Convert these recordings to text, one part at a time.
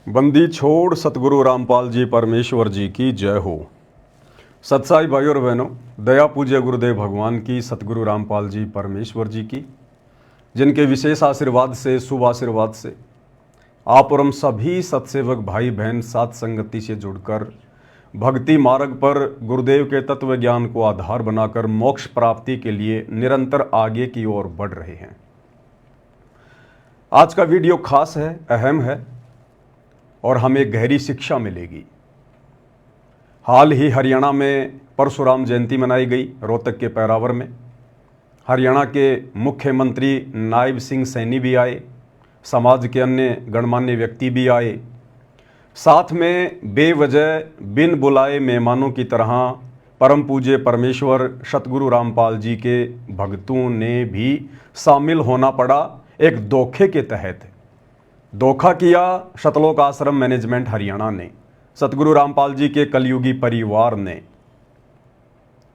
बंदी छोड़ सतगुरु रामपाल जी परमेश्वर जी की जय हो। सत्साई भाई और बहनों, दया पूज्य गुरुदेव भगवान की, सतगुरु रामपाल जी परमेश्वर जी की, जिनके विशेष आशीर्वाद से, शुभ आशीर्वाद से आप और हम सभी सत्सेवक भाई बहन साथ संगति से जुड़कर भक्ति मार्ग पर गुरुदेव के तत्व ज्ञान को आधार बनाकर मोक्ष प्राप्ति के लिए निरंतर आगे की ओर बढ़ रहे हैं। आज का वीडियो खास है, अहम है और हमें गहरी शिक्षा मिलेगी। हाल ही हरियाणा में परशुराम जयंती मनाई गई, रोहतक के पैरावर में। हरियाणा के मुख्यमंत्री नायब सिंह सैनी भी आए, समाज के अन्य गणमान्य व्यक्ति भी आए। साथ में बेवजह बिन बुलाए मेहमानों की तरह परम पूज्य परमेश्वर सतगुरु रामपाल जी के भक्तों ने भी शामिल होना पड़ा। एक धोखे के तहत धोखा किया सतलोक आश्रम मैनेजमेंट हरियाणा ने, सतगुरु रामपाल जी के कलयुगी परिवार ने।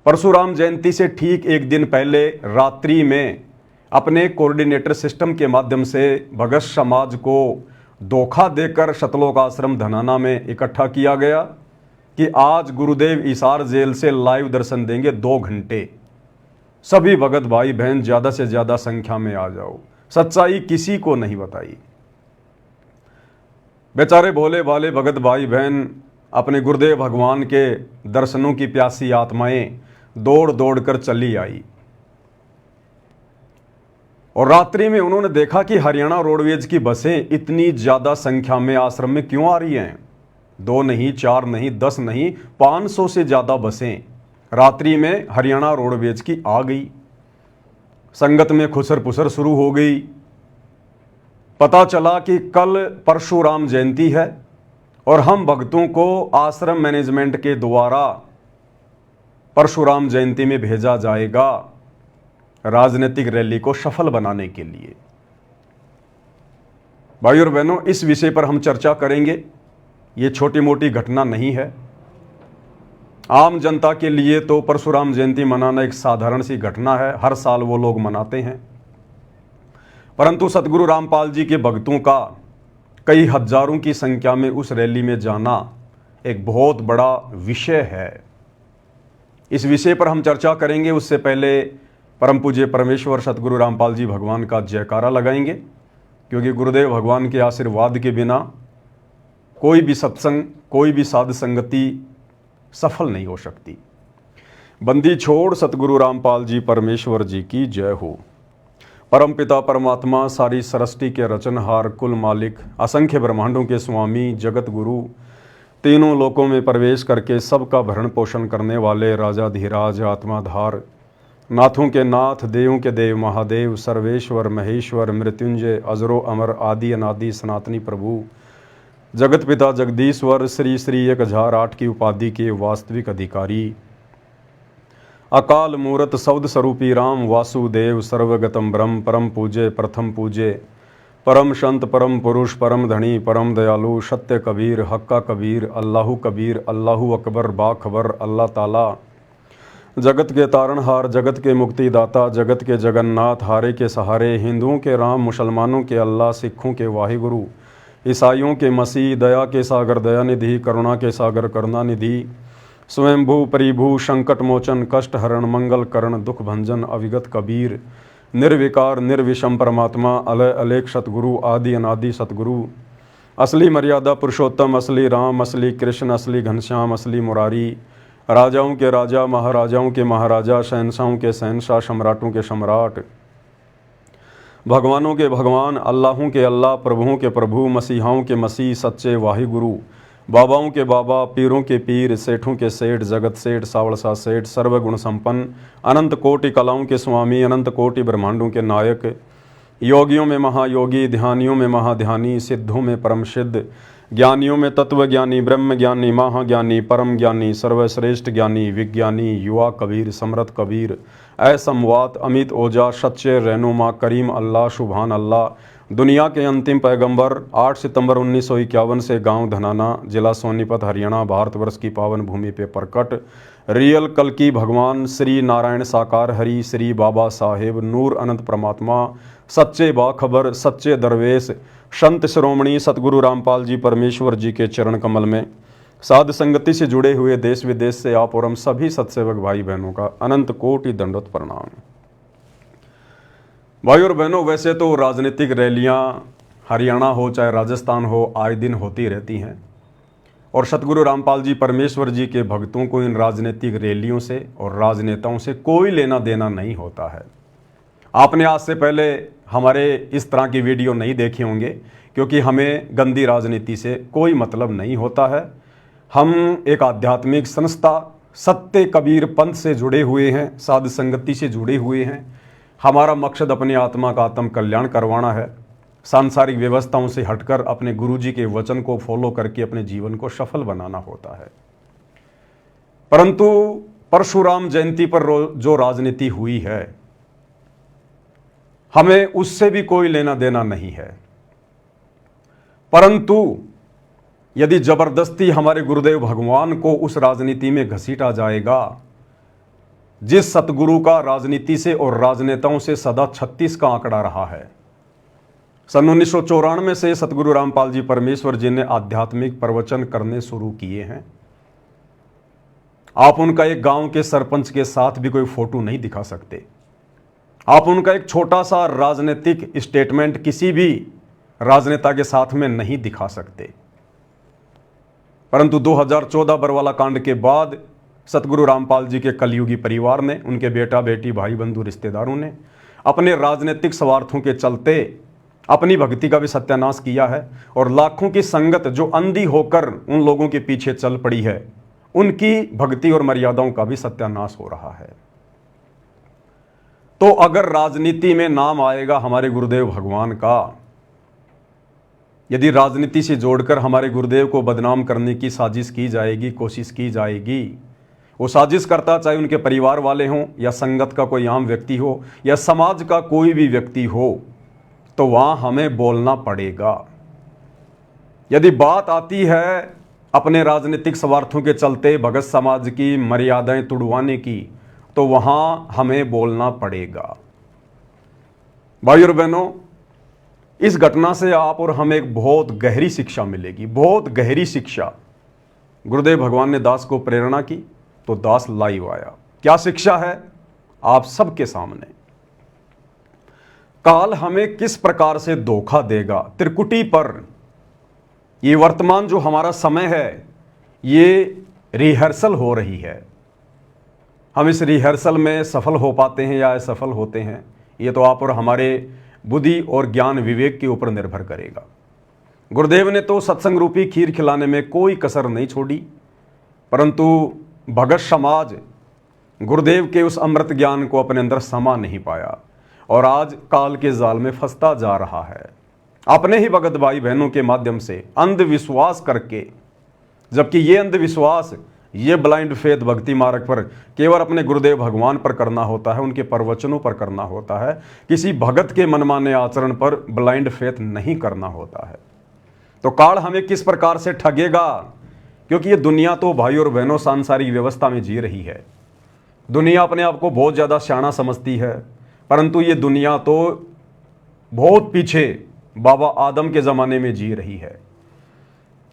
परशुराम जयंती से ठीक एक दिन पहले रात्रि में अपने कोऑर्डिनेटर सिस्टम के माध्यम से भगत समाज को धोखा देकर सतलोक आश्रम धनाना में इकट्ठा किया गया कि आज गुरुदेव हिसार जेल से लाइव दर्शन देंगे 2 घंटे। सभी भगत भाई बहन ज़्यादा से ज़्यादा संख्या में आ जाओ। सच्चाई किसी को नहीं बताई। बेचारे भोले भाले भगत भाई बहन अपने गुरुदेव भगवान के दर्शनों की प्यासी आत्माएं दौड़ दौड़ कर चली आई और रात्रि में उन्होंने देखा कि हरियाणा रोडवेज की बसें इतनी ज़्यादा संख्या में आश्रम में क्यों आ रही हैं। 2 नहीं, 4 नहीं, 10 नहीं, 500 से ज़्यादा बसें रात्रि में हरियाणा रोडवेज की आ गई। संगत में खुसर पुसर शुरू हो गई। पता चला कि कल परशुराम जयंती है और हम भक्तों को आश्रम मैनेजमेंट के द्वारा परशुराम जयंती में भेजा जाएगा राजनीतिक रैली को सफल बनाने के लिए। भाई और बहनों, इस विषय पर हम चर्चा करेंगे। ये छोटी मोटी घटना नहीं है। आम जनता के लिए तो परशुराम जयंती मनाना एक साधारण सी घटना है, हर साल वो लोग मनाते हैं। परंतु सतगुरु रामपाल जी के भक्तों का कई हजारों की संख्या में उस रैली में जाना एक बहुत बड़ा विषय है। इस विषय पर हम चर्चा करेंगे। उससे पहले परम पूज्य परमेश्वर सतगुरु रामपाल जी भगवान का जयकारा लगाएंगे, क्योंकि गुरुदेव भगवान के आशीर्वाद के बिना कोई भी सत्संग, कोई भी साध संगति सफल नहीं हो सकती। बंदी छोड़ सतगुरु रामपाल जी परमेश्वर जी की जय हो। परम पिता परमात्मा, सारी सृष्टि के रचनहार, कुल मालिक, असंख्य ब्रह्मांडों के स्वामी, जगत गुरु, तीनों लोकों में प्रवेश करके सबका भरण पोषण करने वाले राजाधिराज, आत्माधार, नाथों के नाथ, देवों के देव, महादेव, सर्वेश्वर, महेश्वर, मृत्युंजय, अजरो अमर, आदि अनादि सनातनी प्रभु, जगत पिता जगदीश्वर, श्री श्री 1008 की उपाधि के वास्तविक अधिकारी, अकाल मूरत सौद स्वरूपी राम वासुदेव, सर्वगतम ब्रह्म, परम पूज्य, प्रथम पूज्य, परम संत, परम पुरुष, परम धनी, परम दयालु, सत्य कबीर, हक्का कबीर, अल्लाहु कबीर, अल्लाहु अकबर, बाखबर, अल्लाह ताला, जगत के तारणहार, जगत के मुक्तिदाता, जगत के जगन्नाथ, हारे के सहारे, हिंदुओं के राम, मुसलमानों के अल्लाह, सिखों के वाहिगुरु, ईसाइयों के मसीह, दया के सागर दयानिधि, करुणा के सागर करुणानिधि, स्वयंभू परिभू, संकट मोचन, कष्ट हरण, मंगल करण, दुख भंजन, अविगत कबीर, निर्विकार निर्विषम परमात्मा, अलय अलेख सतगुरु, आदि अनादि सतगुरु, असली मर्यादा पुरुषोत्तम, असली राम, असली कृष्ण, असली घनश्याम, असली मुरारी, राजाओं के राजा, महाराजाओं के महाराजा, शहंशाहों के शहंशाह, सम्राटों के सम्राट, भगवानों के भगवान, अल्लाहों के अल्लाह, प्रभुओं के प्रभु, मसीहाओं के मसीह, सच्चे वाहिगुरु, बाबाओं के बाबा, पीरों के पीर, सेठों के सेठ, जगत सेठ, सावड़सा सेठ, सर्वगुण संपन्न, अनंत कोटि कलाओं के स्वामी, अनंत कोटि ब्रह्मांडों के नायक, योगियों में महायोगी, ध्यानियों में महाध्यानी, सिद्धों में परम सिद्ध, ज्ञानियों में तत्वज्ञानी, ब्रह्म ज्ञानी, महाज्ञानी, परम ज्ञानी, सर्वश्रेष्ठ ज्ञानी, विज्ञानी, युवा कबीर, समरथ कबीर, असमवात, अमित ओजा, सच्चे रहनुमा, करीम अल्लाह, सुभान अल्लाह, दुनिया के अंतिम पैगंबर, 8 सितंबर 1951 से गांव धनाना, जिला सोनीपत, हरियाणा, भारतवर्ष की पावन भूमि पे प्रकट रियल कल की भगवान श्री नारायण साकार हरि, श्री बाबा साहेब, नूर अनंत परमात्मा, सच्चे बाखबर, सच्चे दरवेश, संत शिरोमणि सतगुरु रामपाल जी परमेश्वर जी के चरण कमल में साध संगति से जुड़े हुए देश विदेश से आप और हम सभी सत्सेवक भाई बहनों का अनंत कोटि दंडवत प्रणाम। भाई और बहनों, वैसे तो राजनीतिक रैलियां हरियाणा हो चाहे राजस्थान हो आए दिन होती रहती हैं और सतगुरु रामपाल जी परमेश्वर जी के भक्तों को इन राजनीतिक रैलियों से और राजनेताओं से कोई लेना देना नहीं होता है। आपने आज से पहले हमारे इस तरह की वीडियो नहीं देखे होंगे क्योंकि हमें गंदी राजनीति से कोई मतलब नहीं होता है। हम एक आध्यात्मिक संस्था सत्य कबीर पंथ से जुड़े हुए हैं, साध संगति से जुड़े हुए हैं। हमारा मकसद अपनी आत्मा का आत्म कल्याण करवाना है, सांसारिक व्यवस्थाओं से हटकर अपने गुरुजी के वचन को फॉलो करके अपने जीवन को सफल बनाना होता है। परंतु परशुराम जयंती पर जो राजनीति हुई है, हमें उससे भी कोई लेना देना नहीं है। परंतु यदि जबरदस्ती हमारे गुरुदेव भगवान को उस राजनीति में घसीटा जाएगा, जिस सतगुरु का राजनीति से और राजनेताओं से सदा 36 का आंकड़ा रहा है। सन 1994 से सतगुरु रामपाल जी परमेश्वर जी ने आध्यात्मिक प्रवचन करने शुरू किए हैं। आप उनका एक गांव के सरपंच के साथ भी कोई फोटो नहीं दिखा सकते। आप उनका एक छोटा सा राजनीतिक स्टेटमेंट किसी भी राजनेता के साथ में नहीं दिखा सकते। परंतु 2014 बरवाला कांड के बाद सतगुरु रामपाल जी के कलयुगी परिवार ने, उनके बेटा बेटी भाई बंधु रिश्तेदारों ने अपने राजनीतिक स्वार्थों के चलते अपनी भक्ति का भी सत्यानाश किया है और लाखों की संगत जो अंधी होकर उन लोगों के पीछे चल पड़ी है, उनकी भक्ति और मर्यादाओं का भी सत्यानाश हो रहा है। तो अगर राजनीति में नाम आएगा हमारे गुरुदेव भगवान का, यदि राजनीति से जोड़कर हमारे गुरुदेव को बदनाम करने की साजिश की जाएगी, कोशिश की जाएगी, वो साजिश करता चाहे उनके परिवार वाले हों या संगत का कोई आम व्यक्ति हो या समाज का कोई भी व्यक्ति हो, तो वहां हमें बोलना पड़ेगा। यदि बात आती है अपने राजनीतिक स्वार्थों के चलते भगत समाज की मर्यादाएं तुड़वाने की, तो वहां हमें बोलना पड़ेगा। भाई और बहनों, इस घटना से आप और हमें एक बहुत गहरी शिक्षा मिलेगी, बहुत गहरी शिक्षा। गुरुदेव भगवान ने दास को प्रेरणा की तो दास लाइव आया। क्या शिक्षा है आप सबके सामने। काल हमें किस प्रकार से धोखा देगा, त्रिकुटी पर ये वर्तमान जो हमारा समय है, ये रिहर्सल हो रही है। हम इस रिहर्सल में सफल हो पाते हैं या असफल होते हैं, ये तो आप और हमारे बुद्धि और ज्ञान विवेक के ऊपर निर्भर करेगा। गुरुदेव ने तो सत्संग रूपी खीर खिलाने में कोई कसर नहीं छोड़ी, परंतु भगत समाज गुरुदेव के उस अमृत ज्ञान को अपने अंदर समा नहीं पाया और आज काल के जाल में फंसता जा रहा है, अपने ही भगत भाई बहनों के माध्यम से अंधविश्वास करके। जबकि ये अंधविश्वास, ये ब्लाइंड फेथ भक्ति मार्ग पर केवल अपने गुरुदेव भगवान पर करना होता है, उनके प्रवचनों पर करना होता है। किसी भगत के मनमाने आचरण पर ब्लाइंड फेथ नहीं करना होता है। तो काल हमें किस प्रकार से ठगेगा, क्योंकि ये दुनिया तो भाई और बहनों सांसारिक व्यवस्था में जी रही है। दुनिया अपने आप को बहुत ज़्यादा सियाना समझती है, परंतु ये दुनिया तो बहुत पीछे बाबा आदम के ज़माने में जी रही है।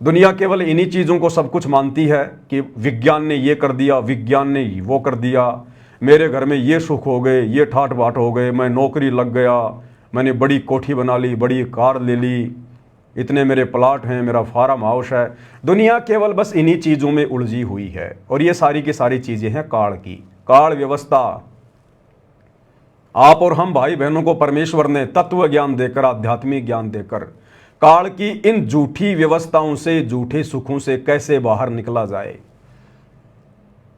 दुनिया केवल इन्हीं चीज़ों को सब कुछ मानती है कि विज्ञान ने ये कर दिया, विज्ञान ने वो कर दिया, मेरे घर में ये सुख हो गए, ये ठाट बाट हो गए, मैं नौकरी लग गया, मैंने बड़ी कोठी बना ली, बड़ी कार ले ली, इतने मेरे प्लाट हैं, मेरा फार्म हाउस है। दुनिया केवल बस इन्हीं चीज़ों में उलझी हुई है और ये सारी की सारी चीज़ें हैं काल की, काल व्यवस्था। आप और हम भाई बहनों को परमेश्वर ने तत्व ज्ञान देकर, आध्यात्मिक ज्ञान देकर काल की इन झूठी व्यवस्थाओं से, झूठे सुखों से कैसे बाहर निकला जाए,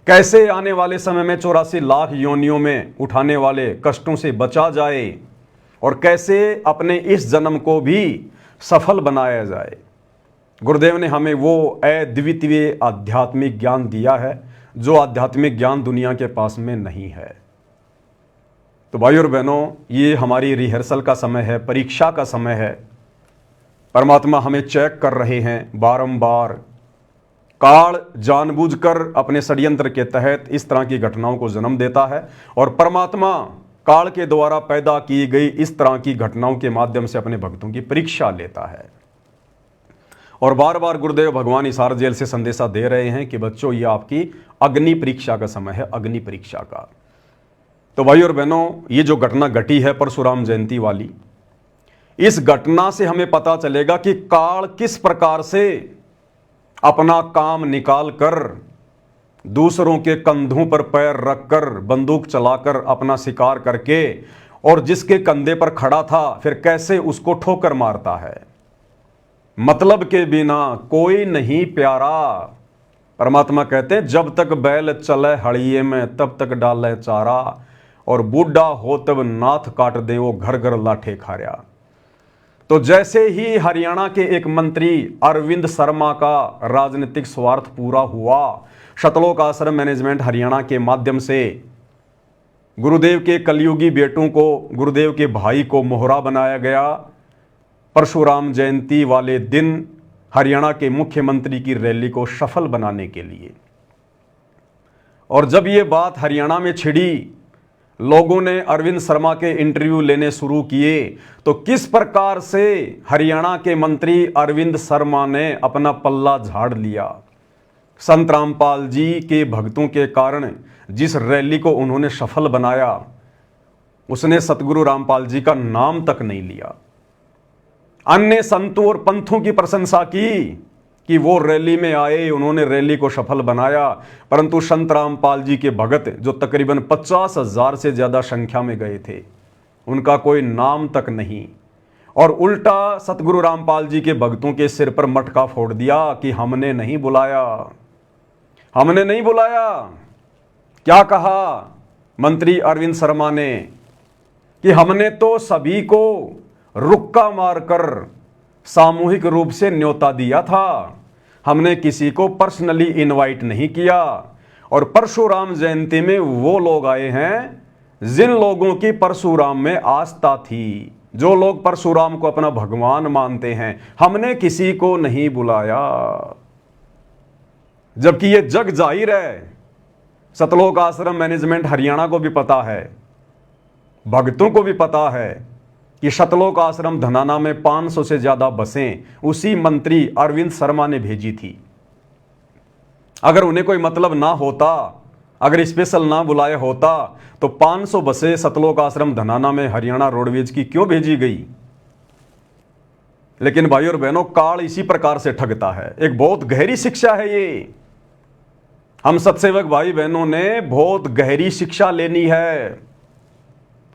कैसे आने वाले समय में 84 लाख योनियों में उठाने वाले कष्टों से बचा जाए और कैसे अपने इस जन्म को भी सफल बनाया जाए। गुरुदेव ने हमें वो अद्वितीय आध्यात्मिक ज्ञान दिया है जो आध्यात्मिक ज्ञान दुनिया के पास में नहीं है। तो भाई और बहनों, ये हमारी रिहर्सल का समय है, परीक्षा का समय है। परमात्मा हमें चेक कर रहे हैं बारंबार। काल जानबूझकर अपने षड्यंत्र के तहत इस तरह की घटनाओं को जन्म देता है और परमात्मा काल के द्वारा पैदा की गई इस तरह की घटनाओं के माध्यम से अपने भक्तों की परीक्षा लेता है। और बार बार गुरुदेव भगवान हिसार जेल से संदेशा दे रहे हैं कि बच्चों, ये आपकी अग्नि परीक्षा का समय है, अग्नि परीक्षा का। तो भाई और बहनों, ये जो घटना घटी है परशुराम जयंती वाली, इस घटना से हमें पता चलेगा कि काल किस प्रकार से अपना काम निकाल कर दूसरों के कंधों पर पैर रखकर बंदूक चलाकर अपना शिकार करके और जिसके कंधे पर खड़ा था फिर कैसे उसको ठोकर मारता है। मतलब के बिना कोई नहीं प्यारा। परमात्मा कहते हैं, जब तक बैल चले हड़िए में तब तक डाले चारा, और बूढ़ा हो तब नाथ काट दे वो घर घर लाठे खाया। तो जैसे ही हरियाणा के एक मंत्री अरविंद शर्मा का राजनीतिक स्वार्थ पूरा हुआ, शतलोक आश्रम मैनेजमेंट हरियाणा के माध्यम से गुरुदेव के कलयुगी बेटों को, गुरुदेव के भाई को मोहरा बनाया गया परशुराम जयंती वाले दिन हरियाणा के मुख्यमंत्री की रैली को सफल बनाने के लिए। और जब ये बात हरियाणा में छिड़ी, लोगों ने अरविंद शर्मा के इंटरव्यू लेने शुरू किए, तो किस प्रकार से हरियाणा के मंत्री अरविंद शर्मा ने अपना पल्ला झाड़ लिया। संत रामपाल जी के भक्तों के कारण जिस रैली को उन्होंने सफल बनाया, उसने सतगुरु रामपाल जी का नाम तक नहीं लिया। अन्य संतों और पंथों की प्रशंसा की कि वो रैली में आए, उन्होंने रैली को सफल बनाया, परंतु संत रामपाल जी के भगत जो तकरीबन 50,000 से ज़्यादा संख्या में गए थे, उनका कोई नाम तक नहीं। और उल्टा सतगुरु रामपाल जी के भक्तों के सिर पर मटका फोड़ दिया कि हमने नहीं बुलाया, हमने नहीं बुलाया। क्या कहा मंत्री अरविंद शर्मा ने कि हमने तो सभी को रुक्का मारकर सामूहिक रूप से न्योता दिया था, हमने किसी को पर्सनली इनवाइट नहीं किया। और परशुराम जयंती में वो लोग आए हैं जिन लोगों की परशुराम में आस्था थी, जो लोग परशुराम को अपना भगवान मानते हैं, हमने किसी को नहीं बुलाया। जबकि ये जग जाहिर है, सतलोक आश्रम मैनेजमेंट हरियाणा को भी पता है, भक्तों को भी पता है कि सतलोक आश्रम धनाना में 500 से ज्यादा बसें उसी मंत्री अरविंद शर्मा ने भेजी थी। अगर उन्हें कोई मतलब ना होता, अगर स्पेशल ना बुलाया होता, तो 500 बसें सतलोक आश्रम धनाना में हरियाणा रोडवेज की क्यों भेजी गई। लेकिन भाई और बहनों, काल इसी प्रकार से ठगता है। एक बहुत गहरी शिक्षा है ये। हम सत्सेवक भाई बहनों ने बहुत गहरी शिक्षा लेनी है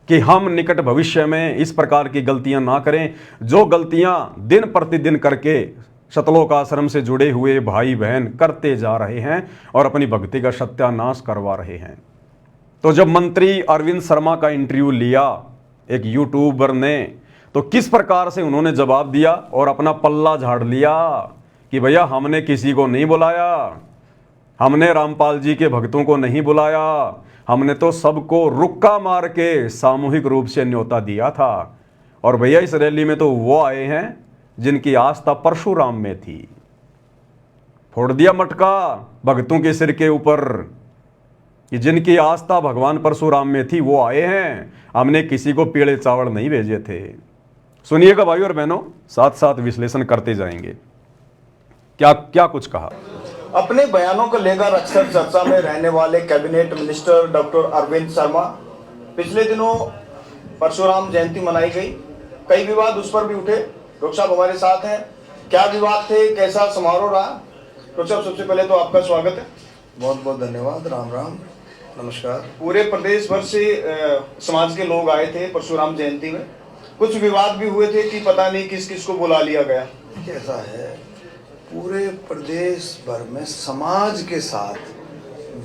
कि हम निकट भविष्य में इस प्रकार की गलतियां ना करें, जो गलतियां दिन प्रतिदिन करके सतलोक आश्रम से जुड़े हुए भाई बहन करते जा रहे हैं और अपनी भक्ति का सत्यानाश करवा रहे हैं। तो जब मंत्री अरविंद शर्मा का इंटरव्यू लिया एक यूट्यूबर ने, तो किस प्रकार से उन्होंने जवाब दिया और अपना पल्ला झाड़ लिया कि भैया हमने किसी को नहीं बुलाया, हमने रामपाल जी के भक्तों को नहीं बुलाया, हमने तो सबको रुक्का मार के सामूहिक रूप से न्योता दिया था। और भैया इस रैली में तो वो आए हैं जिनकी आस्था परशुराम में थी। फोड़ दिया मटका भक्तों के सिर के ऊपर कि जिनकी आस्था भगवान परशुराम में थी वो आए हैं, हमने किसी को पीले चावल नहीं भेजे थे। सुनिएगा भाई और बहनों, साथ साथ विश्लेषण करते जाएंगे। क्या क्या कुछ कहा। अपने बयानों को लेकर अक्सर चर्चा में रहने वाले cabinet minister doctor Arvind Sharma, पिछले दिनों परशुराम जयंती मनाई गई, कई विवाद उस पर भी उठे। डॉक्टर साहब हमारे साथ हैं, क्या विवाद थे, कैसा समारोह रहा? डॉक्टर साहब सबसे पहले तो आपका स्वागत है। बहुत बहुत धन्यवाद। राम राम, नमस्कार। पूरे प्रदेश भर से समाज के लोग आए थे परशुराम जयंती में, कुछ विवाद भी हुए थे कि पता नहीं किस किस को बुला लिया गया। कैसा है, पूरे प्रदेश भर में समाज के साथ,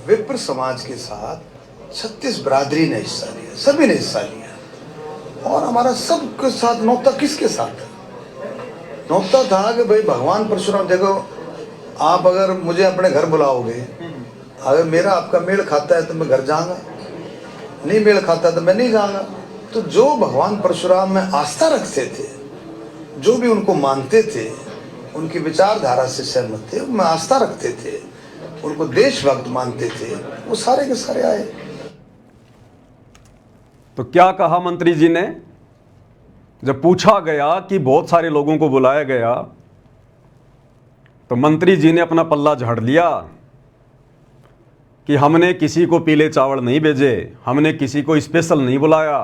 विप्र समाज के साथ 36 बिरादरी ने हिस्सा लिया, सभी ने हिस्सा लिया। और हमारा सबके साथ नौता किसके साथ नौता था कि भाई भगवान परशुराम, देखो आप अगर मुझे अपने घर बुलाओगे, अगर मेरा आपका मेल खाता है तो मैं घर जाऊंगा, नहीं मेल खाता तो मैं नहीं जाऊंगा। तो जो भगवान परशुराम में आस्था रखते थे, जो भी उनको मानते थे, उनकी विचारधारा से सहमत थे, उनमें आस्था रखते थे, उनको देशभक्त मानते थे, वो सारे के सारे आए। तो क्या कहा मंत्री जी ने? जब पूछा गया कि बहुत सारे लोगों को बुलाया गया, तो मंत्री जी ने अपना पल्ला झाड़ लिया कि हमने किसी को पीले चावल नहीं भेजे, हमने किसी को स्पेशल नहीं बुलाया,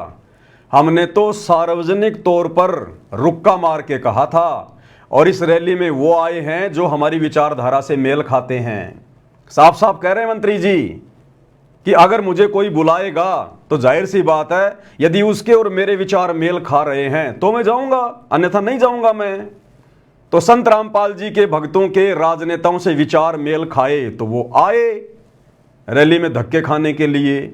हमने तो सार्वजनिक तौर पर रुक्का मार के कहा था, और इस रैली में वो आए हैं जो हमारी विचारधारा से मेल खाते हैं। साफ साफ कह रहे हैं मंत्री जी कि अगर मुझे कोई बुलाएगा तो जाहिर सी बात है, यदि उसके और मेरे विचार मेल खा रहे हैं तो मैं जाऊंगा, अन्यथा नहीं जाऊंगा मैं। तो संत रामपाल जी के भक्तों के राजनेताओं से विचार मेल खाए तो वो आए रैली में धक्के खाने के लिए।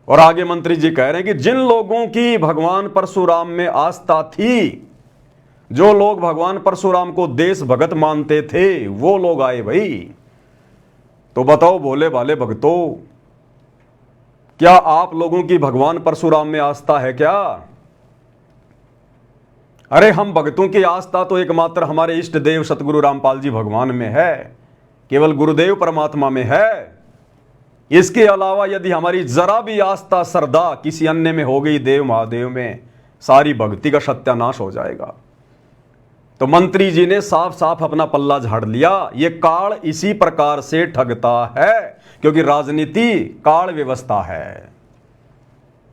और आगे मंत्री जी कह रहे हैं कि जिन लोगों की भगवान परशुराम में आस्था थी, जो लोग भगवान परशुराम को देश भगत मानते थे, वो लोग आए भाई। तो बताओ भोले भाले भक्तों, क्या आप लोगों की भगवान परशुराम में आस्था है क्या? अरे हम भक्तों की आस्था तो एकमात्र हमारे इष्ट देव सतगुरु रामपाल जी भगवान में है, केवल गुरुदेव परमात्मा में है। इसके अलावा यदि हमारी जरा भी आस्था श्रद्धा किसी अन्य में हो गई, देव महादेव में, सारी भक्ति का सत्यानाश हो जाएगा। तो मंत्री जी ने साफ साफ अपना पल्ला झाड़ लिया। ये काल इसी प्रकार से ठगता है, क्योंकि राजनीति काल व्यवस्था है।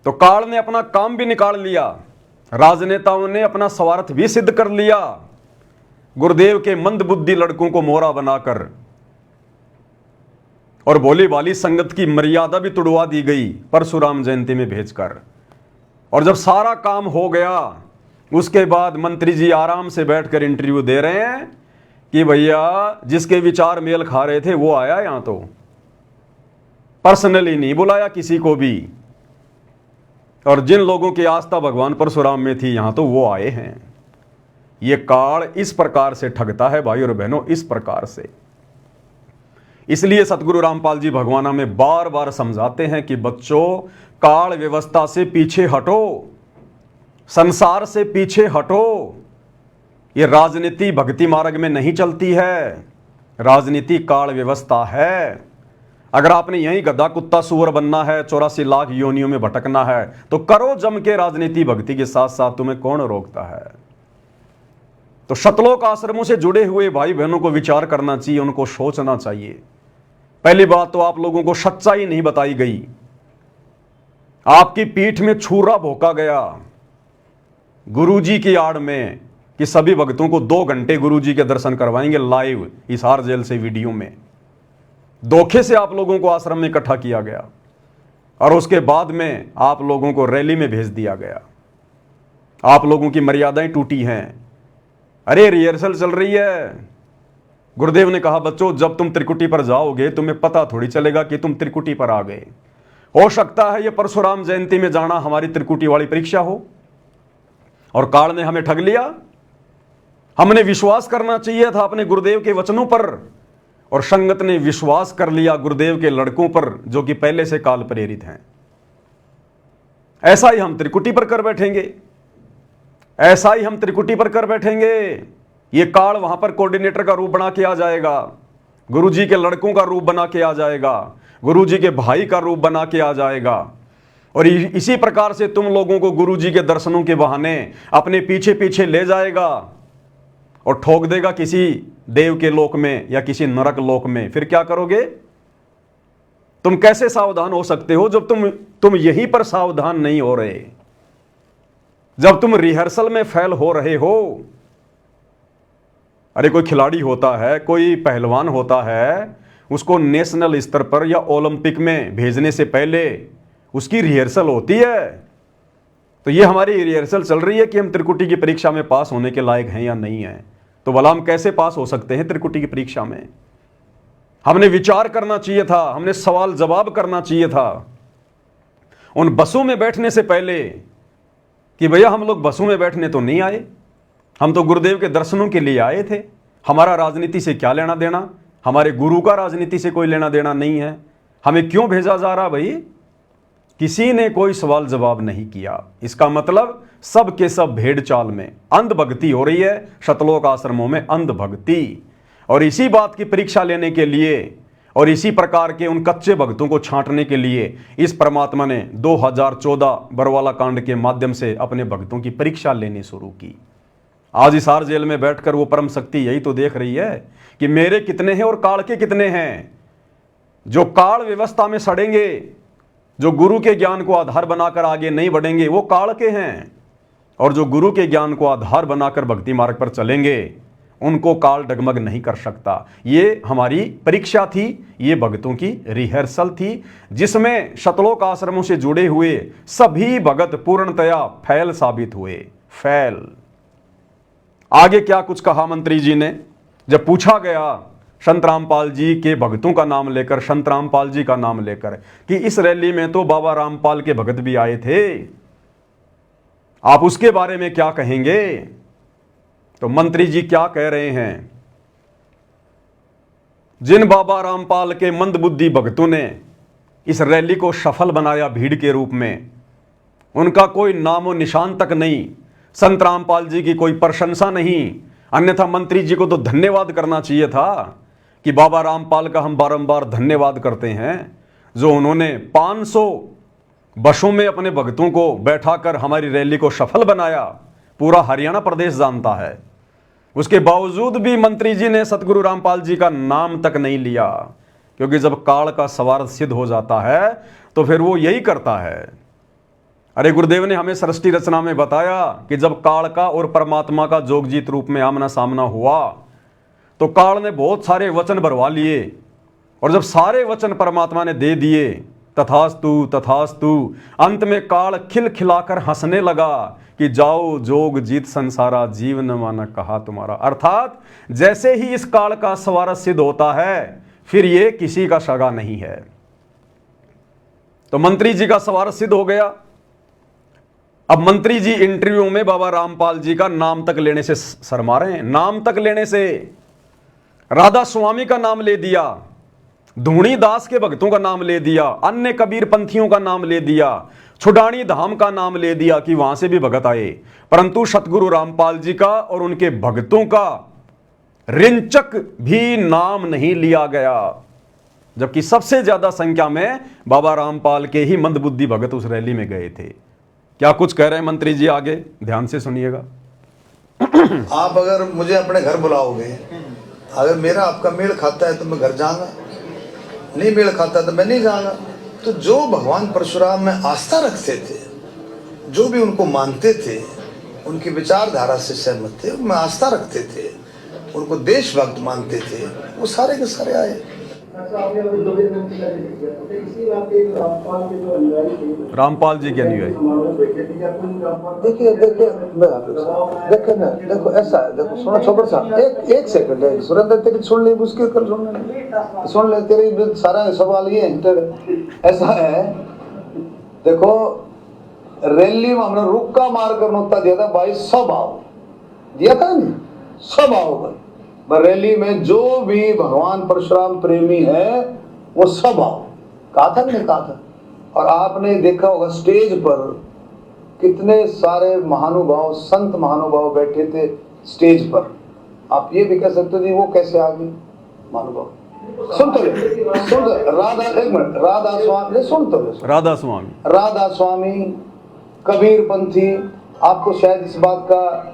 तो काल ने अपना काम भी निकाल लिया, राजनेताओं ने अपना स्वार्थ भी सिद्ध कर लिया, गुरुदेव के मंदबुद्धि लड़कों को मोहरा बनाकर, और भोली भाली संगत की मर्यादा भी तुड़वा दी गई परशुराम जयंती में भेजकर। और जब सारा काम हो गया, उसके बाद मंत्री जी आराम से बैठकर इंटरव्यू दे रहे हैं कि भैया जिसके विचार मेल खा रहे थे वो आया, यहां तो पर्सनली नहीं बुलाया किसी को भी, और जिन लोगों की आस्था भगवान परशुराम में थी यहां तो वो आए हैं। ये काल इस प्रकार से ठगता है भाई और बहनों, इस प्रकार से। इसलिए सतगुरु रामपाल जी भगवाना में बार बार समझाते हैं कि बच्चों, काल व्यवस्था से पीछे हटो, संसार से पीछे हटो। ये राजनीति भक्ति मार्ग में नहीं चलती है, राजनीति काल व्यवस्था है। अगर आपने यही गधा कुत्ता सुअर बनना है, 84 लाख योनियों में भटकना है, तो करो जम के राजनीति भक्ति के साथ साथ, तुम्हें कौन रोकता है। तो शतलोक आश्रमों से जुड़े हुए भाई बहनों को विचार करना चाहिए, उनको सोचना चाहिए। पहली बात तो आप लोगों को सच्चाई नहीं बताई गई, आपकी पीठ में छुरा भोंका गया गुरुजी की आड़ में कि सभी भक्तों को 2 घंटे गुरुजी के दर्शन करवाएंगे लाइव हिसार जेल से वीडियो में। धोखे से आप लोगों को आश्रम में इकट्ठा किया गया, और उसके बाद में आप लोगों को रैली में भेज दिया गया। आप लोगों की मर्यादाएं टूटी हैं। अरे रिहर्सल चल रही है। गुरुदेव ने कहा बच्चों, जब तुम त्रिकुटी पर जाओगे तुम्हें पता थोड़ी चलेगा कि तुम त्रिकुटी पर आ गए। हो सकता है ये परशुराम जयंती में जाना हमारी त्रिकुटी वाली परीक्षा हो, और काल ने हमें ठग लिया। हमने विश्वास करना चाहिए था अपने गुरुदेव के वचनों पर, और संगत ने विश्वास कर लिया गुरुदेव के लड़कों पर जो कि पहले से काल प्रेरित हैं। ऐसा ही हम त्रिकुटी पर कर बैठेंगे, ऐसा ही हम त्रिकुटी पर कर बैठेंगे। ये काल वहां पर कोऑर्डिनेटर का रूप बना के आ जाएगा, गुरुजी के लड़कों का रूप बना के आ जाएगा, गुरुजी के भाई का रूप बना के आ जाएगा, और इसी प्रकार से तुम लोगों को गुरुजी के दर्शनों के बहाने अपने पीछे पीछे ले जाएगा और ठोक देगा किसी देव के लोक में या किसी नरक लोक में। फिर क्या करोगे? तुम कैसे सावधान हो सकते हो जब तुम यहीं पर सावधान नहीं हो रहे, जब तुम रिहर्सल में फेल हो रहे हो। अरे कोई खिलाड़ी होता है, कोई पहलवान होता है, उसको नेशनल स्तर पर या ओलंपिक में भेजने से पहले उसकी रिहर्सल होती है। तो ये हमारी रिहर्सल चल रही है कि हम त्रिकुटी की परीक्षा में पास होने के लायक हैं या नहीं हैं। तो भला हम कैसे पास हो सकते हैं त्रिकुटी की परीक्षा में? हमने विचार करना चाहिए था, हमने सवाल जवाब करना चाहिए था उन बसों में बैठने से पहले कि भैया हम लोग बसों में बैठने तो नहीं आए, हम तो गुरुदेव के दर्शनों के लिए आए थे। हमारा राजनीति से क्या लेना देना, हमारे गुरु का राजनीति से कोई लेना देना नहीं है। हमें क्यों भेजा जा रहा भाई? किसी ने कोई सवाल जवाब नहीं किया। इसका मतलब सब के सब भेड़ चाल में अंध भक्ति हो रही है, शतलोक आश्रमों में अंध भक्ति। और इसी बात की परीक्षा लेने के लिए और इसी प्रकार के उन कच्चे भक्तों को छांटने के लिए इस परमात्मा ने 2014 बरवाला कांड के माध्यम से अपने भक्तों की परीक्षा लेनी शुरू की। आज हिसार जेल में बैठकर वो परम शक्ति यही तो देख रही है कि मेरे कितने हैं और काल के कितने हैं। जो काल व्यवस्था में सड़ेंगे, जो गुरु के ज्ञान को आधार बनाकर आगे नहीं बढ़ेंगे, वो काल के हैं, और जो गुरु के ज्ञान को आधार बनाकर भक्ति मार्ग पर चलेंगे उनको काल डगमग नहीं कर सकता। ये हमारी परीक्षा थी, ये भक्तों की रिहर्सल थी, जिसमें शतलोक आश्रमों से जुड़े हुए सभी भगत पूर्णतया फैल साबित हुए। फैल। आगे क्या कुछ कहा मंत्री जी ने, जब पूछा गया संत रामपाल जी के भक्तों का नाम लेकर, संत रामपाल जी का नाम लेकर, कि इस रैली में तो बाबा रामपाल के भगत भी आए थे, आप उसके बारे में क्या कहेंगे? तो मंत्री जी क्या कह रहे हैं, जिन बाबा रामपाल के मंदबुद्धि भक्तों ने इस रैली को सफल बनाया भीड़ के रूप में, उनका कोई नामो निशान तक नहीं, संत रामपाल जी की कोई प्रशंसा नहीं। अन्यथा मंत्री जी को तो धन्यवाद करना चाहिए था कि बाबा रामपाल का हम बारंबार धन्यवाद करते हैं, जो उन्होंने 500 बसों में अपने भक्तों को बैठाकर हमारी रैली को सफल बनाया। पूरा हरियाणा प्रदेश जानता है। उसके बावजूद भी मंत्री जी ने सतगुरु रामपाल जी का नाम तक नहीं लिया, क्योंकि जब काल का सवार सिद्ध हो जाता है तो फिर वो यही करता है। अरे गुरुदेव ने हमें सृष्टि रचना में बताया कि जब काल का और परमात्मा का जोगजीत रूप में आमना सामना हुआ तो काल ने बहुत सारे वचन भरवा लिए, और जब सारे वचन परमात्मा ने दे दिए, तथास्तु तथास्तु, अंत में काल खिलखिलाकर हंसने लगा कि जाओ जोग जीत संसारा, जीवन माना कहा तुम्हारा। अर्थात जैसे ही इस काल का सवार सिद्ध होता है फिर ये किसी का सगा नहीं है। तो मंत्री जी का सवार सिद्ध हो गया। अब मंत्री जी इंटरव्यू में बाबा रामपाल जी का नाम तक लेने से शर्मा रहे हैं। नाम तक लेने से राधा स्वामी का नाम ले दिया, धूणी दास के भक्तों का नाम ले दिया, अन्य कबीर पंथियों का नाम ले दिया, छुडानी धाम का नाम ले दिया कि वहां से भी भगत आए, परंतु सतगुरु रामपाल जी का और उनके भक्तों का रिंचक भी नाम नहीं लिया गया, जबकि सबसे ज्यादा संख्या में बाबा रामपाल के ही मंदबुद्धि भगत उस रैली में गए थे। क्या कुछ कह रहे हैं मंत्री जी, आगे ध्यान से सुनिएगा। आप अगर मुझे अपने घर बुलाओगे, अगर मेरा आपका मेल खाता है तो मैं घर जाऊंगा, नहीं मेल खाता तो मैं नहीं जाऊंगा। तो जो भगवान परशुराम में आस्था रखते थे, जो भी उनको मानते थे, उनकी विचारधारा से सहमत थे, उनमें आस्था रखते थे, उनको देशभक्त मानते थे, वो सारे के सारे आए। रामपाल जी के अनुयायी देखिए देखो ऐसा है, देखो सुनो छोटा सा एक सेकंड है, सुरेंद्र तेरी सुन ले, मुश्किल कर सुन ले, तेरी सारा सवाल ये ऐसा है। देखो रैली में हमने रुक्का मार कर नोता दिया था भाई, सब आओ दिया था नहीं, सब आओ भाई। रैली में जो भी भगवान परशुराम प्रेमी है वो सब आओ, कहा था नहीं कहा था। और आपने देखा होगा स्टेज पर कितने सारे महानुभाव, संत महानुभाव बैठे थे स्टेज पर। आप ये भी कह सकते हो जी वो कैसे आ गए महानुभाव। सुन तो राधा, एक मिनट, राधा स्वामी सुन तो राधा स्वामी, कबीर पंथी। आपको शायद इस बात का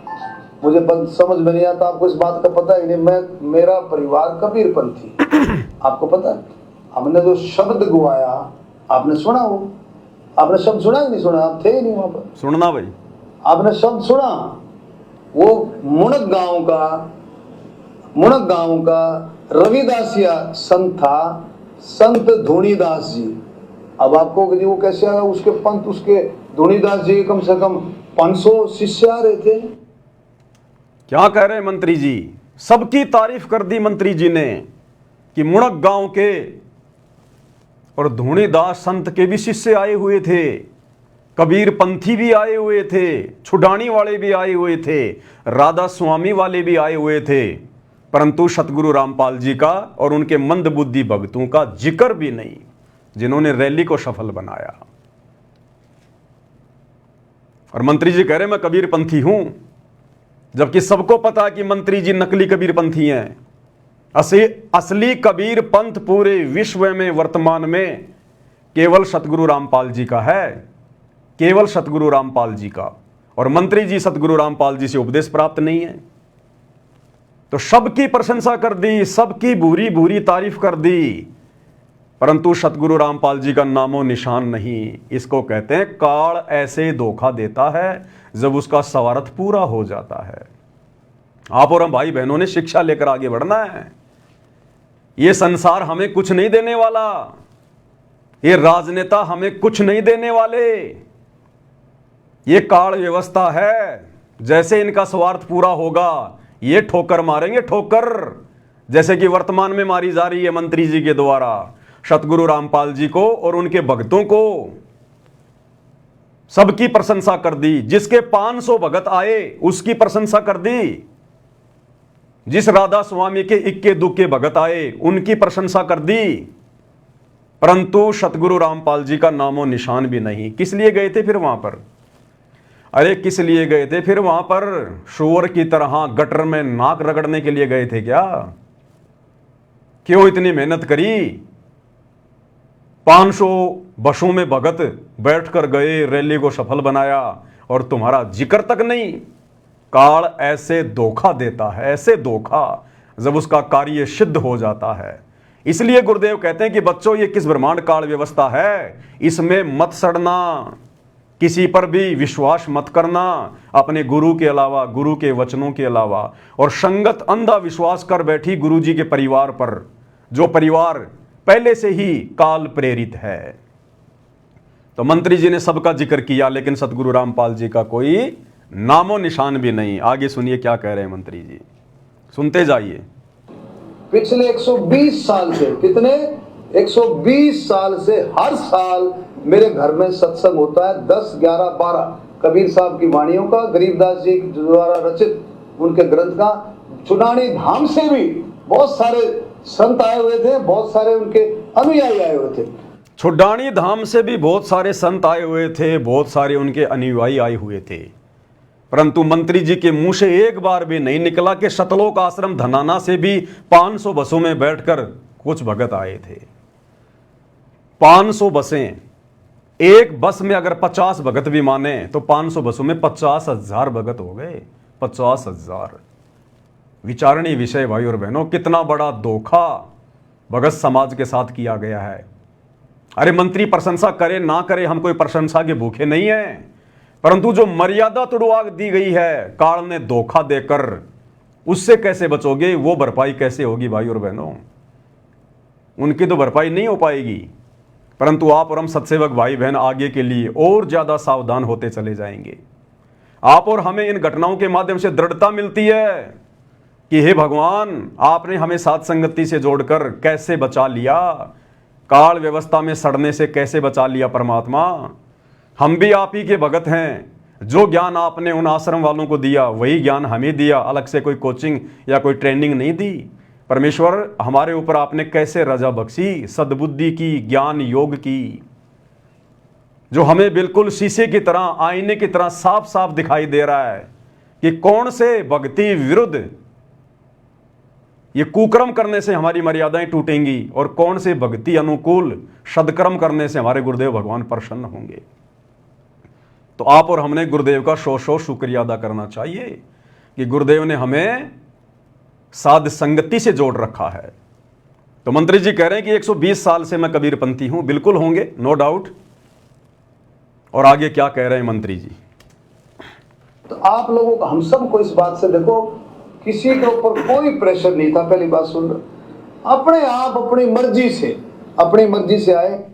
मुझे समझ में नहीं आता, आपको इस बात का पता ही नहीं, मेरा परिवार कबीर पंथी, आपको पता है। हमने जो शब्द गुआया आपने सुना, वो आपने शब्द सुना ही नहीं सुना, आप थे ही नहीं वहां पर। सुनना भाई, आपने शब्द सुना, वो मुणक गांव का रविदासिया संत था, संत धूणीदास जी। अब आपको वो कैसे आया, उसके पंथ, उसके धूणीदास जी कम से कम 500 शिष्य आ रहे थे। क्या कह रहे हैं मंत्री जी, सबकी तारीफ कर दी मंत्री जी ने कि मुणक गांव के और धूणीदास संत के भी शिष्य आए हुए थे, कबीर पंथी भी आए हुए थे, छुडानी वाले भी आए हुए थे, राधा स्वामी वाले भी आए हुए थे, परंतु सतगुरु रामपाल जी का और उनके मंदबुद्धि भक्तों का जिक्र भी नहीं, जिन्होंने रैली को सफल बनाया। और मंत्री जी कह रहे मैं कबीर पंथी हूं, जबकि सबको पता है कि मंत्री जी नकली कबीर पंथी हैं। असली कबीर पंथ पूरे विश्व में वर्तमान में केवल सतगुरु रामपाल जी का है, केवल सतगुरु रामपाल जी का। और मंत्री जी सतगुरु रामपाल जी से उपदेश प्राप्त नहीं है। तो सबकी प्रशंसा कर दी, सबकी बुरी बुरी तारीफ कर दी, परंतु सतगुरु रामपाल जी का नामो निशान नहीं। इसको कहते हैं काल ऐसे धोखा देता है जब उसका स्वार्थ पूरा हो जाता है। आप और हम भाई बहनों ने शिक्षा लेकर आगे बढ़ना है। ये संसार हमें कुछ नहीं देने वाला, ये राजनेता हमें कुछ नहीं देने वाले। ये काल व्यवस्था है, जैसे इनका स्वार्थ पूरा होगा ये ठोकर मारेंगे, ठोकर, जैसे कि वर्तमान में मारी जा रही है मंत्री जी के द्वारा सतगुरु रामपाल जी को और उनके भक्तों को। सबकी प्रशंसा कर दी, जिसके 500 भगत आए उसकी प्रशंसा कर दी, जिस राधा स्वामी के इक्के दुक्के भगत आए उनकी प्रशंसा कर दी, परंतु सतगुरु रामपाल जी का नामो निशान भी नहीं। किस लिए गए थे फिर वहां पर? अरे किस लिए गए थे फिर वहां पर? शुअर की तरह गटर में नाक रगड़ने के लिए गए थे क्या? क्यों इतनी मेहनत करी? 500 बसों में भगत बैठकर गए, रैली को सफल बनाया और तुम्हारा जिक्र तक नहीं। काल ऐसे धोखा देता है, ऐसे धोखा, जब उसका कार्य सिद्ध हो जाता है। इसलिए गुरुदेव कहते हैं कि बच्चों ये किस ब्रह्मांड काल व्यवस्था है, इसमें मत सड़ना, किसी पर भी विश्वास मत करना अपने गुरु के अलावा, गुरु के वचनों के अलावा। और संगत अंधा विश्वास कर बैठी गुरु जी के परिवार पर, जो परिवार पहले से ही काल प्रेरित है। तो मंत्री जी ने सबका जिक्र किया, लेकिन सतगुरु रामपाल जी का कोई नामो निशान भी नहीं। आगे सुनिए क्या कह रहे हैं मंत्री जी, सुनते जाइए। पिछले 120 साल से, कितने 120 साल से हर साल मेरे घर में सत्संग होता है। 10, 11, 12 कबीर साहब की वाणियों का, गरीबदास जी द्वारा रचित उनके ग्रंथ का। चुनानी धाम से भी बहुत सारे संत आए हुए थे, बहुत सारे उनके अनुयायी आए हुए थे। छुडानी धाम से भी बहुत सारे संत आए हुए थे, बहुत सारे उनके अनुयायी आए हुए थे, परंतु मंत्री जी के मुंह से एक बार भी नहीं निकला कि सतलोक आश्रम धनाना से भी 500 बसों में बैठकर कुछ भगत आए थे। 500 बसें, एक बस में अगर 50 भगत भी माने तो 500 बसों में 50,000 भगत हो गए। 50,000 विचारणीय विषय भाई और बहनों, कितना बड़ा धोखा भगत समाज के साथ किया गया है। अरे मंत्री प्रशंसा करे ना करे, हम कोई प्रशंसा के भूखे नहीं है, परंतु जो मर्यादा तोड़वा दी गई है काल ने धोखा देकर, उससे कैसे बचोगे? वो भरपाई कैसे होगी भाई और बहनों? उनकी तो भरपाई नहीं हो पाएगी। परंतु आप और हम सत्सेवक भाई बहन आगे के लिए और ज्यादा सावधान होते चले जाएंगे। आप और हमें इन घटनाओं के माध्यम से दृढ़ता मिलती है कि हे भगवान, आपने हमें साथ संगति से जोड़कर कैसे बचा लिया, काल व्यवस्था में सड़ने से कैसे बचा लिया परमात्मा। हम भी आप ही के भगत हैं। जो ज्ञान आपने उन आश्रम वालों को दिया वही ज्ञान हमें दिया, अलग से कोई कोचिंग या कोई ट्रेनिंग नहीं दी। परमेश्वर, हमारे ऊपर आपने कैसे रजा बख्शी, सद्बुद्धि की, ज्ञान योग की, जो हमें बिल्कुल शीशे की तरह, आईने की तरह साफ साफ दिखाई दे रहा है कि कौन से भक्ति विरुद्ध ये कुकर्म करने से हमारी मर्यादाएं टूटेंगी और कौन से भक्ति अनुकूल सदकर्म करने से हमारे गुरुदेव भगवान प्रसन्न होंगे। तो आप और हमने गुरुदेव का सौ शुक्रिया अदा करना चाहिए कि गुरुदेव ने हमें साध संगति से जोड़ रखा है। तो मंत्री जी कह रहे हैं कि 120 साल से मैं कबीरपंथी हूं। बिल्कुल होंगे, नो डाउट। और आगे क्या कह रहे हैं मंत्री जी? तो आप लोगों को, हम सबको इस बात से, देखो किसी के ऊपर कोई प्रेशर नहीं था। पहली बात सुन, अपने आप अपनी मर्जी से आए।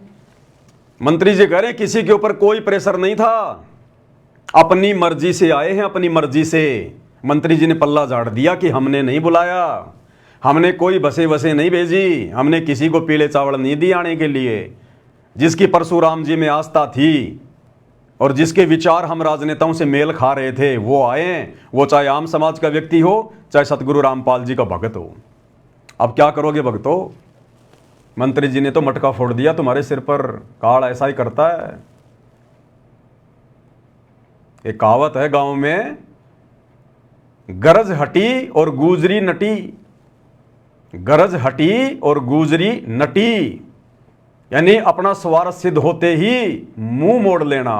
मंत्री जी कह रहे हैं किसी के ऊपर कोई प्रेशर नहीं था, अपनी मर्जी से आए हैं, अपनी मर्जी से। मंत्री जी ने पल्ला झाड़ दिया कि हमने नहीं बुलाया, हमने कोई बसे नहीं भेजी, हमने किसी को पीले चावल नहीं दिए आने के लिए। जिसकी परशुराम जी में आस्था थी और जिसके विचार हम राजनेताओं से मेल खा रहे थे वो आए, वो चाहे आम समाज का व्यक्ति हो, चाहे सतगुरु रामपाल जी का भगत हो। अब क्या करोगे भक्तों? मंत्री जी ने तो मटका फोड़ दिया तुम्हारे सिर पर। काल ऐसा ही करता है। एक कहावत है गांव में, गरज हटी और गुजरी नटी। गरज हटी और गुजरी नटी, यानी अपना स्वार्थ सिद्ध होते ही मुंह मोड़ लेना।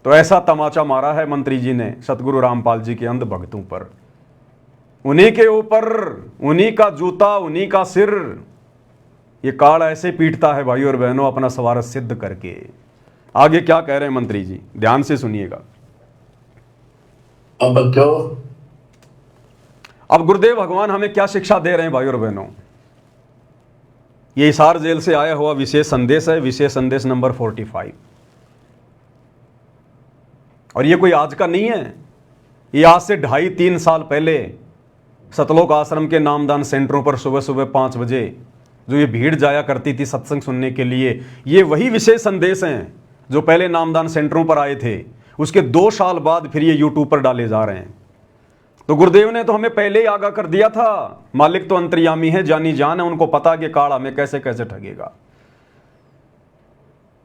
तो ऐसा तमाचा मारा है मंत्री जी ने सतगुरु रामपाल जी के अंध भक्तों पर। उन्हीं के ऊपर उन्हीं का जूता, उन्हीं का सिर। ये काल ऐसे पीटता है भाई और बहनों, अपना स्वार्थ सिद्ध करके। आगे क्या कह रहे हैं मंत्री जी, ध्यान से सुनिएगा। अब गुरुदेव भगवान हमें क्या शिक्षा दे रहे हैं भाई और बहनों। ये हिसार जेल से आया हुआ विशेष संदेश है, विशेष संदेश नंबर 45। और ये कोई आज का नहीं है, ये आज से 2.5-3 साल पहले सतलोक आश्रम के नामदान सेंटरों पर सुबह सुबह 5 बजे जो ये भीड़ जाया करती थी सत्संग सुनने के लिए, ये वही विशेष संदेश हैं जो पहले नामदान सेंटरों पर आए थे। उसके 2 साल बाद फिर ये यूट्यूब पर डाले जा रहे हैं। तो गुरुदेव ने तो हमें पहले ही आगाह कर दिया था, मालिक तो अंतर्यामी है, जानी जान है, उनको पता कि काल हमें कैसे कैसे ठगेगा।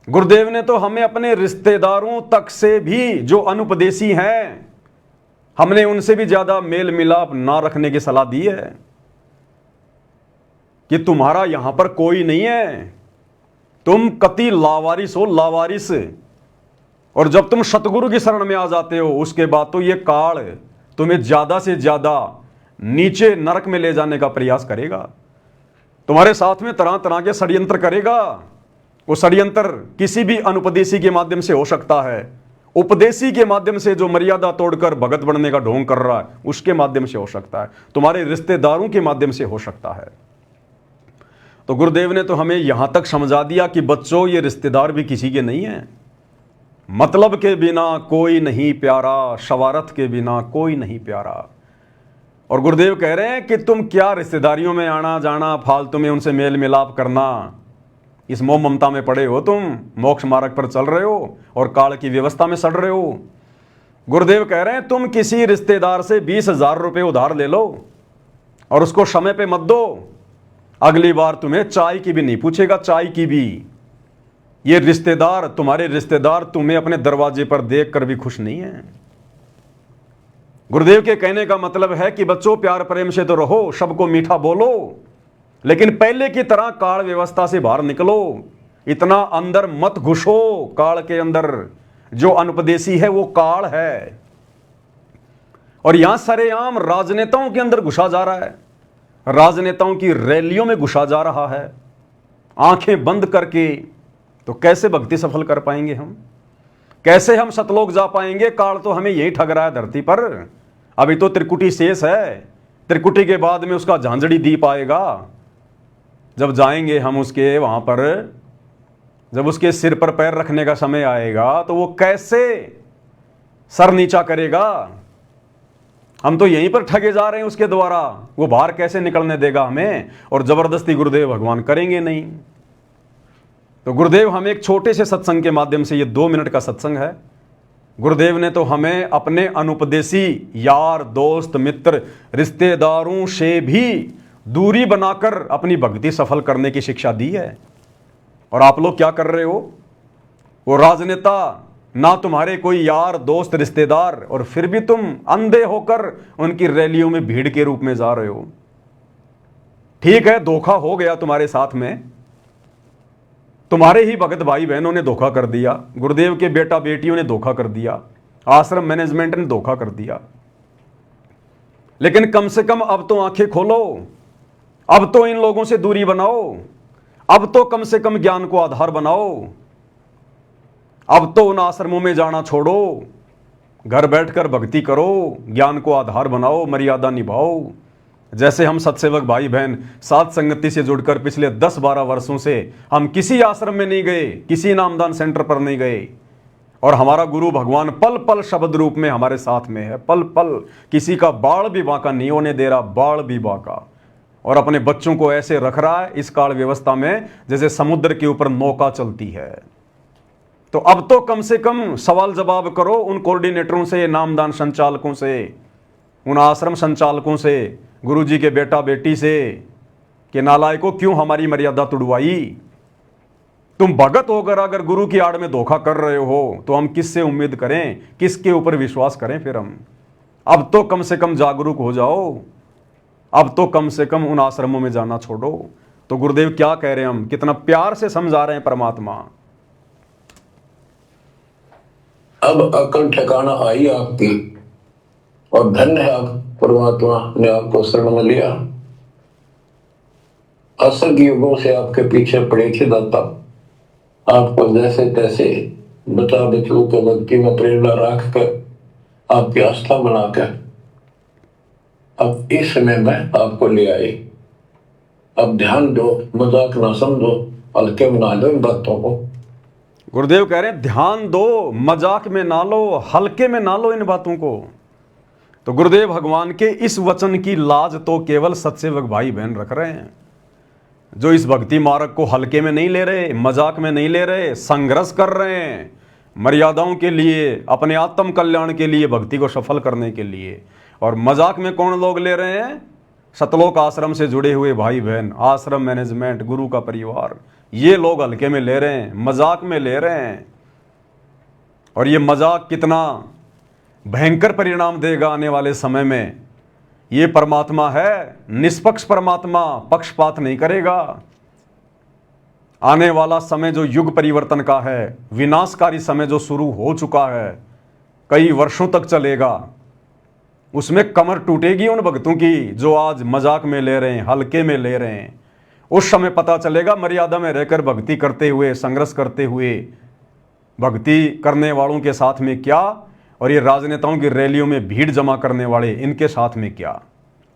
गुरुदेव ने तो हमें अपने रिश्तेदारों तक से भी जो अनुपदेशी हैं, हमने उनसे भी ज्यादा मेल मिलाप ना रखने की सलाह दी है कि तुम्हारा यहां पर कोई नहीं है, तुम कति लावारिस हो, लावारिस। और जब तुम सतगुरु की शरण में आ जाते हो उसके बाद तो ये काल तुम्हें ज्यादा से ज्यादा नीचे नरक में ले जाने का प्रयास करेगा। तुम्हारे साथ में तरह तरह के षड्यंत्र करेगा। वो षड्यंत्र किसी भी अनुपदेशी के माध्यम से हो सकता है, उपदेशी के माध्यम से जो मर्यादा तोड़कर भगत बनने का ढोंग कर रहा है उसके माध्यम से हो सकता है, तुम्हारे रिश्तेदारों के माध्यम से हो सकता है। तो गुरुदेव ने तो हमें यहां तक समझा दिया कि बच्चों ये रिश्तेदार भी किसी के नहीं है। मतलब के बिना कोई नहीं प्यारा, शवारत के बिना कोई नहीं प्यारा। और गुरुदेव कह रहे हैं कि तुम क्या रिश्तेदारियों में आना जाना, फालतू में उनसे मेल मिलाप करना, इस मोह ममता में पड़े हो, तुम मोक्ष मार्ग पर चल रहे हो और काल की व्यवस्था में सड़ रहे हो। गुरुदेव कह रहे हैं तुम किसी रिश्तेदार से 20,000 रुपये उधार ले लो और उसको समय पे मत दो, अगली बार तुम्हें चाय की भी नहीं पूछेगा, चाय की भी। ये रिश्तेदार, तुम्हारे रिश्तेदार तुम्हें अपने दरवाजे पर देखकर भी खुश नहीं है। गुरुदेव के कहने का मतलब है कि बच्चों प्यार प्रेम से तो रहो, सबको मीठा बोलो, लेकिन पहले की तरह काल व्यवस्था से बाहर निकलो, इतना अंदर मत घुसो। काल के अंदर जो अनुपदेशी है वो काल है। और यहां सरेआम राजनेताओं के अंदर घुसा जा रहा है, राजनेताओं की रैलियों में घुसा जा रहा है, आंखें बंद करके। तो कैसे भक्ति सफल कर पाएंगे हम, कैसे हम सतलोक जा पाएंगे। काल तो हमें यही ठग रहा है धरती पर। अभी तो त्रिकुटी शेष है, त्रिकुटी के बाद में उसका झांझड़ी दीप आएगा। जब जाएंगे हम उसके वहां पर, जब उसके सिर पर पैर रखने का समय आएगा तो वो कैसे सर नीचा करेगा। हम तो यहीं पर ठगे जा रहे हैं उसके द्वारा, वो बाहर कैसे निकलने देगा हमें। और जबरदस्ती गुरुदेव भगवान करेंगे नहीं। तो गुरुदेव हमें एक छोटे से सत्संग के माध्यम से, ये 2 मिनट का सत्संग है, गुरुदेव ने तो हमें अपने अनुपदेशी यार दोस्त मित्र रिश्तेदारों से भी दूरी बनाकर अपनी भक्ति सफल करने की शिक्षा दी है। और आप लोग क्या कर रहे हो, वो राजनेता ना तुम्हारे कोई यार दोस्त रिश्तेदार, और फिर भी तुम अंधे होकर उनकी रैलियों में भीड़ के रूप में जा रहे हो। ठीक है, धोखा हो गया तुम्हारे साथ में, तुम्हारे ही भगत भाई बहनों ने धोखा कर दिया, गुरुदेव के बेटा बेटियों ने धोखा कर दिया, आश्रम मैनेजमेंट ने धोखा कर दिया। लेकिन कम से कम अब तो आंखें खोलो, अब तो इन लोगों से दूरी बनाओ, अब तो कम से कम ज्ञान को आधार बनाओ, अब तो उन आश्रमों में जाना छोड़ो, घर बैठकर भक्ति करो, ज्ञान को आधार बनाओ, मर्यादा निभाओ। जैसे हम सत्सेवक भाई बहन साथ संगति से जुड़कर पिछले 10-12 वर्षों से हम किसी आश्रम में नहीं गए, किसी नामदान सेंटर पर नहीं गए, और हमारा गुरु भगवान पल पल शब्द रूप में हमारे साथ में है, पल पल किसी का बाल भी बांका नहीं होने दे रहा, बाल भी बांका, और अपने बच्चों को ऐसे रख रहा है इस काल व्यवस्था में जैसे समुद्र के ऊपर नौका चलती है। तो अब तो कम से कम सवाल जवाब करो उन कोऑर्डिनेटरों से, नामदान संचालकों से, उन आश्रम संचालकों से, गुरुजी के बेटा बेटी से, कि नालायकों क्यों हमारी मर्यादा तुड़वाई। तुम भगत होकर अगर गुरु की आड़ में धोखा कर रहे हो तो हम किससे उम्मीद करें, किसके ऊपर विश्वास करें फिर हम। अब तो कम से कम जागरूक हो जाओ, अब तो कम से कम उन आश्रमों में जाना छोड़ो। तो गुरुदेव क्या कह रहे हैं, हम कितना प्यार से समझा रहे हैं परमात्मा। अब अकल ठिकाना आई आपकी, और धन्य है आप, परमात्मा ने आपको शरण में लिया। असर के युगों से आपके पीछे पड़े थे दाता, आपको जैसे तैसे बचा बचू के भक्ति में प्रेरणा रख कर, आपकी आस्था बनाकर अब इस समय में आपको ले आए। अब ध्यान दो, मजाक ना समझो, हल्के में ना लो इन बातों को। गुरुदेव कह रहे हैं ध्यान दो, मजाक में ना लो, हल्के में ना लो इन बातों को। तो गुरुदेव भगवान के इस वचन की लाज तो केवल सत्सेवक भाई बहन रख रहे हैं, जो इस भक्ति मार्ग को हल्के में नहीं ले रहे, मजाक में नहीं ले रहे, संघर्ष कर रहे हैं मर्यादाओं के लिए, अपने आत्म कल्याण के लिए, भक्ति को सफल करने के लिए। और मजाक में कौन लोग ले रहे हैं? सतलोक आश्रम से जुड़े हुए भाई बहन, आश्रम मैनेजमेंट, गुरु का परिवार, ये लोग हल्के में ले रहे हैं, मजाक में ले रहे हैं। और ये मजाक कितना भयंकर परिणाम देगा आने वाले समय में। ये परमात्मा है निष्पक्ष परमात्मा, पक्षपात नहीं करेगा। आने वाला समय जो युग परिवर्तन का है, विनाशकारी समय जो शुरू हो चुका है, कई वर्षों तक चलेगा, उसमें कमर टूटेगी उन भक्तों की जो आज मजाक में ले रहे हैं, हल्के में ले रहे हैं। उस समय पता चलेगा मर्यादा में रहकर भक्ति करते हुए, संघर्ष करते हुए, भक्ति करने वालों के साथ में क्या, और ये राजनेताओं की रैलियों में भीड़ जमा करने वाले इनके साथ में क्या।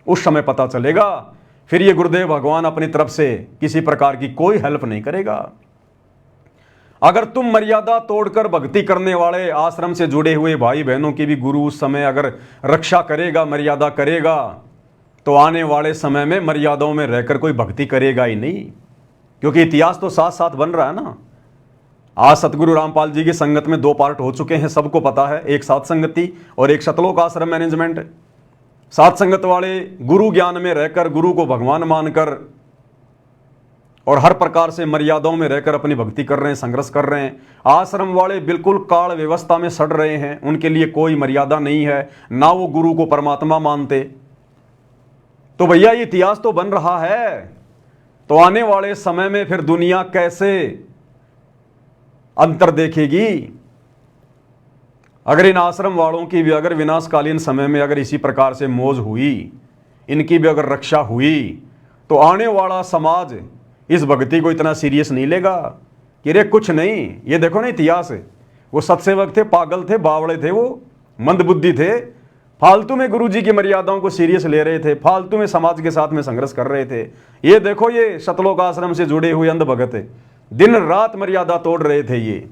उस समय पता चलेगा। फिर ये गुरुदेव भगवान अपनी तरफ से किसी प्रकार की कोई हेल्प नहीं करेगा। अगर तुम मर्यादा तोड़कर भक्ति करने वाले आश्रम से जुड़े हुए भाई बहनों की भी गुरु उस समय अगर रक्षा करेगा, मर्यादा करेगा, तो आने वाले समय में मर्यादाओं में रहकर कोई भक्ति करेगा ही नहीं। क्योंकि इतिहास तो साथ साथ बन रहा है ना। आज सतगुरु रामपाल जी की संगत में 2 पार्ट हो चुके हैं, सबको पता है, एक सात संगति और एक सतलोक आश्रम मैनेजमेंट। सात संगत वाले गुरु ज्ञान में रहकर, गुरु को भगवान मानकर और हर प्रकार से मर्यादाओं में रहकर अपनी भक्ति कर रहे हैं, संघर्ष कर रहे हैं। आश्रम वाले बिल्कुल काल व्यवस्था में सड़ रहे हैं, उनके लिए कोई मर्यादा नहीं है, ना वो गुरु को परमात्मा मानते। तो भैया ये इतिहास तो बन रहा है। तो आने वाले समय में फिर दुनिया कैसे अंतर देखेगी? अगर इन आश्रम वालों की भी अगर विनाशकालीन समय में अगर इसी प्रकार से मौज हुई, इनकी भी अगर रक्षा हुई, तो आने वाला समाज इस भक्ति को इतना सीरियस नहीं लेगा कि रे कुछ नहीं। ये देखो ना इतिहास, वो सत्सेवक थे, पागल थे, बावड़े थे, वो मंदबुद्धि थे, फालतू में गुरु जी की मर्यादाओं को सीरियस ले रहे थे, फालतू में समाज के साथ में संघर्ष कर रहे थे। ये देखो ये सतलोक आश्रम से जुड़े हुए अंध भगत दिन रात मर्यादा तोड़ रहे थे। ये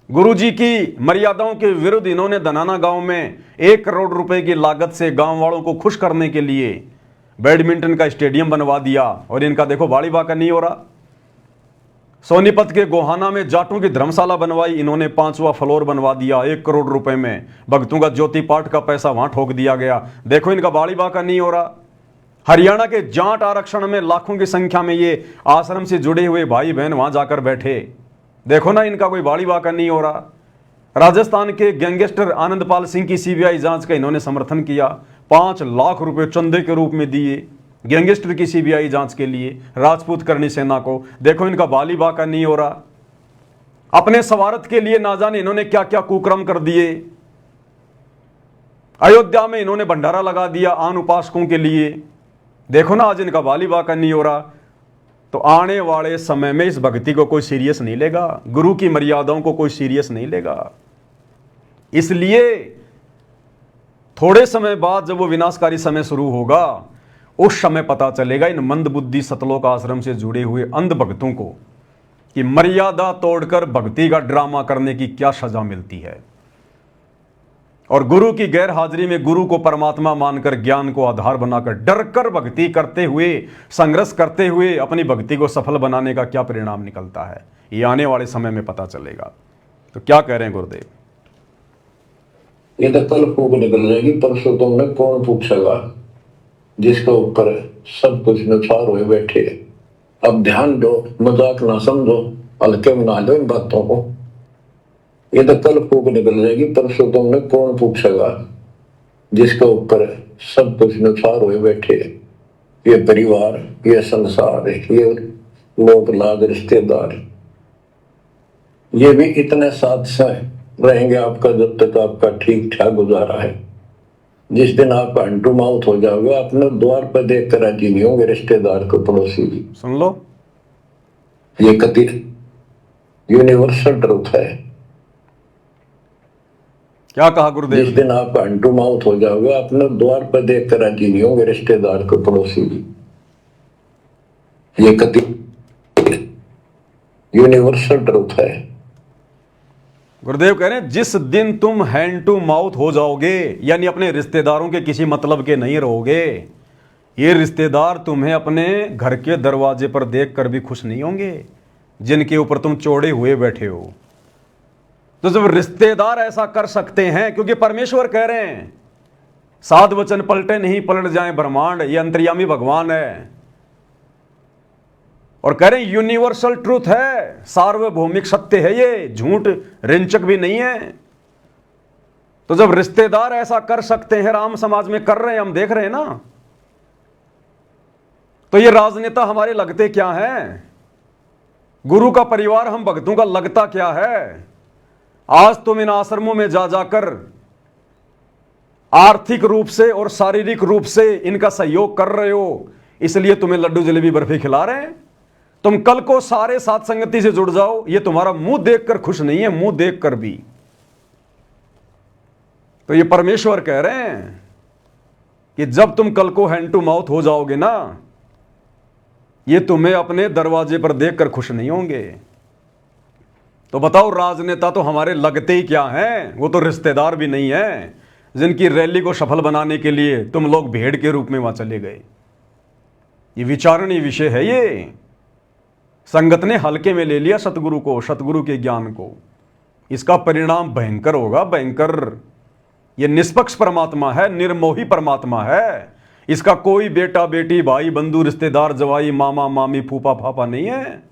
गुरु जी की मर्यादाओं के विरुद्ध इन्होंने धनाना गांव में 1 करोड़ रुपए की लागत से गांव वालों को खुश करने के लिए बैडमिंटन का स्टेडियम बनवा दिया। और इनका देखो बाड़ी बाका नहीं हो रहा। सोनीपत के गोहाना में जाटों की धर्मशाला बनवाई इन्होंने, 5वां फ्लोर बनवा दिया 1 करोड़ रुपए में। भक्तों का ज्योति पाठ का पैसा वहां ठोक दिया गया। देखो इनका बाड़ी बाका नहीं हो रहा। हरियाणा के जाट आरक्षण में लाखों की संख्या में ये आश्रम से जुड़े हुए भाई बहन वहां जाकर बैठे, देखो ना इनका कोई बाड़ी बाका नहीं हो रहा। राजस्थान के गैंगस्टर आनंदपाल सिंह की सीबीआई जांच का इन्होंने समर्थन किया, 5 लाख रुपए चंदे के रूप में दिए गैंगस्टर की सीबीआई जांच के लिए राजपूत करनी सेना को। देखो इनका बाली बाका नहीं हो रहा। अपने स्वार्थ के लिए ना जाने इन्होंने क्या क्या कुकर्म कर दिए। अयोध्या में इन्होंने भंडारा लगा दिया आन उपासकों के लिए, देखो ना आज इनका बाली बाका नहीं हो रहा। तो आने वाले समय में इस भक्ति को कोई सीरियस नहीं लेगा, गुरु की मर्यादाओं को कोई सीरियस नहीं लेगा। इसलिए थोड़े समय बाद जब वो विनाशकारी समय शुरू होगा, उस समय पता चलेगा इन मंदबुद्धि सतलोक आश्रम से जुड़े हुए अंध भक्तों को कि मर्यादा तोड़कर भक्ति का ड्रामा करने की क्या सजा मिलती है। और गुरु की गैर हाजिरी में गुरु को परमात्मा मानकर, ज्ञान को आधार बनाकर, डरकर भक्ति करते हुए, संघर्ष करते हुए अपनी भक्ति को सफल बनाने का क्या परिणाम निकलता है, ये आने वाले समय में पता चलेगा। तो क्या कह रहे हैं गुरुदेव? ये तो कल फूक निकल जाएगी, परसों तुमने कौन पूछेगा, जिसके ऊपर सब कुछ नुसार हुए बैठे। अब ध्यान दो, मजाक ना समझो, हल्के में ना लो इन बातों को। ये तो कल फूक निकल जाएगी, परसों तुमने कौन पूछेगा, जिसके ऊपर सब कुछ नुकसान हुए बैठे, ये परिवार, ये संसार, ये लोग लाग रिश्तेदार, ये भी इतने साथ से रहेंगे आपका जब तक आपका ठीक ठाक गुजारा है। जिस दिन आप हैंड टू माउथ हो जाओगे, अपने द्वार पर देख कर राजी नहीं होंगे रिश्तेदार को, पड़ोसी भी। सुन लो, ये कति यूनिवर्सल ट्रुथ है। क्या कहा गुरुदेव? जिस दिन आप हैंड टू माउथ हो जाओगे, अपने द्वार पर देख कर राजी नहीं होंगे रिश्तेदार को, पड़ोसी भी। ये कति यूनिवर्सल ट्रुथ है। गुरुदेव कह रहे हैं जिस दिन तुम हैंड टू माउथ हो जाओगे, यानी अपने रिश्तेदारों के किसी मतलब के नहीं रहोगे, ये रिश्तेदार तुम्हें अपने घर के दरवाजे पर देखकर भी खुश नहीं होंगे जिनके ऊपर तुम चौड़े हुए बैठे हो। तो जब रिश्तेदार ऐसा कर सकते हैं, क्योंकि परमेश्वर कह रहे हैं सात वचन पलटे नहीं पलट जाए ब्रह्मांड, ये अंतर्यामी भगवान है, और कह रहे हैं यूनिवर्सल ट्रूथ है, सार्वभौमिक सत्य है, ये झूठ रिंचक भी नहीं है। तो जब रिश्तेदार ऐसा कर सकते हैं, राम समाज में कर रहे हैं, हम देख रहे हैं ना, तो ये राजनेता हमारे लगते क्या हैं? गुरु का परिवार हम भक्तों का लगता क्या है? आज तुम इन आश्रमों में जा जाकर आर्थिक रूप से और शारीरिक रूप से इनका सहयोग कर रहे हो, इसलिए तुम्हें लड्डू जलेबी बर्फी खिला रहे हैं। तुम कल को सारे साथ संगति से जुड़ जाओ, ये तुम्हारा मुंह देखकर खुश नहीं है, मुंह देखकर भी। तो ये परमेश्वर कह रहे हैं कि जब तुम कल को हैंड टू माउथ हो जाओगे ना, ये तुम्हें अपने दरवाजे पर देखकर खुश नहीं होंगे। तो बताओ, राजनेता तो हमारे लगते ही क्या हैं? वो तो रिश्तेदार भी नहीं है जिनकी रैली को सफल बनाने के लिए तुम लोग भेड़ के रूप में वहां चले गए। ये विचारणीय विषय है। ये संगत ने हल्के में ले लिया सतगुरु को, सतगुरु के ज्ञान को। इसका परिणाम भयंकर होगा, भयंकर। ये निष्पक्ष परमात्मा है, निर्मोही परमात्मा है। इसका कोई बेटा बेटी भाई बंधु रिश्तेदार जवाई मामा मामी फूफा फाफा नहीं है।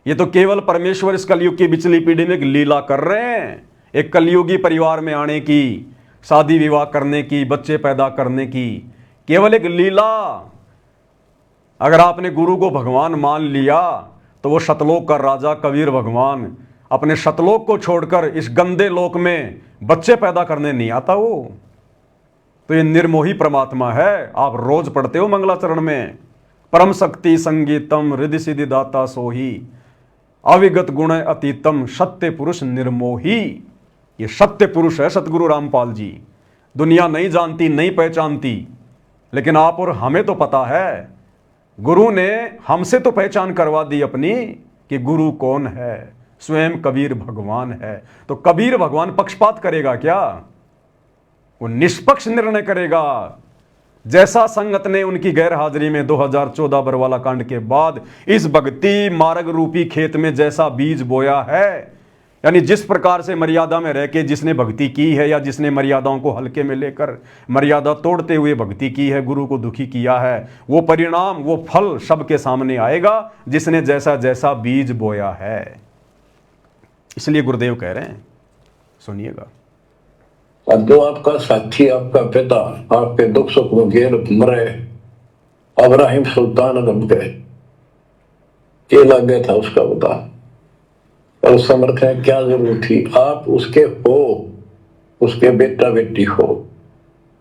ये तो केवल परमेश्वर इस कलयुग की बिचली पीढ़ी में एक लीला कर रहे हैं, एक कलयुगी परिवार में आने की, शादी विवाह करने की, बच्चे पैदा करने की, केवल एक लीला। अगर आपने गुरु को भगवान मान लिया तो वो शतलोक का राजा कबीर भगवान अपने शतलोक को छोड़कर इस गंदे लोक में बच्चे पैदा करने नहीं आता वो। तो ये निर्मोही परमात्मा है। आप रोज पढ़ते हो मंगलाचरण में, परम शक्ति संगीतम रिद्धि सिद्धि दाता सोही अविगत गुण अतीतम सत्य पुरुष निर्मोही। ये सत्य पुरुष है सतगुरु रामपाल जी। दुनिया नहीं जानती, नहीं पहचानती, लेकिन आप और हमें तो पता है। गुरु ने हमसे तो पहचान करवा दी अपनी कि गुरु कौन है, स्वयं कबीर भगवान है। तो कबीर भगवान पक्षपात करेगा क्या? वो निष्पक्ष निर्णय करेगा। जैसा संगत ने उनकी गैर हाजिरी में 2014 बरवाला कांड के बाद इस भक्ति मार्ग रूपी खेत में जैसा बीज बोया है, यानी जिस प्रकार से मर्यादा में रह के जिसने भक्ति की है, या जिसने मर्यादाओं को हल्के में लेकर मर्यादा तोड़ते हुए भक्ति की है, गुरु को दुखी किया है, वो परिणाम, वो फल सबके सामने आएगा जिसने जैसा जैसा बीज बोया है। इसलिए गुरुदेव कह रहे हैं, सुनिएगा। अब जो आपका साथी, आपका पिता, आपके दुख सुख में घेर मरे, अब्राहिम सुल्तान अदम के क्या लग गया था उसका बता, और समर्थ है क्या जरूरत थी? आप उसके हो, उसके बेटा बेटी हो।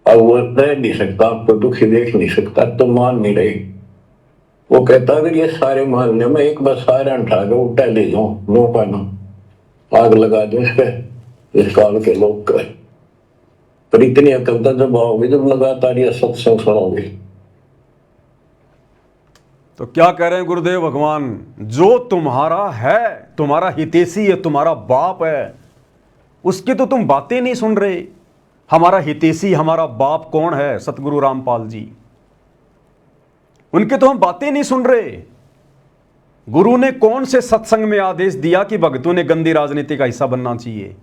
अब वो रह नहीं सकता, आपको दुखी देख नहीं सकता, तो मान नहीं रही। वो कहता अगर ये सारे मोहल्ले में एक बार सारे उठा के उठा ले जाऊं, नो पाना आग लगा दूं इस पे, इस काल के लोग का। पर इतनी अकल तक जब आओगे, जब लगातार ये सत्संग सुनोगे। तो क्या कह रहे हैं गुरुदेव भगवान? जो तुम्हारा है, तुम्हारा हितैषी है, तुम्हारा बाप है, उसकी तो तुम बातें नहीं सुन रहे। हमारा हितैषी, हमारा बाप कौन है? सतगुरु रामपाल जी। उनके तो हम बातें नहीं सुन रहे। गुरु ने कौन से सत्संग में आदेश दिया कि भक्तों ने गंदी राजनीति का हिस्सा बनना चाहिए?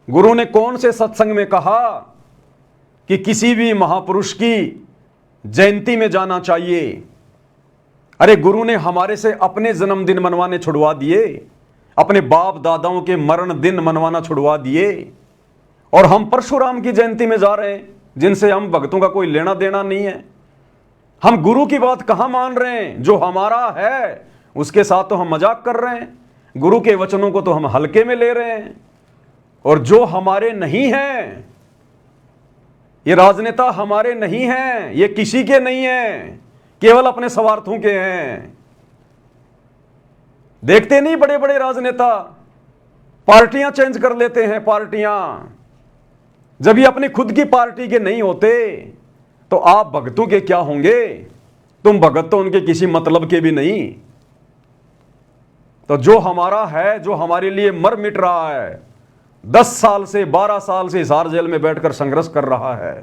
गुरु ने कौन से सत्संग में कहा कि किसी भी महापुरुष की जयंती में जाना चाहिए? अरे गुरु ने हमारे से अपने जन्मदिन मनवाने छुड़वा दिए, अपने बाप दादाओं के मरण दिन मनवाना छुड़वा दिए, और हम परशुराम की जयंती में जा रहे हैं। जिनसे हम भक्तों का कोई लेना देना नहीं है। हम गुरु की बात कहां मान रहे हैं? जो हमारा है उसके साथ तो हम मजाक कर रहे हैं, गुरु के वचनों को तो हम हल्के में ले रहे हैं। और जो हमारे नहीं हैं, ये राजनेता हमारे नहीं हैं, ये किसी के नहीं हैं, केवल अपने स्वार्थों के हैं। देखते नहीं बड़े बड़े राजनेता पार्टियां चेंज कर लेते हैं, पार्टियां। जब ये अपनी खुद की पार्टी के नहीं होते तो आप भगतों के क्या होंगे? तुम भगत तो उनके किसी मतलब के भी नहीं। तो जो हमारा है, जो हमारे लिए मर मिट रहा है, 10 साल से 12 साल से हिसार जेल में बैठकर संघर्ष कर रहा है,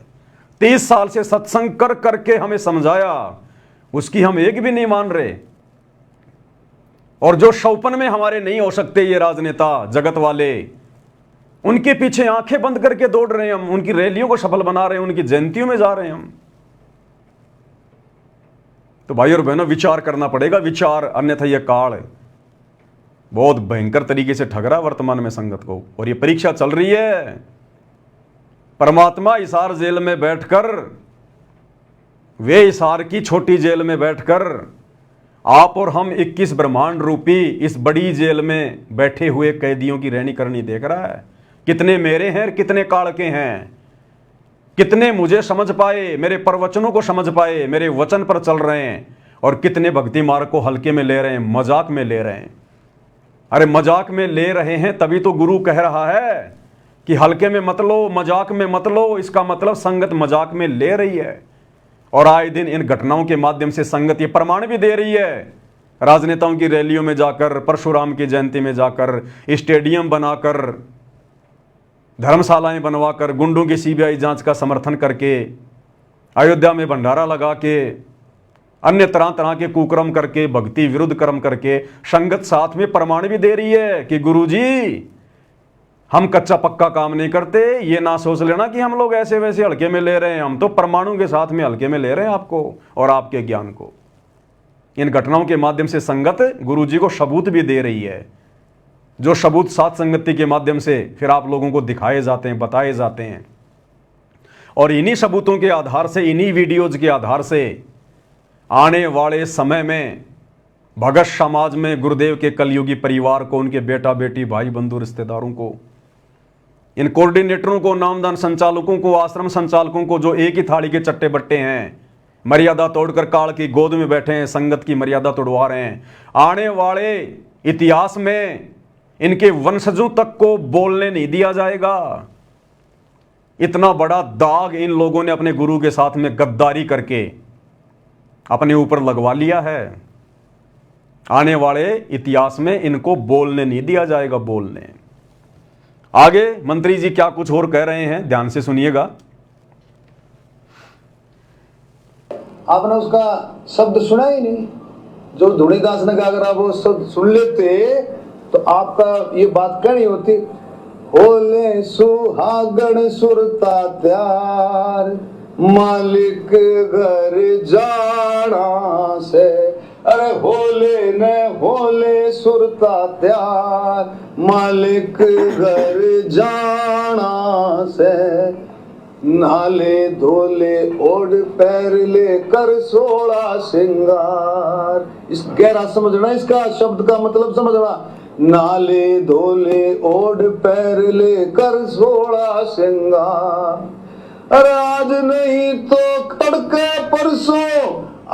30 साल से सत्संग कर करके हमें समझाया, उसकी हम एक भी नहीं मान रहे। और जो शौपन में हमारे नहीं हो सकते ये राजनेता जगत वाले, उनके पीछे आंखें बंद करके दौड़ रहे हैं हम, उनकी रैलियों को सफल बना रहे हैं, उनकी जयंतियों में जा रहे हैं हम। तो भाई और बहनों, विचार करना पड़ेगा, विचार, अन्यथा यह काल बहुत भयंकर तरीके से ठग रहा है वर्तमान में संगत को। और ये परीक्षा चल रही है। परमात्मा हिसार जेल में बैठकर, वे हिसार की छोटी जेल में बैठकर, आप और हम 21 ब्रह्मांड रूपी इस बड़ी जेल में बैठे हुए कैदियों की रहनी करनी देख रहा है। कितने मेरे हैं, कितने काल के हैं, कितने मुझे समझ पाए, मेरे प्रवचनों को समझ पाए, मेरे वचन पर चल रहे हैं, और कितने भक्ति मार्ग को हल्के में ले रहे हैं, मजाक में ले रहे हैं। अरे मजाक में ले रहे हैं तभी तो गुरु कह रहा है कि हल्के में मत लो, मजाक में मत लो। इसका मतलब संगत मजाक में ले रही है। और आए दिन इन घटनाओं के माध्यम से संगत ये प्रमाण भी दे रही है। राजनेताओं की रैलियों में जाकर, परशुराम की जयंती में जाकर, स्टेडियम बनाकर, धर्मशालाएं बनवाकर, गुंडों की सीबीआई जांच का समर्थन करके, अयोध्या में भंडारा लगा के, अन्य तरह तरह के कुकर्म करके, भक्ति विरुद्ध कर्म करके, संगत साथ में प्रमाण भी दे रही है कि गुरुजी हम कच्चा पक्का काम नहीं करते। ये ना सोच लेना कि हम लोग ऐसे वैसे हल्के में ले रहे हैं, हम तो परमाणु के साथ में हल्के में ले रहे हैं आपको और आपके ज्ञान को। इन घटनाओं के माध्यम से संगत गुरुजी को सबूत भी दे रही है, जो सबूत सात संगति के माध्यम से फिर आप लोगों को दिखाए जाते हैं, बताए जाते हैं। और इन्हीं सबूतों के आधार से, इन्हीं वीडियोज के आधार से आने वाले समय में भगत समाज में गुरुदेव के कलयुगी परिवार को, उनके बेटा बेटी, भाई बंधु, रिश्तेदारों को, इन कोऑर्डिनेटरों को, नामदान संचालकों को, आश्रम संचालकों को, जो एक ही थाली के चट्टे बट्टे हैं, मर्यादा तोड़कर काल की गोद में बैठे हैं, संगत की मर्यादा तोड़वा रहे हैं, आने वाले इतिहास में इनके वंशजों तक को बोलने नहीं दिया जाएगा। इतना बड़ा दाग इन लोगों ने अपने गुरु के साथ में गद्दारी करके अपने ऊपर लगवा लिया है। आने वाले इतिहास में इनको बोलने नहीं दिया जाएगा। बोलने आगे मंत्री जी क्या कुछ और कह रहे हैं, ध्यान से सुनिएगा। आपने उसका शब्द सुना ही नहीं जो धुनीदास ने कहा। अगर आप वो शब्द सुन लेते तो आपका ये बात कहनी होती, होले सुहागण सुरता त्यार, मालिक घर जाना से। अरे होले न होले सुरता त्यार, मालिक घर जाना से। नाले धोले ओढ़ पैर ले कर 16 श्रृंगार। इस गहरा समझना, इसका शब्द का मतलब समझना। नाले धोले ओढ़ पैर ले कर 16 श्रृंगार। अरे आज नहीं तो तड़के परसों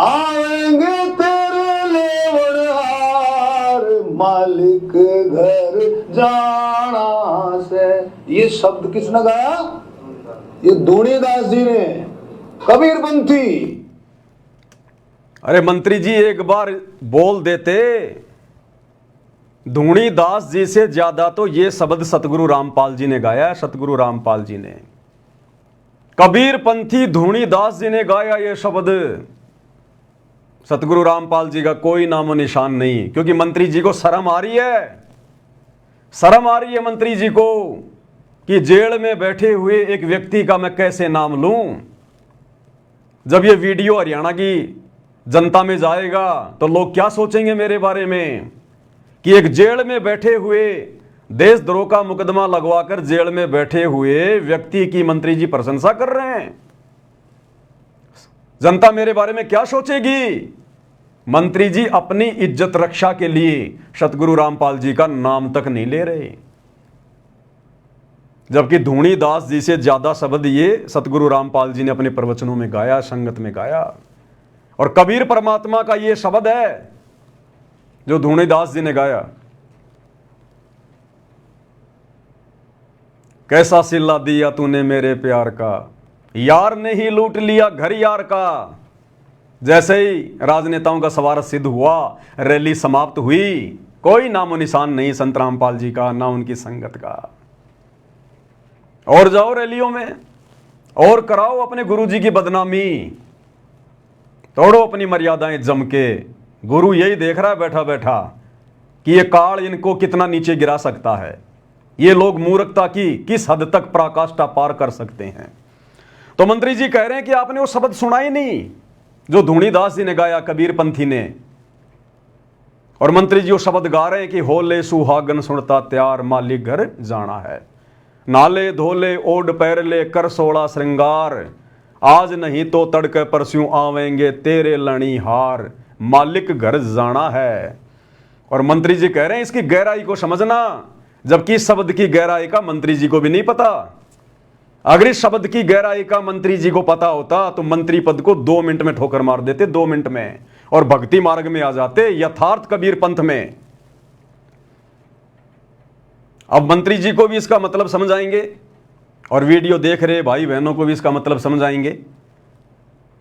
आएंगे तेरे लेवनहार, मालिक घर जाना से। ये शब्द किसने गाया? ये धुनीदास जी ने, कबीरपंथी। अरे मंत्री जी एक बार बोल देते। धुनीदास जी से ज्यादा तो ये शब्द सतगुरु रामपाल जी ने गाया। सतगुरु रामपाल जी ने, कबीरपंथी धुनीदास जी ने गाया ये शब्द। सतगुरु रामपाल जी का कोई नामो निशान नहीं, क्योंकि मंत्री जी को शर्म आ रही है। शर्म आ रही है मंत्री जी को कि जेल में बैठे हुए एक व्यक्ति का मैं कैसे नाम लूं। जब ये वीडियो हरियाणा की जनता में जाएगा तो लोग क्या सोचेंगे मेरे बारे में, कि एक जेल में बैठे हुए, देशद्रोह का मुकदमा लगवाकर जेल में बैठे हुए व्यक्ति की मंत्री जी प्रशंसा कर रहे हैं। जनता मेरे बारे में क्या सोचेगी? मंत्री जी अपनी इज्जत रक्षा के लिए सतगुरु रामपाल जी का नाम तक नहीं ले रहे, जबकि धूणी दास जी से ज्यादा शब्द ये सतगुरु रामपाल जी ने अपने प्रवचनों में गाया, संगत में गाया। और कबीर परमात्मा का ये शब्द है जो धूणी दास जी ने गाया, कैसा सिला दिया तूने मेरे प्यार का, यार ने ही लूट लिया घर यार का। जैसे ही राजनेताओं का सवार सिद्ध हुआ, रैली समाप्त हुई, कोई नामो निशान नहीं संत रामपाल जी का, ना उनकी संगत का। और जाओ रैलियों में और कराओ अपने गुरु जी की बदनामी, तोड़ो अपनी मर्यादाएं जम के। गुरु यही देख रहा है बैठा बैठा कि ये काल इनको कितना नीचे गिरा सकता है, ये लोग मूर्खता की किस हद तक पराकाष्ठा पार कर सकते हैं। तो मंत्री जी कह रहे हैं कि आपने वो शब्द सुना ही नहीं जो धूणी दास जी ने गाया, कबीर पंथी ने। और मंत्री जी वो शब्द गा रहे हैं कि होले सुहागन सुनता त्यार मालिक घर जाना है, नाले धोले ओढ़ पैर ले कर सोला श्रृंगार, आज नहीं तो तड़के परस्यों आवेंगे तेरे लणी हार, मालिक घर जाना है। और मंत्री जी कह रहे हैं इसकी गहराई को समझना, जबकि इस शब्द की गहराई का मंत्री जी को भी नहीं पता। अगर इस शब्द की गहराई का मंत्री जी को पता होता तो मंत्री पद को 2 मिनट में ठोकर मार देते, 2 मिनट में, और भक्ति मार्ग में आ जाते, यथार्थ कबीर पंथ में। अब मंत्री जी को भी इसका मतलब समझाएंगे और वीडियो देख रहे भाई बहनों को भी इसका मतलब समझाएंगे,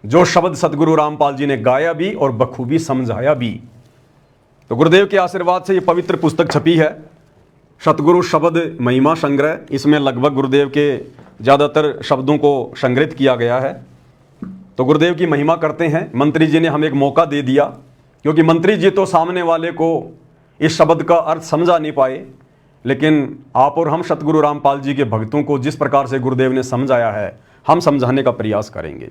जो शब्द सतगुरु रामपाल जी ने गाया भी और बखूबी समझाया भी। तो गुरुदेव के आशीर्वाद से ये पवित्र पुस्तक छपी है, सतगुरु शब्द महिमा संग्रह। इसमें लगभग गुरुदेव के ज़्यादातर शब्दों को संग्रहित किया गया है। तो गुरुदेव की महिमा करते हैं। मंत्री जी ने हमें एक मौका दे दिया, क्योंकि मंत्री जी तो सामने वाले को इस शब्द का अर्थ समझा नहीं पाए, लेकिन आप और हम सतगुरु रामपाल जी के भक्तों को जिस प्रकार से गुरुदेव ने समझाया है, हम समझाने का प्रयास करेंगे।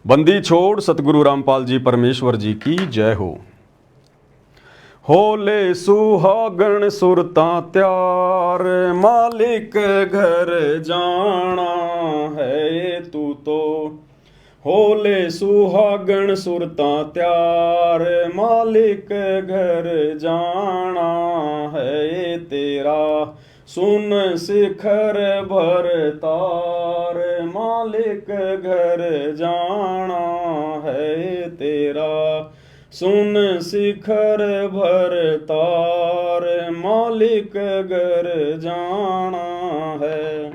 बंदी छोड़ सतगुरु रामपाल जी परमेश्वर जी की जय हो। होले सुहागन सुरता त्यार मालिक घर जाना है तू तो, होले सुहागन सुरता त्यार मालिक घर जाना है तेरा, सुन शिखर भर तार मालिक घर जाना है तेरा, सुन शिखर भर तार मालिक घर जाना है।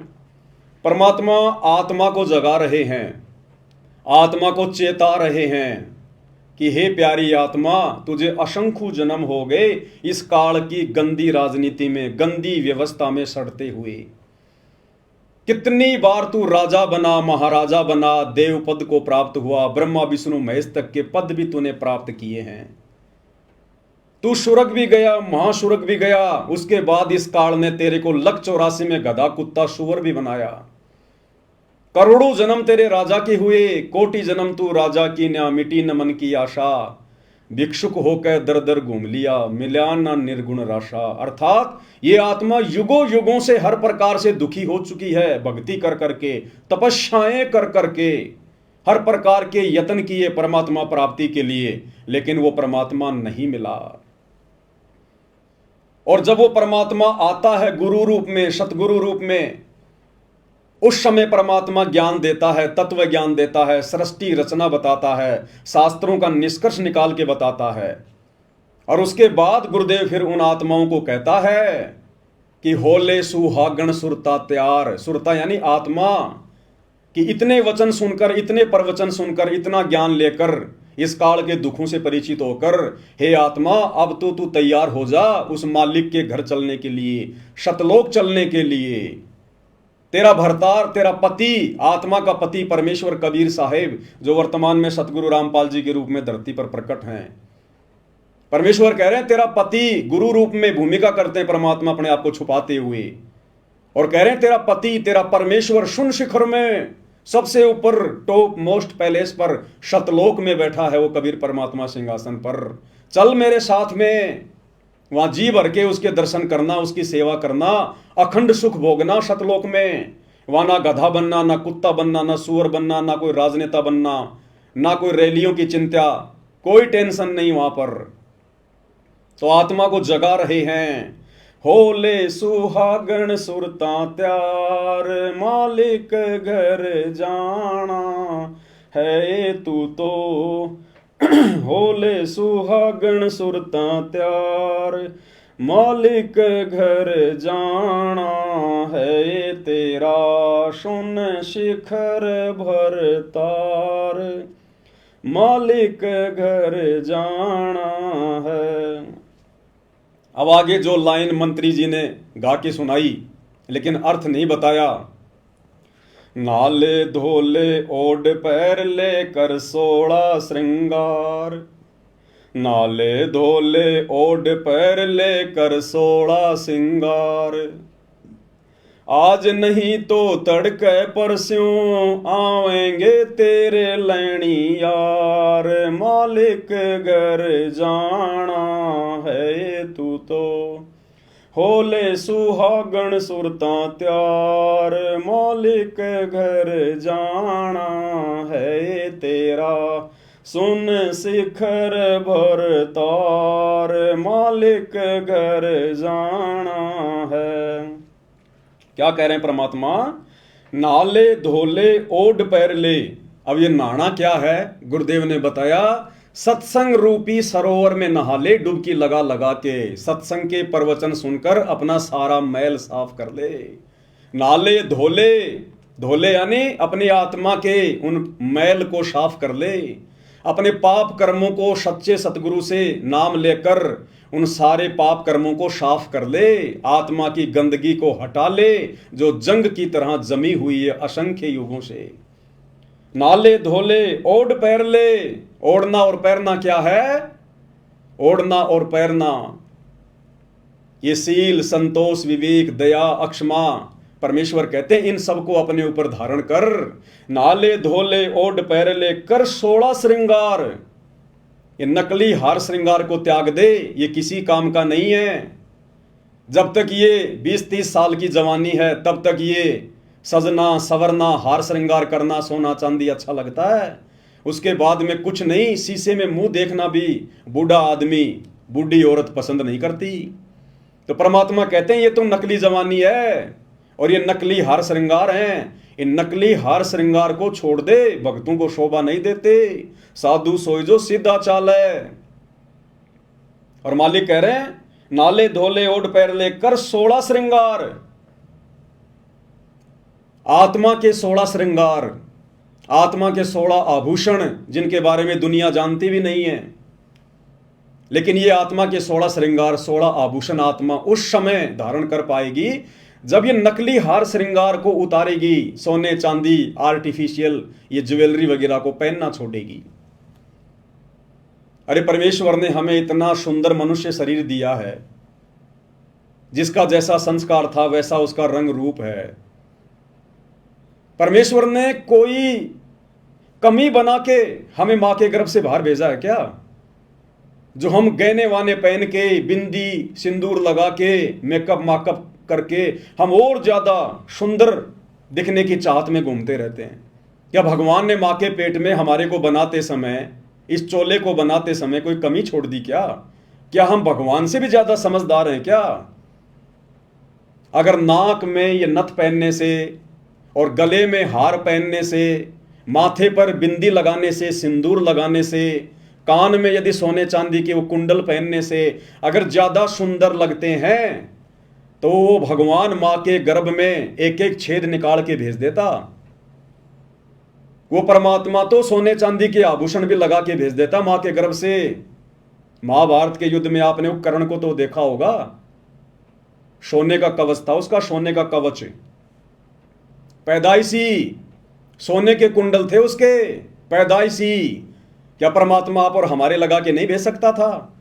परमात्मा आत्मा को जगा रहे हैं, आत्मा को चेता रहे हैं कि हे प्यारी आत्मा, तुझे असंख्य जन्म हो गए इस काल की गंदी राजनीति में, गंदी व्यवस्था में सड़ते हुए। कितनी बार तू राजा बना, महाराजा बना, देव पद को प्राप्त हुआ, ब्रह्मा विष्णु महेश तक के पद भी तूने प्राप्त किए हैं। तू सुरग भी गया, महासुरग भी गया। उसके बाद इस काल ने तेरे को लक 84 में गधा कुत्ता सुअर भी बनाया। करोड़ों जन्म तेरे राजा के हुए, कोटि जन्म तू राजा की न मिटी न मन की आशा, भिक्षुक होकर दर दर घूम लिया, मिला न निर्गुण राशा। अर्थात ये आत्मा युगों युगों से हर प्रकार से दुखी हो चुकी है, भक्ति कर करके, तपस्याएं कर करके, हर प्रकार के यत्न किए परमात्मा प्राप्ति के लिए, लेकिन वो परमात्मा नहीं मिला। और जब वो परमात्मा आता है गुरु रूप में, सतगुरु रूप में, उस समय परमात्मा ज्ञान देता है, तत्व ज्ञान देता है, सृष्टि रचना बताता है, शास्त्रों का निष्कर्ष निकाल के बताता है। और उसके बाद गुरुदेव फिर उन आत्माओं को कहता है कि होले सुहागण सुरता त्यार, सुरता यानी आत्मा, कि इतने वचन सुनकर, इतने प्रवचन सुनकर, इतना ज्ञान लेकर, इस काल के दुखों से परिचित होकर, हे आत्मा अब तो तू तैयार हो जा उस मालिक के घर चलने के लिए, शतलोक चलने के लिए। तेरा भरतार, तेरा पति, आत्मा का पति परमेश्वर कबीर साहेब, जो वर्तमान में सतगुरु रामपाल जी के रूप में धरती पर प्रकट हैं। परमेश्वर कह रहे हैं तेरा पति गुरु रूप में भूमिका करते हैं परमात्मा अपने आप को छुपाते हुए, और कह रहे हैं तेरा पति, तेरा परमेश्वर शून्य शिखर में, सबसे ऊपर टॉप मोस्ट पैलेस पर, शतलोक में बैठा है वो कबीर परमात्मा सिंहासन पर। चल मेरे साथ में, वहां जी भर के उसके दर्शन करना, उसकी सेवा करना, अखंड सुख भोगना शतलोक में। वहां ना गधा बनना, ना कुत्ता बनना, ना सुअर बनना, ना कोई राजनेता बनना, ना कोई रैलियों की चिंता, कोई टेंशन नहीं वहां पर। तो आत्मा को जगा रहे हैं। होले सुहागण सुरता त्यार, मालिक घर जाना है तू तो। होले सुहागण सुरता त्यार, मालिक घर जाना है तेरा, सुन शिखर भर तार, मालिक घर जाना है। अब आगे जो लाइन मंत्री जी ने गा के सुनाई लेकिन अर्थ नहीं बताया। नाले धोले ओड पैर लेकर 16 श्रृंगार, नाले धोले ओड पैर लेकर 16 श्रृंगार, आज नहीं तो तड़के परस्यों आवेंगे तेरे लैणी यार, मालिक घर जाना है तू तो। होले सुहागण सुरता त्यार, मालिक घर जाना है तेरा, सुन शिखर भर तार, मालिक घर जाना है। क्या कह रहे हैं परमात्मा? नाले धोले ओड पैर ले। अब ये नहाना क्या है? गुरुदेव ने बताया, सत्संग रूपी सरोवर में नहा ले डुबकी लगा लगा के। सत्संग के प्रवचन सुनकर अपना सारा मैल साफ कर ले। नाले धोले, धोले यानी अपनी आत्मा के उन मैल को साफ कर ले। अपने पाप कर्मों को सच्चे सतगुरु से नाम लेकर उन सारे पाप कर्मों को साफ कर ले। आत्मा की गंदगी को हटा ले जो जंग की तरह जमी हुई है असंख्य युगों से। नाले धोले ओढ़ पैर ले। ओढ़ना और पैरना क्या है? ओढ़ना और पैरना ये सील, संतोष, विवेक, दया, अक्षमा, परमेश्वर कहते हैं इन सबको अपने ऊपर धारण कर। नाले धोले ओढ़ पैर ले कर 16 श्रृंगार। ये नकली हार श्रृंगार को त्याग दे, ये किसी काम का नहीं है। जब तक ये 20-30 साल की जवानी है तब तक ये सजना सवरना, हार श्रृंगार करना, सोना चांदी अच्छा लगता है। उसके बाद में कुछ नहीं। शीशे में मुंह देखना भी बूढ़ा आदमी, बूढ़ी औरत पसंद नहीं करती। तो परमात्मा कहते हैं ये तो नकली जवानी है और ये नकली हार श्रृंगार हैं। इन नकली हार श्रृंगार को छोड़ दे, भक्तों को शोभा नहीं देते। साधु सोई जो सीधा चाल है। और मालिक कह रहे हैं नाले धोले ओढ़ पैर ले कर 16 श्रृंगार। आत्मा के 16 श्रृंगार, आत्मा के 16 आभूषण जिनके बारे में दुनिया जानती भी नहीं है। लेकिन ये आत्मा के 16 श्रृंगार, 16 आभूषण आत्मा उस समय धारण कर पाएगी जब ये नकली हार श्रृंगार को उतारेगी, सोने चांदी आर्टिफिशियल ये ज्वेलरी वगैरह को पहनना छोड़ेगी। अरे परमेश्वर ने हमें इतना सुंदर मनुष्य शरीर दिया है, जिसका जैसा संस्कार था वैसा उसका रंग रूप है। परमेश्वर ने कोई कमी बना के हमें मां के गर्भ से बाहर भेजा है क्या? जो हम गहने वाने पहन के, बिंदी सिंदूर लगा के, मेकअप माकअप करके हम और ज्यादा सुंदर दिखने की चाहत में घूमते रहते हैं। क्या भगवान ने मां के पेट में हमारे को बनाते समय, इस चोले को बनाते समय कोई कमी छोड़ दी क्या? क्या हम भगवान से भी ज्यादा समझदार हैं क्या? अगर नाक में ये नथ पहनने से और गले में हार पहनने से, माथे पर बिंदी लगाने से, सिंदूर लगाने से, कान में यदि सोने चांदी के वो कुंडल पहनने से अगर ज्यादा सुंदर लगते हैं तो वो भगवान मां के गर्भ में एक एक छेद निकाल के भेज देता। वो परमात्मा तो सोने चांदी के आभूषण भी लगा के भेज देता मां के गर्भ से। महाभारत के युद्ध में आपने वो कर्ण को तो देखा होगा, सोने का कवच था उसका, सोने का कवच, पैदाइशी सोने के कुंडल थे उसके, पैदाइशी। क्या परमात्मा आप और हमारे लगा के नहीं भेज सकता था?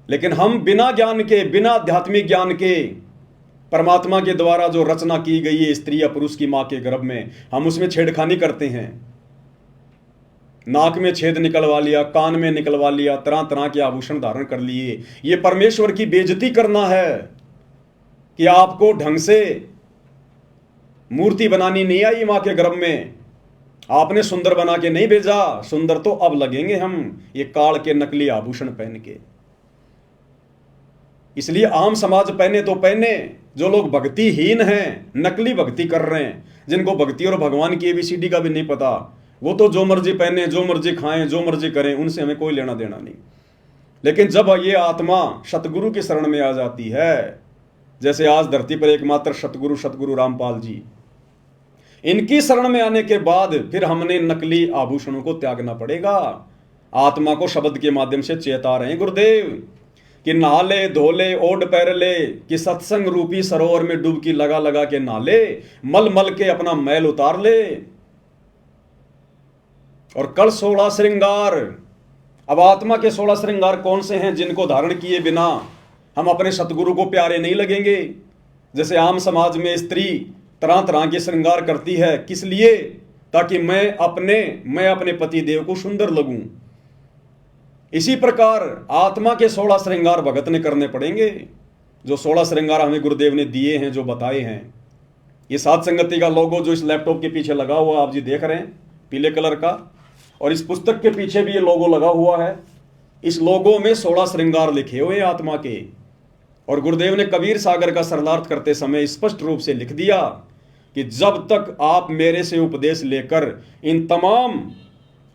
लेकिन हम बिना ज्ञान के, बिना आध्यात्मिक ज्ञान के, परमात्मा के द्वारा जो रचना की गई है स्त्री या पुरुष की मां के गर्भ में, हम उसमें छेड़खानी करते हैं। नाक में छेद निकलवा लिया, कान में निकलवा लिया, तरह तरह के आभूषण धारण कर लिए। ये परमेश्वर की बेइज्जती करना है कि आपको ढंग से मूर्ति बनानी नहीं आई मां के गर्भ में, आपने सुंदर बना के नहीं भेजा। सुंदर तो अब लगेंगे हम ये काल के नकली आभूषण पहन के। इसलिए आम समाज पहने तो पहने, जो लोग भक्तिहीन हैं, नकली भक्ति कर रहे हैं, जिनको भक्ति और भगवान की ABCD का भी नहीं पता, वो तो जो मर्जी पहने, जो मर्जी खाएं, जो मर्जी करें, उनसे हमें कोई लेना देना नहीं। लेकिन जब ये आत्मा सतगुरु की शरण में आ जाती है, जैसे आज धरती पर एकमात्र सतगुरु रामपाल जी, इनकी शरण में आने के बाद फिर हमने नकली आभूषणों को त्यागना पड़ेगा। आत्मा को शब्द के माध्यम से चेता रहे गुरुदेव कि नहा ले, धो ले, ओढ़ पैर ले, कि सत्संग रूपी सरोवर में डुबकी लगा लगा के नहा ले, मल मल के अपना मैल उतार ले। और कल 16 श्रृंगार। अब आत्मा के 16 श्रृंगार कौन से हैं जिनको धारण किए बिना हम अपने सतगुरु को प्यारे नहीं लगेंगे। जैसे आम समाज में स्त्री तरह तरह के श्रृंगार करती है, किस लिए? ताकि मैं अपने पति देव को सुंदर लगूं। इसी प्रकार आत्मा के 16 श्रृंगार भगत ने करने पड़ेंगे, जो 16 श्रृंगार हमें गुरुदेव ने दिए हैं, जो बताए हैं। ये साध संगति का लोगो जो इस लैपटॉप के पीछे लगा हुआ आप जी देख रहे हैं, पीले कलर का, और इस पुस्तक के पीछे भी ये लोगो लगा हुआ है। इस लोगो में 16 श्रृंगार लिखे हुए हैं आत्मा के। और गुरुदेव ने कबीर सागर का सरलार्थ करते समय स्पष्ट रूप से लिख दिया कि जब तक आप मेरे से उपदेश लेकर इन तमाम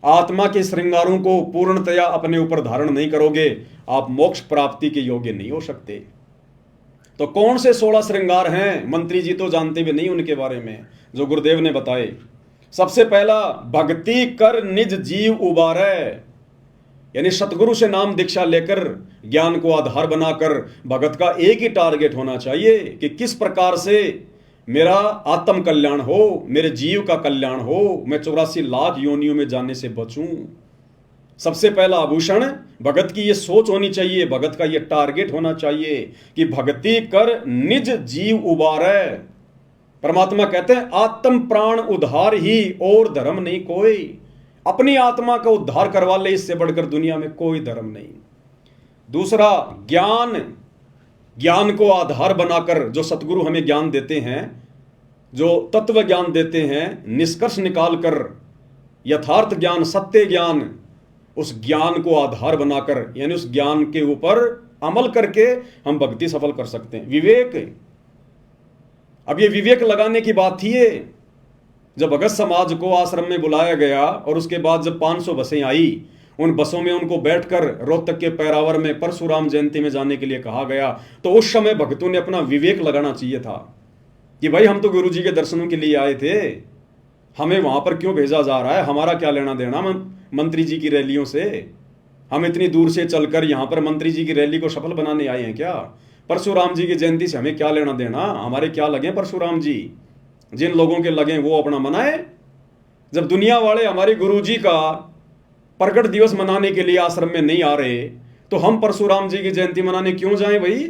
आत्मा के श्रृंगारों को पूर्णतया अपने ऊपर धारण नहीं करोगे, आप मोक्ष प्राप्ति के योग्य नहीं हो सकते। तो कौन से 16 श्रृंगार हैं? मंत्री जी तो जानते भी नहीं उनके बारे में, जो गुरुदेव ने बताए। सबसे पहला, भक्ति कर निज जीव उबारे, यानी सतगुरु से नाम दीक्षा लेकर ज्ञान को आधार बनाकर भगत का एक ही टारगेट होना चाहिए कि किस प्रकार से मेरा आत्म कल्याण हो, मेरे जीव का कल्याण हो, मैं 84 लाख योनियों में जाने से बचूं। सबसे पहला आभूषण भगत की ये सोच होनी चाहिए, भगत का ये टारगेट होना चाहिए कि भक्ति कर निज जीव उबारे। परमात्मा कहते हैं आत्म प्राण उद्धार ही और धर्म नहीं कोई। अपनी आत्मा का उद्धार करवा ले, इससे बढ़कर दुनिया में कोई धर्म नहीं। दूसरा, ज्ञान को आधार बनाकर जो सतगुरु हमें ज्ञान देते हैं, जो तत्व ज्ञान देते हैं, निष्कर्ष निकालकर यथार्थ ज्ञान, सत्य ज्ञान, उस ज्ञान को आधार बनाकर, यानी उस ज्ञान के ऊपर अमल करके हम भक्ति सफल कर सकते हैं। विवेक, अब ये विवेक लगाने की बात थी। ये जब भगत समाज को आश्रम में बुलाया गया और उसके बाद जब 500 बसें आई, उन बसों में उनको बैठकर रोहतक के पैरावर में परशुराम जयंती में जाने के लिए कहा गया, तो उस समय भक्तों ने अपना विवेक लगाना चाहिए था कि भाई हम तो गुरु जी के दर्शनों के लिए आए थे, हमें वहां पर क्यों भेजा जा रहा है, हमारा क्या लेना देना मंत्री जी की रैलियों से। हम इतनी दूर से चलकर यहाँ पर मंत्री जी की रैली को सफल बनाने आए हैं क्या? परशुराम जी की जयंती से हमें क्या लेना देना? हमारे क्या लगे परशुराम जी? जिन लोगों के लगे वो अपना मनाए। जब दुनिया वाले हमारे गुरु जी का प्रकट दिवस मनाने के लिए आश्रम में नहीं आ रहे, तो हम परशुराम जी की जयंती मनाने क्यों जाएं भाई?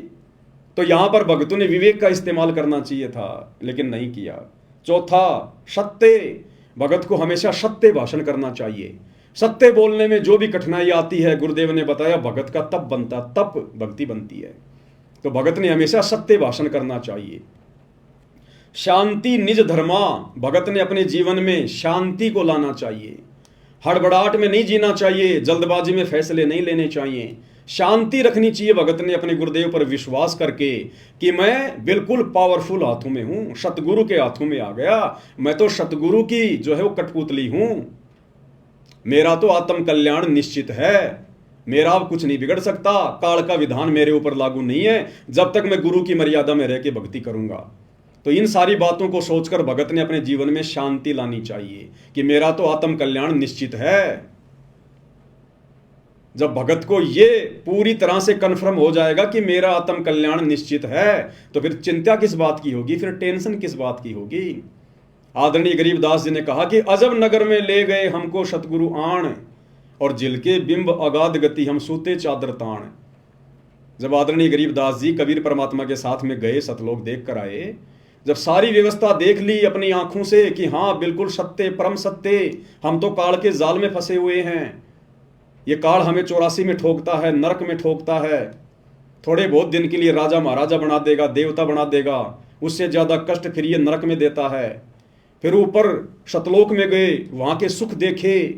तो यहां पर भक्तों ने विवेक का इस्तेमाल करना चाहिए था, लेकिन नहीं किया। चौथा, सत्य। भगत को हमेशा सत्य भाषण करना चाहिए। सत्य बोलने में जो भी कठिनाई आती है, गुरुदेव ने बताया, भगत का तप बनता, तप भक्ति बनती है। तो भगत ने हमेशा सत्य भाषण करना चाहिए। शांति निज धर्मा, भगत ने अपने जीवन में शांति को लाना चाहिए। हड़बड़ाहट में नहीं जीना चाहिए, जल्दबाजी में फैसले नहीं लेने चाहिए। शांति रखनी चाहिए भगत ने अपने गुरुदेव पर विश्वास करके कि मैं बिल्कुल पावरफुल हाथों में हूं, सतगुरु के हाथों में आ गया, मैं तो सतगुरु की जो है वो कठपुतली हूं, मेरा तो आत्म कल्याण निश्चित है, मेरा अब कुछ नहीं बिगड़ सकता, काल का विधान मेरे ऊपर लागू नहीं है जब तक मैं गुरु की मर्यादा में रह के भक्ति करूंगा। तो इन सारी बातों को सोचकर भगत ने अपने जीवन में शांति लानी चाहिए कि मेरा तो आत्म कल्याण निश्चित है। जब भगत को ये पूरी तरह से कन्फर्म हो जाएगा कि मेरा आत्म कल्याण निश्चित है, तो फिर चिंता किस बात की होगी, फिर टेंशन किस बात की होगी। आदरणीय गरीबदास जी ने कहा कि अजब नगर में ले गए हमको सतगुरु आण, और जिलके बिंब अगाध गति हम सूते चादर ताण। जब आदरणीय गरीबदास जी कबीर परमात्मा के साथ में गए, सतलोक देख कर आए, जब सारी व्यवस्था देख ली अपनी आंखों से कि हाँ बिल्कुल सत्य, परम सत्य, हम तो काल के जाल में फंसे हुए हैं, ये काल हमें 84 में ठोकता है, नरक में ठोकता है, थोड़े बहुत दिन के लिए राजा महाराजा बना देगा, देवता बना देगा, उससे ज़्यादा कष्ट फिर ये नरक में देता है। फिर ऊपर सतलोक में गए, वहाँ के सुख देखे,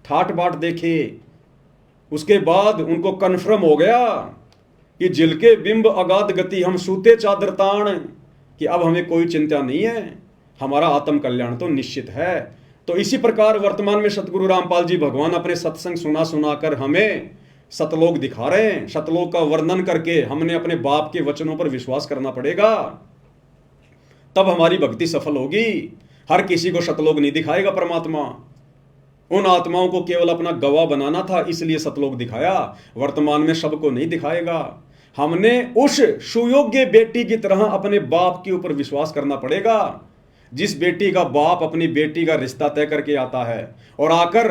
ठाट बाट देखे। उसके बाद उनको कन्फर्म हो गया कि जिल के बिंब अगाध गति, हम सूते चादर ताण, कि अब हमें कोई चिंता नहीं है, हमारा आत्म कल्याण तो निश्चित है। तो इसी प्रकार वर्तमान में सतगुरु रामपाल जी भगवान अपने सत्संग सुना सुनाकर हमें सतलोक दिखा रहे हैं। सतलोक का वर्णन करके हमने अपने बाप के वचनों पर विश्वास करना पड़ेगा, तब हमारी भक्ति सफल होगी। हर किसी को सतलोक नहीं दिखाएगा परमात्मा। उन आत्माओं को केवल अपना गवाह बनाना था, इसलिए सतलोक दिखाया। वर्तमान में सबको नहीं दिखाएगा। हमने उस सुयोग्य बेटी की तरह अपने बाप के ऊपर विश्वास करना पड़ेगा। जिस बेटी का बाप अपनी बेटी का रिश्ता तय करके आता है और आकर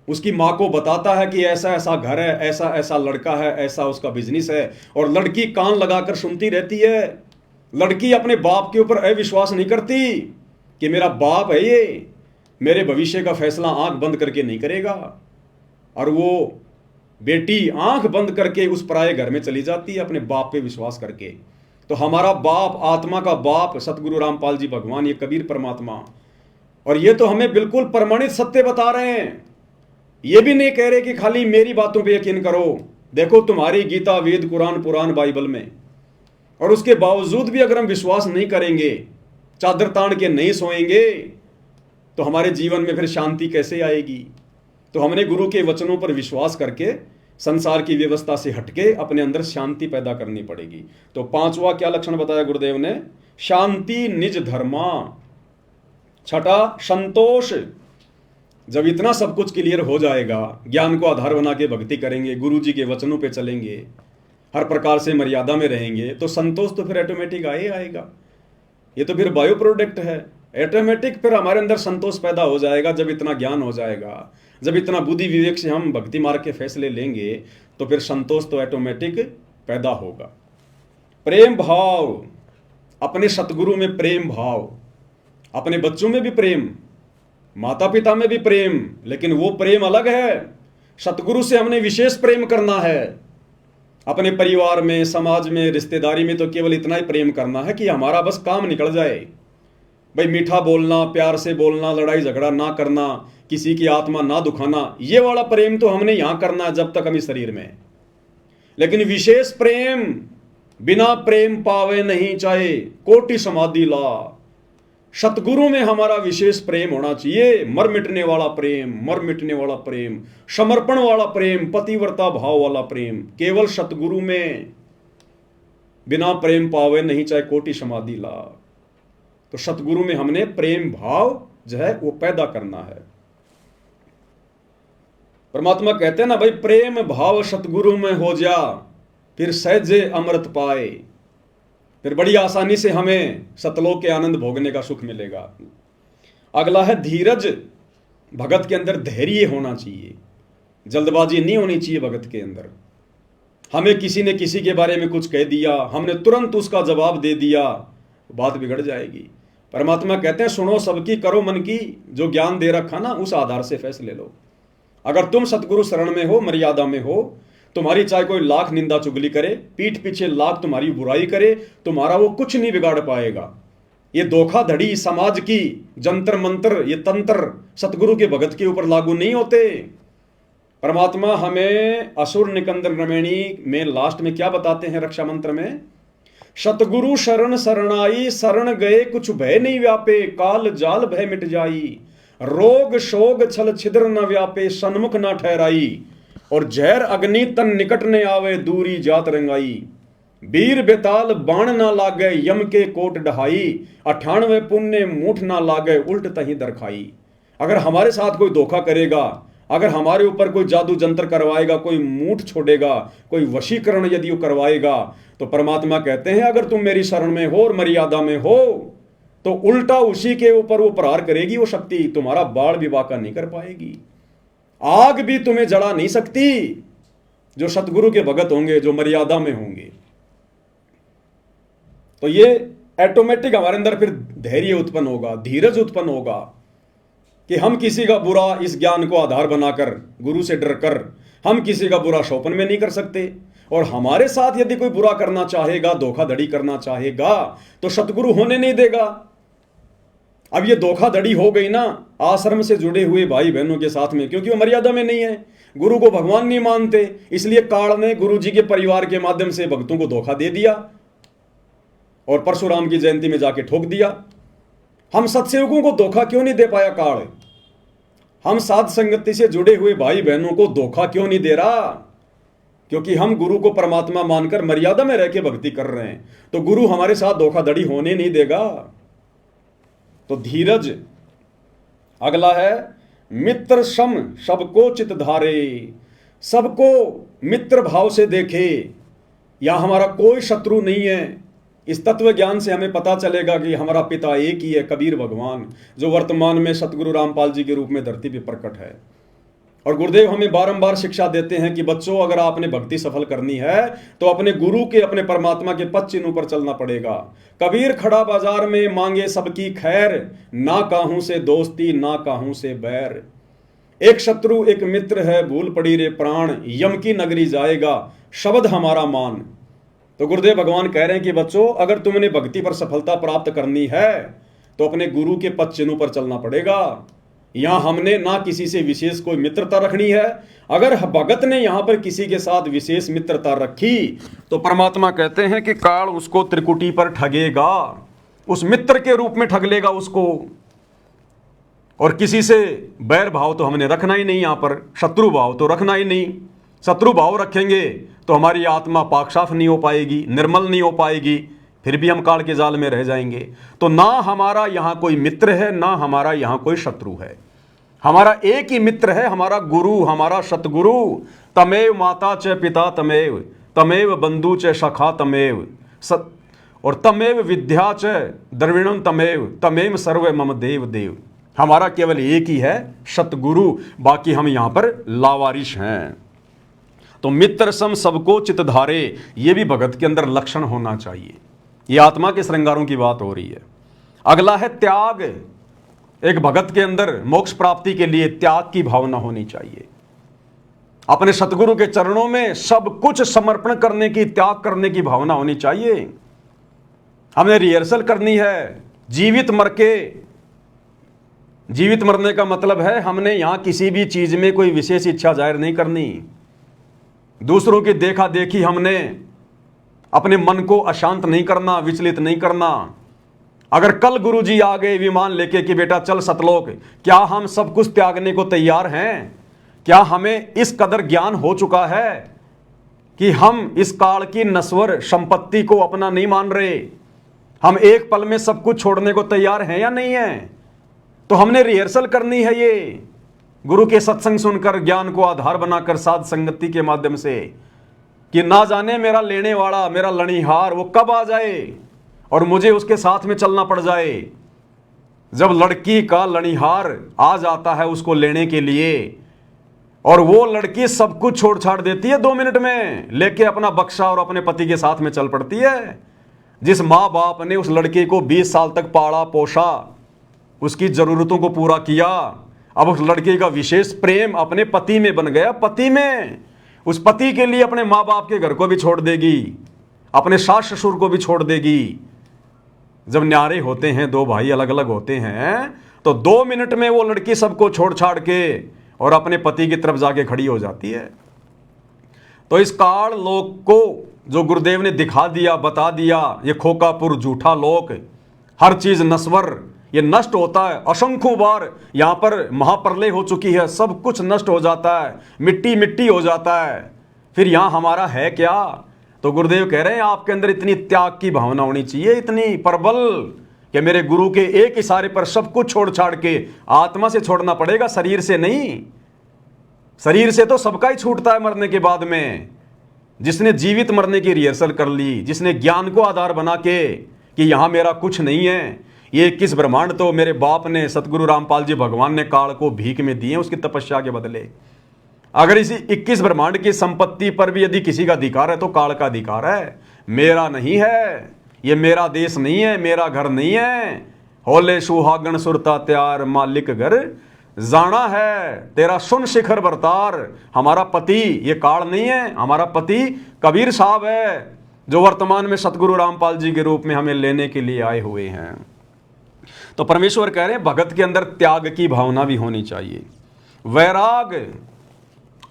उसकी माँ को बताता है कि ऐसा ऐसा घर है, ऐसा ऐसा लड़का है, ऐसा उसका बिजनेस है, और लड़की कान लगाकर सुनती रहती है। लड़की अपने बाप के ऊपर अविश्वास नहीं करती कि मेरा बाप है, ये मेरे भविष्य का फैसला आंख बंद करके नहीं करेगा। और वो बेटी आंख बंद करके उस पराये घर में चली जाती है अपने बाप पे विश्वास करके। तो हमारा बाप, आत्मा का बाप सतगुरु रामपाल जी भगवान, ये कबीर परमात्मा, और ये तो हमें बिल्कुल प्रमाणित सत्य बता रहे हैं। ये भी नहीं कह रहे कि खाली मेरी बातों पे यकीन करो। देखो तुम्हारी गीता, वेद, कुरान, पुराण, बाइबल में, और उसके बावजूद भी अगर हम विश्वास नहीं करेंगे, चादर तान के नहीं सोएंगे, तो हमारे जीवन में फिर शांति कैसे आएगी। तो हमने गुरु के वचनों पर विश्वास करके संसार की व्यवस्था से हटके अपने अंदर शांति पैदा करनी पड़ेगी। तो पांचवा क्या लक्षण बताया गुरुदेव ने? शांति निज धर्मा। छठा संतोष। जब इतना सब कुछ क्लियर हो जाएगा, ज्ञान को आधार बना के भक्ति करेंगे, गुरु जी के वचनों पे चलेंगे, हर प्रकार से मर्यादा में रहेंगे, तो संतोष तो फिर ऑटोमेटिक आएगा। ये तो फिर बायो प्रोडक्ट है, ऑटोमेटिक फिर हमारे अंदर संतोष पैदा हो जाएगा। जब इतना ज्ञान हो जाएगा, जब इतना बुद्धि विवेक से हम भक्ति मार्ग के फैसले लेंगे, तो फिर संतोष तो ऑटोमेटिक पैदा होगा। प्रेम भाव, अपने सतगुरु में प्रेम भाव, अपने बच्चों में भी प्रेम, माता पिता में भी प्रेम, लेकिन वो प्रेम अलग है। सतगुरु से हमने विशेष प्रेम करना है। अपने परिवार में, समाज में, रिश्तेदारी में तो केवल इतना ही प्रेम करना है कि हमारा बस काम निकल जाए। भाई मीठा बोलना, प्यार से बोलना, लड़ाई झगड़ा ना करना, किसी की आत्मा ना दुखाना, ये वाला प्रेम तो हमने यहां करना है जब तक हम इस शरीर में। लेकिन विशेष प्रेम, बिना प्रेम पावे नहीं चाहे कोटि समाधि ला। सतगुरु में हमारा विशेष प्रेम होना चाहिए। मर मिटने वाला प्रेम, मर मिटने वाला प्रेम, समर्पण वाला प्रेम, पतिव्रता भाव वाला प्रेम, केवल सतगुरु में। बिना प्रेम पावे नहीं चाहे कोटि समाधि ला। तो सतगुरु में हमने प्रेम भाव जो है वो पैदा करना है। परमात्मा कहते हैं ना भाई, प्रेम भाव सतगुरु में हो जा, फिर सहजे अमृत पाए। फिर बड़ी आसानी से हमें सतलोक के आनंद भोगने का सुख मिलेगा। अगला है धीरज। भगत के अंदर धैर्य होना चाहिए, जल्दबाजी नहीं होनी चाहिए भगत के अंदर। हमें किसी ने किसी के बारे में कुछ कह दिया, हमने तुरंत उसका जवाब दे दिया, बात बिगड़ जाएगी। परमात्मा कहते हैं सुनो सबकी, करो मन की, जो ज्ञान दे रखा ना उस आधार से फैसले लो। अगर तुम सतगुरु शरण में हो, मर्यादा में हो, तुम्हारी चाहे कोई लाख निंदा चुगली करे, पीठ पीछे लाख तुम्हारी बुराई करे, तुम्हारा वो कुछ नहीं बिगाड़ पाएगा। ये धोखाधड़ी समाज की, जंतर मंत्र, ये तंत्र सतगुरु के भगत के ऊपर लागू नहीं होते। परमात्मा हमें असुर निकंदन रमणी में लास्ट में क्या बताते हैं रक्षा मंत्र में? सतगुरु शरण शरणाई, शरण गए कुछ भय नहीं व्यापे, काल जाल भय मिट जाई, रोग शोग छल छिद्र न व्यापे, सन्मुख न ठहराई, और जहर अग्नि तन निकट ने आवे, दूरी जात रंगाई, वीर बेताल बाण ना लागे, यम के कोट डहाई, 98 पुण्य मूठ ना लागे, उल्ट तही दरखाई। अगर हमारे साथ कोई धोखा करेगा, अगर हमारे ऊपर कोई जादू जंतर करवाएगा, कोई मूठ छोड़ेगा, कोई वशीकरण यदि वो करवाएगा, तो परमात्मा कहते हैं अगर तुम मेरी शरण में हो और मर्यादा में हो, तो उल्टा उसी के ऊपर वो प्रहार करेगी। वो शक्ति तुम्हारा बाढ़ भी वाका नहीं कर पाएगी, आग भी तुम्हें जला नहीं सकती। जो सतगुरु के भगत होंगे, जो मर्यादा में होंगे, तो ये ऑटोमेटिक हमारे अंदर फिर धैर्य उत्पन्न होगा, धीरज उत्पन्न होगा कि हम किसी का बुरा, इस ज्ञान को आधार बनाकर, गुरु से डरकर हम किसी का बुरा शोपन में नहीं कर सकते। और हमारे साथ यदि कोई बुरा करना चाहेगा, धोखाधड़ी करना चाहेगा, तो सतगुरु होने नहीं देगा। अब ये धोखाधड़ी हो गई ना आश्रम से जुड़े हुए भाई बहनों के साथ में, क्योंकि वो मर्यादा में नहीं है, गुरु को भगवान नहीं मानते, इसलिए काल ने गुरु जी के परिवार के माध्यम से भक्तों को धोखा दे दिया और परशुराम की जयंती में जाके ठोक दिया। हम सत्सेवकों को धोखा क्यों नहीं दे पाया काल? हम साध संगति से जुड़े हुए भाई बहनों को धोखा क्यों नहीं दे रहा? क्योंकि हम गुरु को परमात्मा मानकर मर्यादा में रह के भक्ति कर रहे हैं, तो गुरु हमारे साथ धोखाधड़ी होने नहीं देगा। तो धीरज। अगला है मित्र सम सबको चित धारे, सबको मित्र भाव से देखे। यहां हमारा कोई शत्रु नहीं है। इस तत्व ज्ञान से हमें पता चलेगा कि हमारा पिता एक ही है, कबीर भगवान, जो वर्तमान में सतगुरु रामपाल जी के रूप में धरती पर प्रकट है। और गुरुदेव हमें बारंबार शिक्षा देते हैं कि बच्चों, अगर आपने भक्ति सफल करनी है तो अपने गुरु के, अपने परमात्मा के पद चिन्हों पर चलना पड़ेगा। कबीर खड़ा बाजार में मांगे सबकी खैर, ना काहू से दोस्ती ना काहू से बैर। एक शत्रु एक मित्र है, भूल पड़ी रे प्राण, यम की नगरी जाएगा शब्द हमारा मान। तो गुरुदेव भगवान कह रहे हैं कि बच्चों, अगर तुमने भक्ति पर सफलता प्राप्त करनी है तो अपने गुरु के पद चिन्हों पर चलना पड़ेगा। यहां हमने ना किसी से विशेष कोई मित्रता रखनी है। अगर भगत ने यहां पर किसी के साथ विशेष मित्रता रखी तो परमात्मा कहते हैं कि काल उसको त्रिकुटी पर ठगेगा, उस मित्र के रूप में ठग लेगा उसको। और किसी से बैर भाव तो हमने रखना ही नहीं, यहां पर शत्रु भाव तो रखना ही नहीं। शत्रु भाव रखेंगे तो हमारी आत्मा पाक साफ नहीं हो पाएगी, निर्मल नहीं हो पाएगी, फिर भी हम काल के जाल में रह जाएंगे। तो ना हमारा यहां कोई मित्र है, ना हमारा यहां कोई शत्रु है। हमारा एक ही मित्र है, हमारा गुरु, हमारा सतगुरु। तमेव माता च पिता तमेव, तमेव बंधु च सखा तमेव, और तमेव विद्या च द्रविणम तमेव, तमेव सर्व मम देव देव। हमारा केवल एक ही है, सतगुरु, बाकी हम यहां पर लावारिश हैं। तो मित्र सम सबको चित धारे, ये भी भगत के अंदर लक्षण होना चाहिए। ये आत्मा के श्रृंगारों की बात हो रही है। अगला है त्याग। एक भगत के अंदर मोक्ष प्राप्ति के लिए त्याग की भावना होनी चाहिए। अपने सतगुरु के चरणों में सब कुछ समर्पण करने की, त्याग करने की भावना होनी चाहिए। हमने रिहर्सल करनी है जीवित मर के। जीवित मरने का मतलब है हमने यहां किसी भी चीज में कोई विशेष इच्छा जाहिर नहीं करनी। दूसरों की देखा देखी हमने अपने मन को अशांत नहीं करना, विचलित नहीं करना। अगर कल गुरुजी आ गए विमान लेके कि बेटा चल सतलोक, क्या हम सब कुछ त्यागने को तैयार हैं? क्या हमें इस कदर ज्ञान हो चुका है कि हम इस काल की नश्वर संपत्ति को अपना नहीं मान रहे? हम एक पल में सब कुछ छोड़ने को तैयार हैं या नहीं है? तो हमने रिहर्सल करनी है ये, गुरु के सत्संग सुनकर, ज्ञान को आधार बनाकर, साध संगति के माध्यम से, कि ना जाने मेरा लेने वाला, मेरा लणिहार वो कब आ जाए और मुझे उसके साथ में चलना पड़ जाए। जब लड़की का लणिहार आ जाता है उसको लेने के लिए और वो लड़की सब कुछ छोड़ छाड़ देती है 2 मिनट में, लेके अपना बक्सा और अपने पति के साथ में चल पड़ती है। जिस माँ बाप ने उस लड़के को 20 साल तक पाला पोसा, उसकी जरूरतों को पूरा किया, अब उस लड़के का विशेष प्रेम अपने पति में बन गया। पति में, उस पति के लिए अपने माँ बाप के घर को भी छोड़ देगी, अपने सास ससुर को भी छोड़ देगी। जब न्यारे होते हैं, 2 भाई अलग अलग होते हैं, तो 2 मिनट में वो लड़की सबको छोड़ छाड़ के और अपने पति की तरफ जाके खड़ी हो जाती है। तो इस काल लोक को जो गुरुदेव ने दिखा दिया, बता दिया, ये खोकापुर झूठा लोक, हर चीज नश्वर, ये नष्ट होता है। असंख्यों बार यहां पर महाप्रलय हो चुकी है, सब कुछ नष्ट हो जाता है, मिट्टी मिट्टी हो जाता है। फिर यहां हमारा है क्या? तो गुरुदेव कह रहे हैं आपके अंदर इतनी त्याग की भावना होनी चाहिए, इतनी प्रबल, कि मेरे गुरु के एक इशारे पर सब कुछ छोड़ छाड़ के, आत्मा से छोड़ना पड़ेगा, शरीर से नहीं। शरीर से तो सबका ही छूटता है मरने के बाद में। जिसने जीवित मरने की रिहर्सल कर ली, जिसने ज्ञान को आधार बना के कि यहां मेरा कुछ नहीं है, ये 21 ब्रह्मांड तो मेरे बाप ने, सतगुरु रामपाल जी भगवान ने काल को भीख में दिए उसकी तपस्या के बदले। अगर इसी 21 ब्रह्मांड की संपत्ति पर भी यदि किसी का अधिकार है तो काल का अधिकार है, मेरा नहीं है। ये मेरा देश नहीं है, मेरा घर नहीं है। होले सुहागण सुरता त्यार मालिक घर, जाना है तेरा सुन शिखर बरतार। हमारा पति ये काल नहीं है, हमारा पति कबीर साहब है, जो वर्तमान में सतगुरु रामपाल जी के रूप में हमें लेने के लिए आए हुए हैं। तो परमेश्वर कह रहे हैं भगत के अंदर त्याग की भावना भी होनी चाहिए, वैराग,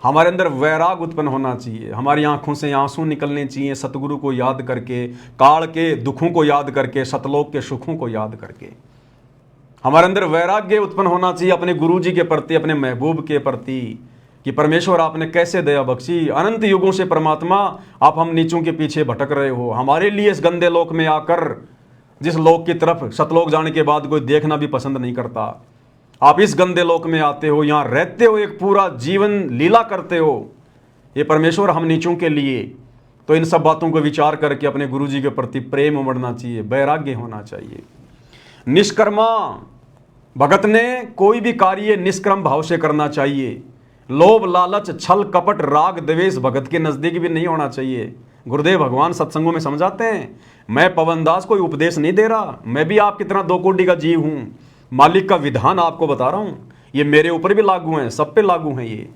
हमारे अंदर वैराग उत्पन्न होना चाहिए, हमारी आंखों से आंसू निकलने चाहिए सतगुरु को याद करके, काल के दुखों को याद करके, सतलोक के सुखों को याद करके। हमारे अंदर वैराग्य उत्पन्न होना चाहिए अपने गुरु जी के प्रति, अपने महबूब के प्रति, कि परमेश्वर आपने कैसे दया बख्शी, अनंत युगों से परमात्मा आप हम नीचों के पीछे भटक रहे हो, हमारे लिए इस गंदे लोक में आकर, जिस लोक की तरफ सतलोक जाने के बाद कोई देखना भी पसंद नहीं करता, आप इस गंदे लोक में आते हो, यहाँ रहते हो, एक पूरा जीवन लीला करते हो, ये परमेश्वर हम नीचों के लिए। तो इन सब बातों को विचार करके अपने गुरु जी के प्रति प्रेम उमड़ना चाहिए, वैराग्य होना चाहिए। निष्कर्मा, भगत ने कोई भी कार्य निष्क्रम भाव से करना चाहिए। लोभ, लालच, छल, कपट, राग, द्वेष भगत के नजदीक भी नहीं होना चाहिए। गुरुदेव भगवान सत्संगों में समझाते हैं, मैं पवनदास कोई उपदेश नहीं दे रहा, मैं भी आपकी तरह दो कोटि का जीव हूं, मालिक का विधान आपको बता रहा हूं, ये मेरे ऊपर भी लागू है, सब पे लागू है। ये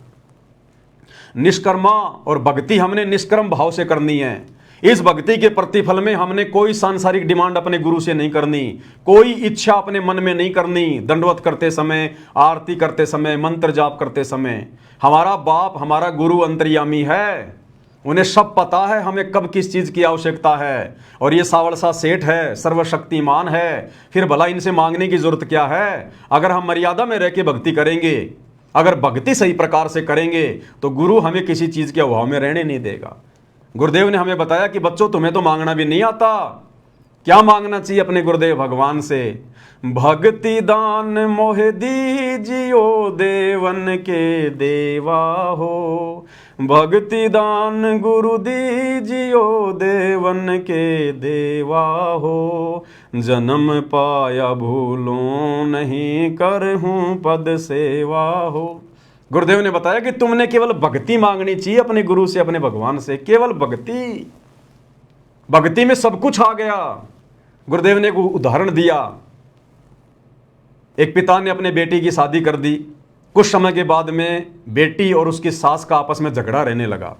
निष्कर्मा और भक्ति हमने निष्कर्म भाव से करनी है। इस भक्ति के प्रतिफल में हमने कोई सांसारिक डिमांड अपने गुरु से नहीं करनी, कोई इच्छा अपने मन में नहीं करनी। दंडवत करते समय, आरती करते समय, मंत्र जाप करते समय, हमारा बाप, हमारा गुरु अंतर्यामी है, उन्हें सब पता है हमें कब किस चीज की आवश्यकता है। और ये सावड़सा सेठ है, सर्वशक्तिमान है, फिर भला इनसे मांगने की जरूरत क्या है। अगर हम मर्यादा में रह के भक्ति करेंगे, अगर भक्ति सही प्रकार से करेंगे, तो गुरु हमें किसी चीज के अभाव में रहने नहीं देगा। गुरुदेव ने हमें बताया कि बच्चों तुम्हें तो मांगना भी नहीं आता, क्या मांगना चाहिए अपने गुरुदेव भगवान से? भक्ति दान मोह दीजियो देवन के देवा हो, भक्ति दान गुरु दीजियो देवन के देवा हो, जन्म पाया भूलों नहीं करहूं पद सेवा हो। गुरुदेव ने बताया कि तुमने केवल भक्ति मांगनी चाहिए अपने गुरु से, अपने भगवान से, केवल भक्ति। भक्ति में सब कुछ आ गया। गुरुदेव ने एक उदाहरण दिया, एक पिता ने अपने बेटी की शादी कर दी, कुछ समय के बाद में बेटी और उसकी सास का आपस में झगड़ा रहने लगा।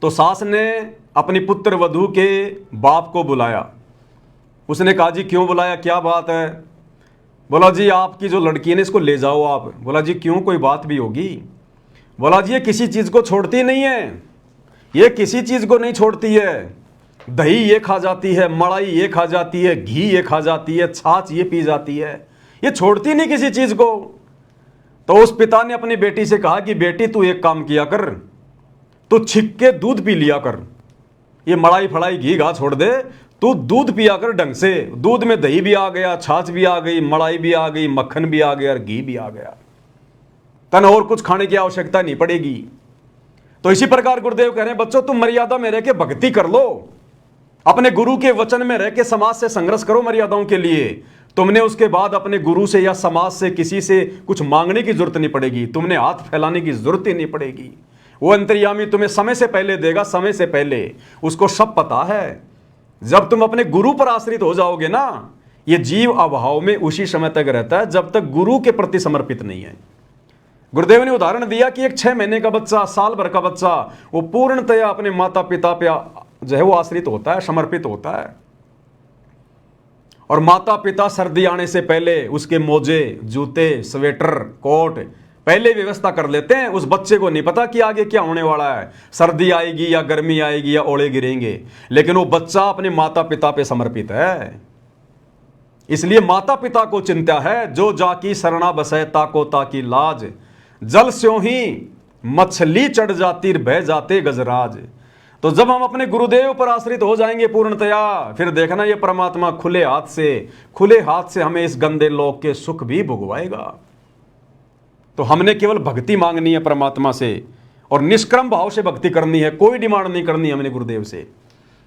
तो सास ने अपनी पुत्र वधू के बाप को बुलाया। उसने कहा जी क्यों बुलाया, क्या बात है? बोला जी आपकी जो लड़की है ना इसको ले जाओ आप। बोला जी क्यों, कोई बात भी होगी? बोला जी ये किसी चीज को छोड़ती नहीं है, ये किसी चीज को नहीं छोड़ती है। दही ये खा जाती है, मलाई ये खा जाती है, घी ये खा जाती है, छाछ ये पी जाती है, ये छोड़ती नहीं किसी चीज को। तो उस पिता ने अपनी बेटी से कहा कि बेटी तू एक काम किया कर, तू छिक के दूध पी लिया कर, ये मलाई फलाई घी घा छोड़ दे, तू दूध पिया कर ढंग से। दूध में दही भी आ गया, छाछ भी आ गई, मलाई भी आ गई, मक्खन भी आ गया और घी भी आ गया, तन और कुछ खाने की आवश्यकता नहीं पड़ेगी। तो इसी प्रकार गुरुदेव कह रहे हैं बच्चों तुम मर्यादा में रह के भक्ति कर लो, अपने गुरु के वचन में रह के समाज से संघर्ष करो मर्यादाओं के लिए। तुमने उसके बाद अपने गुरु से या समाज से किसी से कुछ मांगने की जरूरत नहीं पड़ेगी, तुमने हाथ फैलाने की जरूरत ही नहीं पड़ेगी। वो अंतर्यामी तुम्हें समय से पहले देगा, समय से पहले, उसको सब पता है। जब तुम अपने गुरु पर आश्रित हो जाओगे ना, ये जीव अभाव में उसी समय तक रहता है जब तक गुरु के प्रति समर्पित नहीं है। गुरुदेव ने उदाहरण दिया कि एक 6 महीने का बच्चा, साल भर का बच्चा, वो पूर्णतया अपने माता पिता पे जो है वो आश्रित होता है, समर्पित होता है। और माता पिता सर्दी आने से पहले उसके मोजे, जूते, स्वेटर, कोट पहले व्यवस्था कर लेते हैं। उस बच्चे को नहीं पता कि आगे क्या होने वाला है, सर्दी आएगी या गर्मी आएगी या ओले गिरेंगे, लेकिन वो बच्चा अपने माता पिता पे समर्पित है। इसलिए माता पिता को चिंता है, जो जाकी शरणा बसै ताको ताकी लाज, जल स्यों ही मछली चढ़ जाती बह जाते गजराज। तो जब हम अपने गुरुदेव पर आश्रित हो जाएंगे पूर्णतया, फिर देखना ये परमात्मा खुले हाथ से हमें इस गंदे लोक के सुख भी भुगवाएगा। तो हमने केवल भक्ति मांगनी है परमात्मा से, और निष्क्रम भाव से भक्ति करनी है, कोई डिमांड नहीं करनी हमने गुरुदेव से।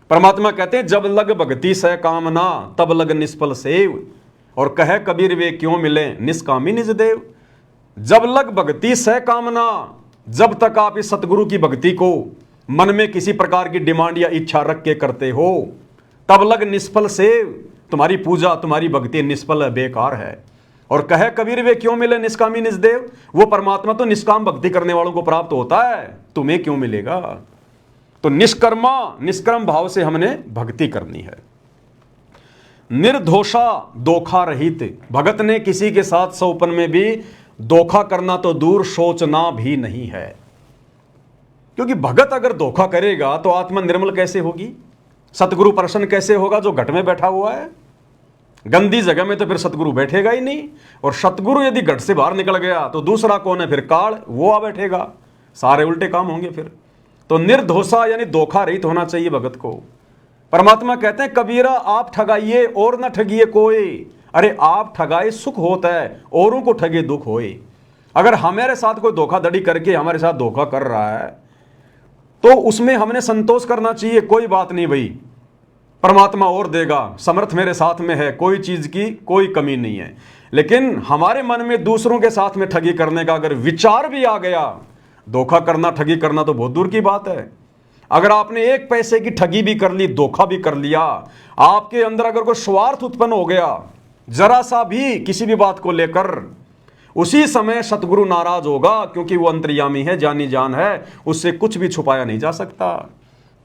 परमात्मा कहते हैं जब लग भक्ति सह कामना तब लग निष्फल सेव, और कहे कबीर वे क्यों मिले निष्कामी निज देव। जब लग भक्ति सह कामना, जब तक आप इस सतगुरु की भक्ति को मन में किसी प्रकार की डिमांड या इच्छा रख के करते हो, तब लग निष्फल सेव, तुम्हारी पूजा तुम्हारी भक्ति निष्फल है, बेकार है। और कहे कबीर वे क्यों मिले निष्कामी निजदेव, वो परमात्मा तो निष्काम भक्ति करने वालों को प्राप्त होता है, तुम्हें क्यों मिलेगा। तो निष्कर्म भाव से हमने भक्ति करनी है। निर्दोषा धोखा रहित, भगत ने किसी के साथ सौपन में भी धोखा करना तो दूर सोचना भी नहीं है, क्योंकि भगत अगर धोखा करेगा तो आत्मा निर्मल कैसे होगी, सतगुरु प्रसन्न कैसे होगा जो घट में बैठा हुआ है। गंदी जगह में तो फिर सतगुरु बैठेगा ही नहीं, और सतगुरु यदि घट से बाहर निकल गया तो दूसरा कौन है फिर, काल, वो आ बैठेगा, सारे उल्टे काम होंगे फिर। तो निर्दोषा यानी धोखा रहित होना चाहिए भगत को। परमात्मा कहते हैं कबीरा आप ठगाइए और न ठगिए कोई, अरे आप ठगाए सुख होता है, औरों को ठगे दुख होए। अगर हमारे साथ कोई धोखाधड़ी करके हमारे साथ धोखा कर रहा है तो उसमें हमने संतोष करना चाहिए, कोई बात नहीं भाई, परमात्मा और देगा, समर्थ मेरे साथ में है, कोई चीज की कोई कमी नहीं है। लेकिन हमारे मन में दूसरों के साथ में ठगी करने का अगर विचार भी आ गया, धोखा करना ठगी करना तो बहुत दूर की बात है। अगर आपने एक पैसे की ठगी भी कर ली, धोखा भी कर लिया, आपके अंदर अगर कोई स्वार्थ उत्पन्न हो गया जरा सा भी किसी भी बात को लेकर, उसी समय सतगुरु नाराज होगा, क्योंकि वो अंतर्यामी है, जानी जान है, उससे कुछ भी छुपाया नहीं जा सकता।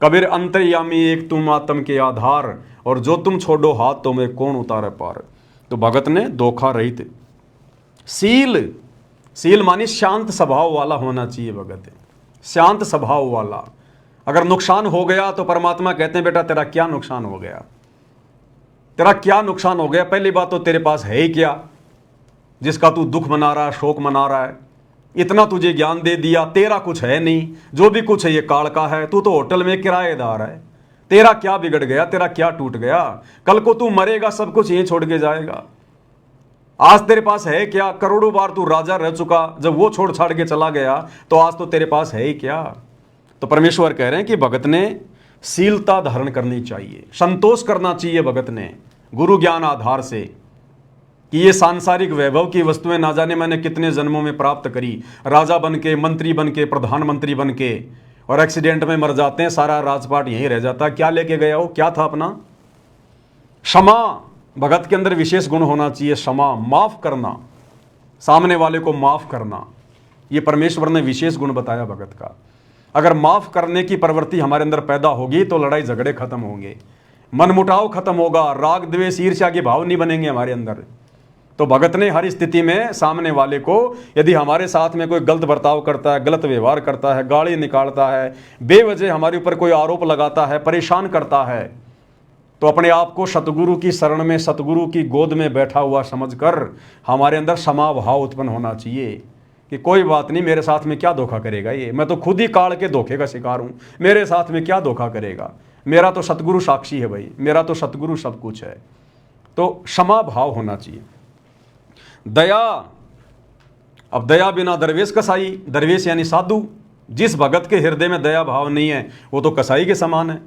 कबीर अंतर्यामी एक तुम आत्म के आधार, और जो तुम छोड़ो हाथ तो मैं कौन उतारे पार। तो भगत ने धोखा रहित सील मानी शांत स्वभाव वाला होना चाहिए भगत, शांत स्वभाव वाला। अगर नुकसान हो गया तो परमात्मा कहते हैं बेटा तेरा क्या नुकसान हो गया, तेरा क्या नुकसान हो गया। पहली बात तो तेरे पास है ही क्या जिसका तू दुख मना रहा है, शोक मना रहा है। इतना तुझे ज्ञान दे दिया, तेरा कुछ है नहीं, जो भी कुछ है ये काल का है, तू तो होटल में किराएदार है। तेरा क्या बिगड़ गया, तेरा क्या टूट गया, कल को तू मरेगा सब कुछ यहीं छोड़ के जाएगा। आज तेरे पास है क्या, करोड़ों बार तू राजा रह चुका, जब वो छोड़ छाड़ के चला गया तो आज तो तेरे पास है ही क्या। तो परमेश्वर कह रहे हैं कि भगत ने शीलता धारण करनी चाहिए, संतोष करना चाहिए भगत ने गुरु ज्ञान आधार से, कि ये सांसारिक वैभव की वस्तुएं ना जाने मैंने कितने जन्मों में प्राप्त करी, राजा बन के, मंत्री बन के, प्रधानमंत्री बन के, और एक्सीडेंट में मर जाते हैं, सारा राजपाट यहीं रह जाता। क्या लेके गया हो, क्या था अपना। क्षमा, भगत के अंदर विशेष गुण होना चाहिए, क्षमा, माफ करना, सामने वाले को माफ करना, ये परमेश्वर ने विशेष गुण बताया भगत का। अगर माफ करने की प्रवृत्ति हमारे अंदर पैदा होगी तो लड़ाई झगड़े खत्म होंगे, मनमुटाव खत्म होगा, राग द्वेष ईर्ष्या के भाव नहीं बनेंगे हमारे अंदर। तो भगत ने हर स्थिति में सामने वाले को, यदि हमारे साथ में कोई गलत बर्ताव करता है, गलत व्यवहार करता है, गाली निकालता है, बेवजह हमारे ऊपर कोई आरोप लगाता है, परेशान करता है, तो अपने आप को सतगुरु की शरण में, सतगुरु की गोद में बैठा हुआ समझकर हमारे अंदर क्षमा भाव उत्पन्न होना चाहिए कि कोई बात नहीं, मेरे साथ में क्या धोखा करेगा ये, मैं तो खुद ही काल के धोखे का शिकार हूँ, मेरे साथ में क्या धोखा करेगा, मेरा तो सतगुरु साक्षी है भाई, मेरा तो सतगुरु सब कुछ है। तो क्षमा भाव होना चाहिए। दया, अब दया बिना दरवेश कसाई, दरवेश यानी साधु, जिस भगत के हृदय में दया भाव नहीं है वो तो कसाई के समान है।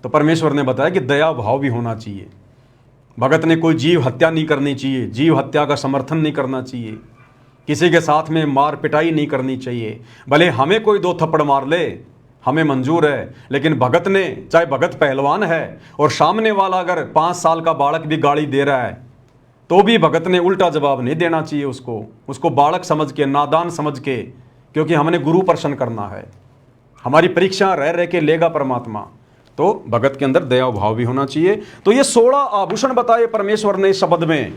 तो परमेश्वर ने बताया कि दया भाव भी होना चाहिए। भगत ने कोई जीव हत्या नहीं करनी चाहिए, जीव हत्या का समर्थन नहीं करना चाहिए, किसी के साथ में मार पिटाई नहीं करनी चाहिए। भले हमें कोई दो थप्पड़ मार ले हमें मंजूर है, लेकिन भगत ने, चाहे भगत पहलवान है और सामने वाला अगर 5 साल का बालक भी गाली दे रहा है तो भी भगत ने उल्टा जवाब नहीं देना चाहिए उसको बालक समझ के, नादान समझ के, क्योंकि हमने गुरु प्रसन्न करना है, हमारी परीक्षा रह रह के लेगा परमात्मा। तो भगत के अंदर दया भाव भी होना चाहिए। तो ये 16 आभूषण बताए परमेश्वर ने इस शब्द में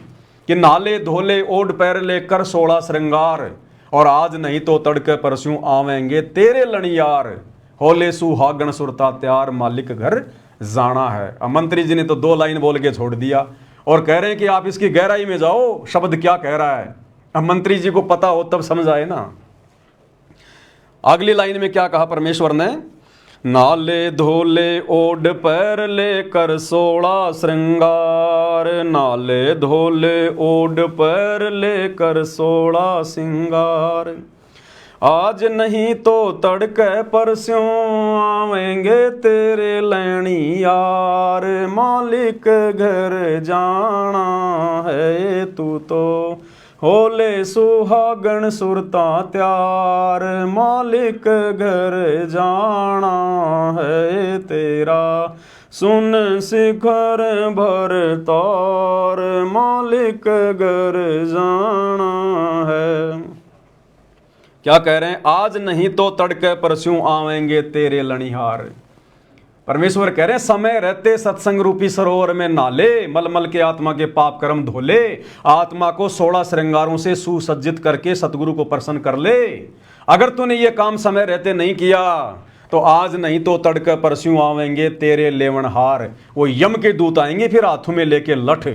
कि नाले धोले ओढ़ पैर ले कर 16 श्रृंगार, और आज नहीं तो तड़के परसों आवेंगे तेरे लणियार, होले सुहागण सुरता त्यार, मालिक घर जाना है। अब मंत्री जी ने तो 2 लाइन बोल के छोड़ दिया और कह रहे हैं कि आप इसकी गहराई में जाओ, शब्द क्या कह रहा है। अब मंत्री जी को पता हो तब समझ आए ना। अगली लाइन में क्या कहा परमेश्वर ने, नाले धोले ओढ़ पैर लेकर 16 श्रृंगार, नाले धोले ओढ़ पैर लेकर 16 श्रृंगार, आज नहीं तो तड़के परसों आवेंगे तेरे लैणी यार, मालिक घर जाना है तू तो होले सुहागण सुरता त्यार, मालिक घर जाना है तेरा सुन शिखर भर तार, मालिक घर जाना है। क्या कह रहे हैं? आज नहीं तो तड़के परस्यों आवेंगे तेरे लनिहार। परमेश्वर कह रहे हैं समय रहते सत्संग रूपी सरोवर में नाले, मलमल के आत्मा के पाप कर्म धोले, आत्मा को 16 श्रृंगारों से सुसज्जित करके सतगुरु को प्रसन्न कर ले। अगर तूने ये काम समय रहते नहीं किया तो आज नहीं तो तड़के परस्यों आवेंगे तेरे लेवनहार। वो यम के दूत आएंगे फिर हाथों में लेके लठ,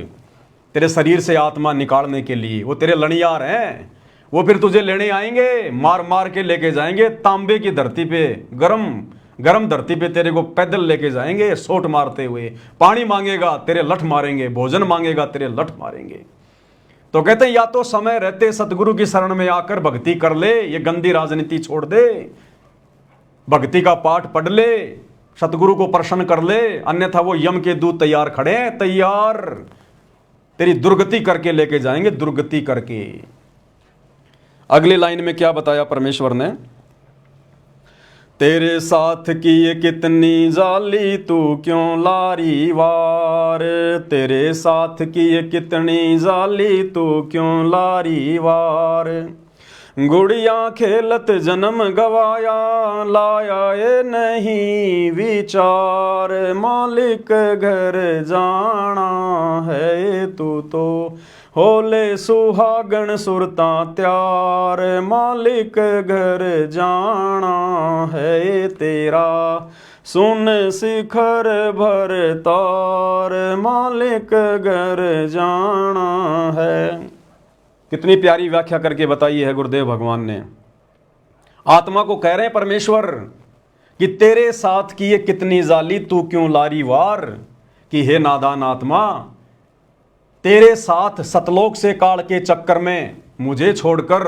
तेरे शरीर से आत्मा निकालने के लिए। वो तेरे लनियार हैं, वो फिर तुझे लेने आएंगे, मार मार के लेके जाएंगे तांबे की धरती पे, गरम गरम धरती पे तेरे को पैदल लेके जाएंगे सोट मारते हुए। पानी मांगेगा तेरे लठ मारेंगे, भोजन मांगेगा तेरे लठ मारेंगे। तो कहते हैं या तो समय रहते सतगुरु की शरण में आकर भक्ति कर ले, ये गंदी राजनीति छोड़ दे, भक्ति का पाठ पढ़ ले, सतगुरु को प्रसन्न कर ले, अन्यथा वो यम के दूत तैयार खड़े हैं, तैयार तेरी दुर्गति करके लेके जाएंगे, दुर्गति करके। अगली लाइन में क्या बताया परमेश्वर ने? तेरे साथ की ये कितनी जाली तू क्यों लारी वार, तेरे साथ की ये कितनी जाली तू क्यों लारी वार। गुड़िया खेलत जन्म गवाया, लाया ये नहीं विचार, मालिक घर जाना है तू तो होले सुहागण सुरता त्यार, मालिक घर जाना है तेरा, सुन शिखर भर तार, मालिक घर जाना है। कितनी प्यारी व्याख्या करके बताई है गुरुदेव भगवान ने। आत्मा को कह रहे हैं परमेश्वर कि तेरे साथ की ये कितनी जाली तू क्यों लारी वार, कि हे नादान आत्मा, तेरे साथ सतलोक से काल के चक्कर में मुझे छोड़कर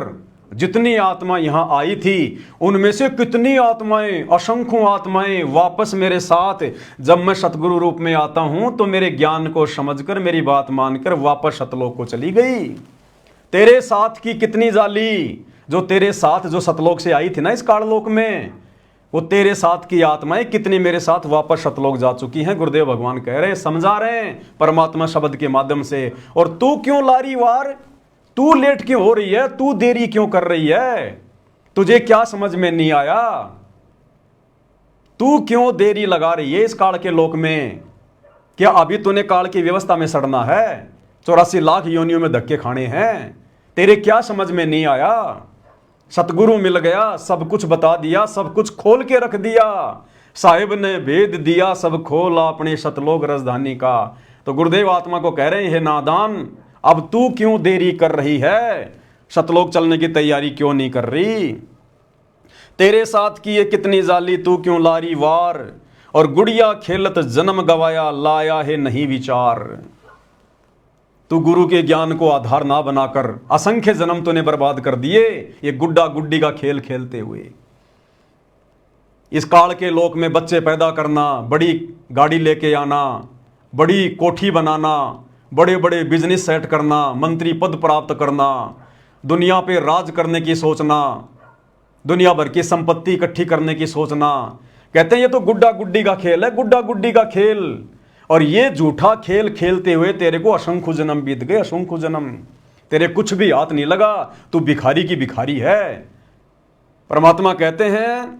जितनी आत्मा यहां आई थी उनमें से कितनी आत्माएं, असंख्यों आत्माएं वापस मेरे साथ जब मैं सतगुरु रूप में आता हूं तो मेरे ज्ञान को समझकर मेरी बात मानकर वापस सतलोक को चली गई। तेरे साथ की कितनी जाली, जो तेरे साथ जो सतलोक से आई थी ना इस काललोक में, वो तेरे साथ की आत्माएं कितनी मेरे साथ वापस सतलोक जा चुकी हैं। गुरुदेव भगवान कह रहे हैं, समझा रहे हैं परमात्मा शब्द के माध्यम से। और तू क्यों लारी वार, तू लेट क्यों हो रही है, तू देरी क्यों कर रही है, तुझे क्या समझ में नहीं आया, तू क्यों देरी लगा रही है इस काल के लोक में? क्या अभी तूने काल की व्यवस्था में सड़ना है? 84 लाख योनियों में धक्के खाने हैं, तेरे क्या समझ में नहीं आया? सतगुरु मिल गया, सब कुछ बता दिया, सब कुछ खोल के रख दिया, साहिब ने भेद दिया सब खोला अपने सतलोक राजधानी का। तो गुरुदेव आत्मा को कह रहे हैं, हे नादान, अब तू क्यों देरी कर रही है, सतलोक चलने की तैयारी क्यों नहीं कर रही? तेरे साथ की ये कितनी जाली तू क्यों लारी वार, और गुड़िया खेलत जन्म गवाया, लाया है नहीं विचार। तू गुरु के ज्ञान को आधार ना बनाकर असंख्य जन्म तूने बर्बाद कर दिए ये गुड्डा गुड्डी का खेल खेलते हुए। इस काल के लोक में बच्चे पैदा करना, बड़ी गाड़ी लेके आना, बड़ी कोठी बनाना, बड़े बड़े बिजनेस सेट करना, मंत्री पद प्राप्त करना, दुनिया पे राज करने की सोचना, दुनिया भर की संपत्ति इकट्ठी करने की सोचना। कहते हैं ये तो गुड्डा गुड्डी का खेल है, गुड्डा गुड्डी का खेल। और ये झूठा खेल खेलते हुए तेरे को असंख्य जन्म बीत गए, असंख्य जन्म, तेरे कुछ भी हाथ नहीं लगा, तू भिखारी की भिखारी है। परमात्मा कहते हैं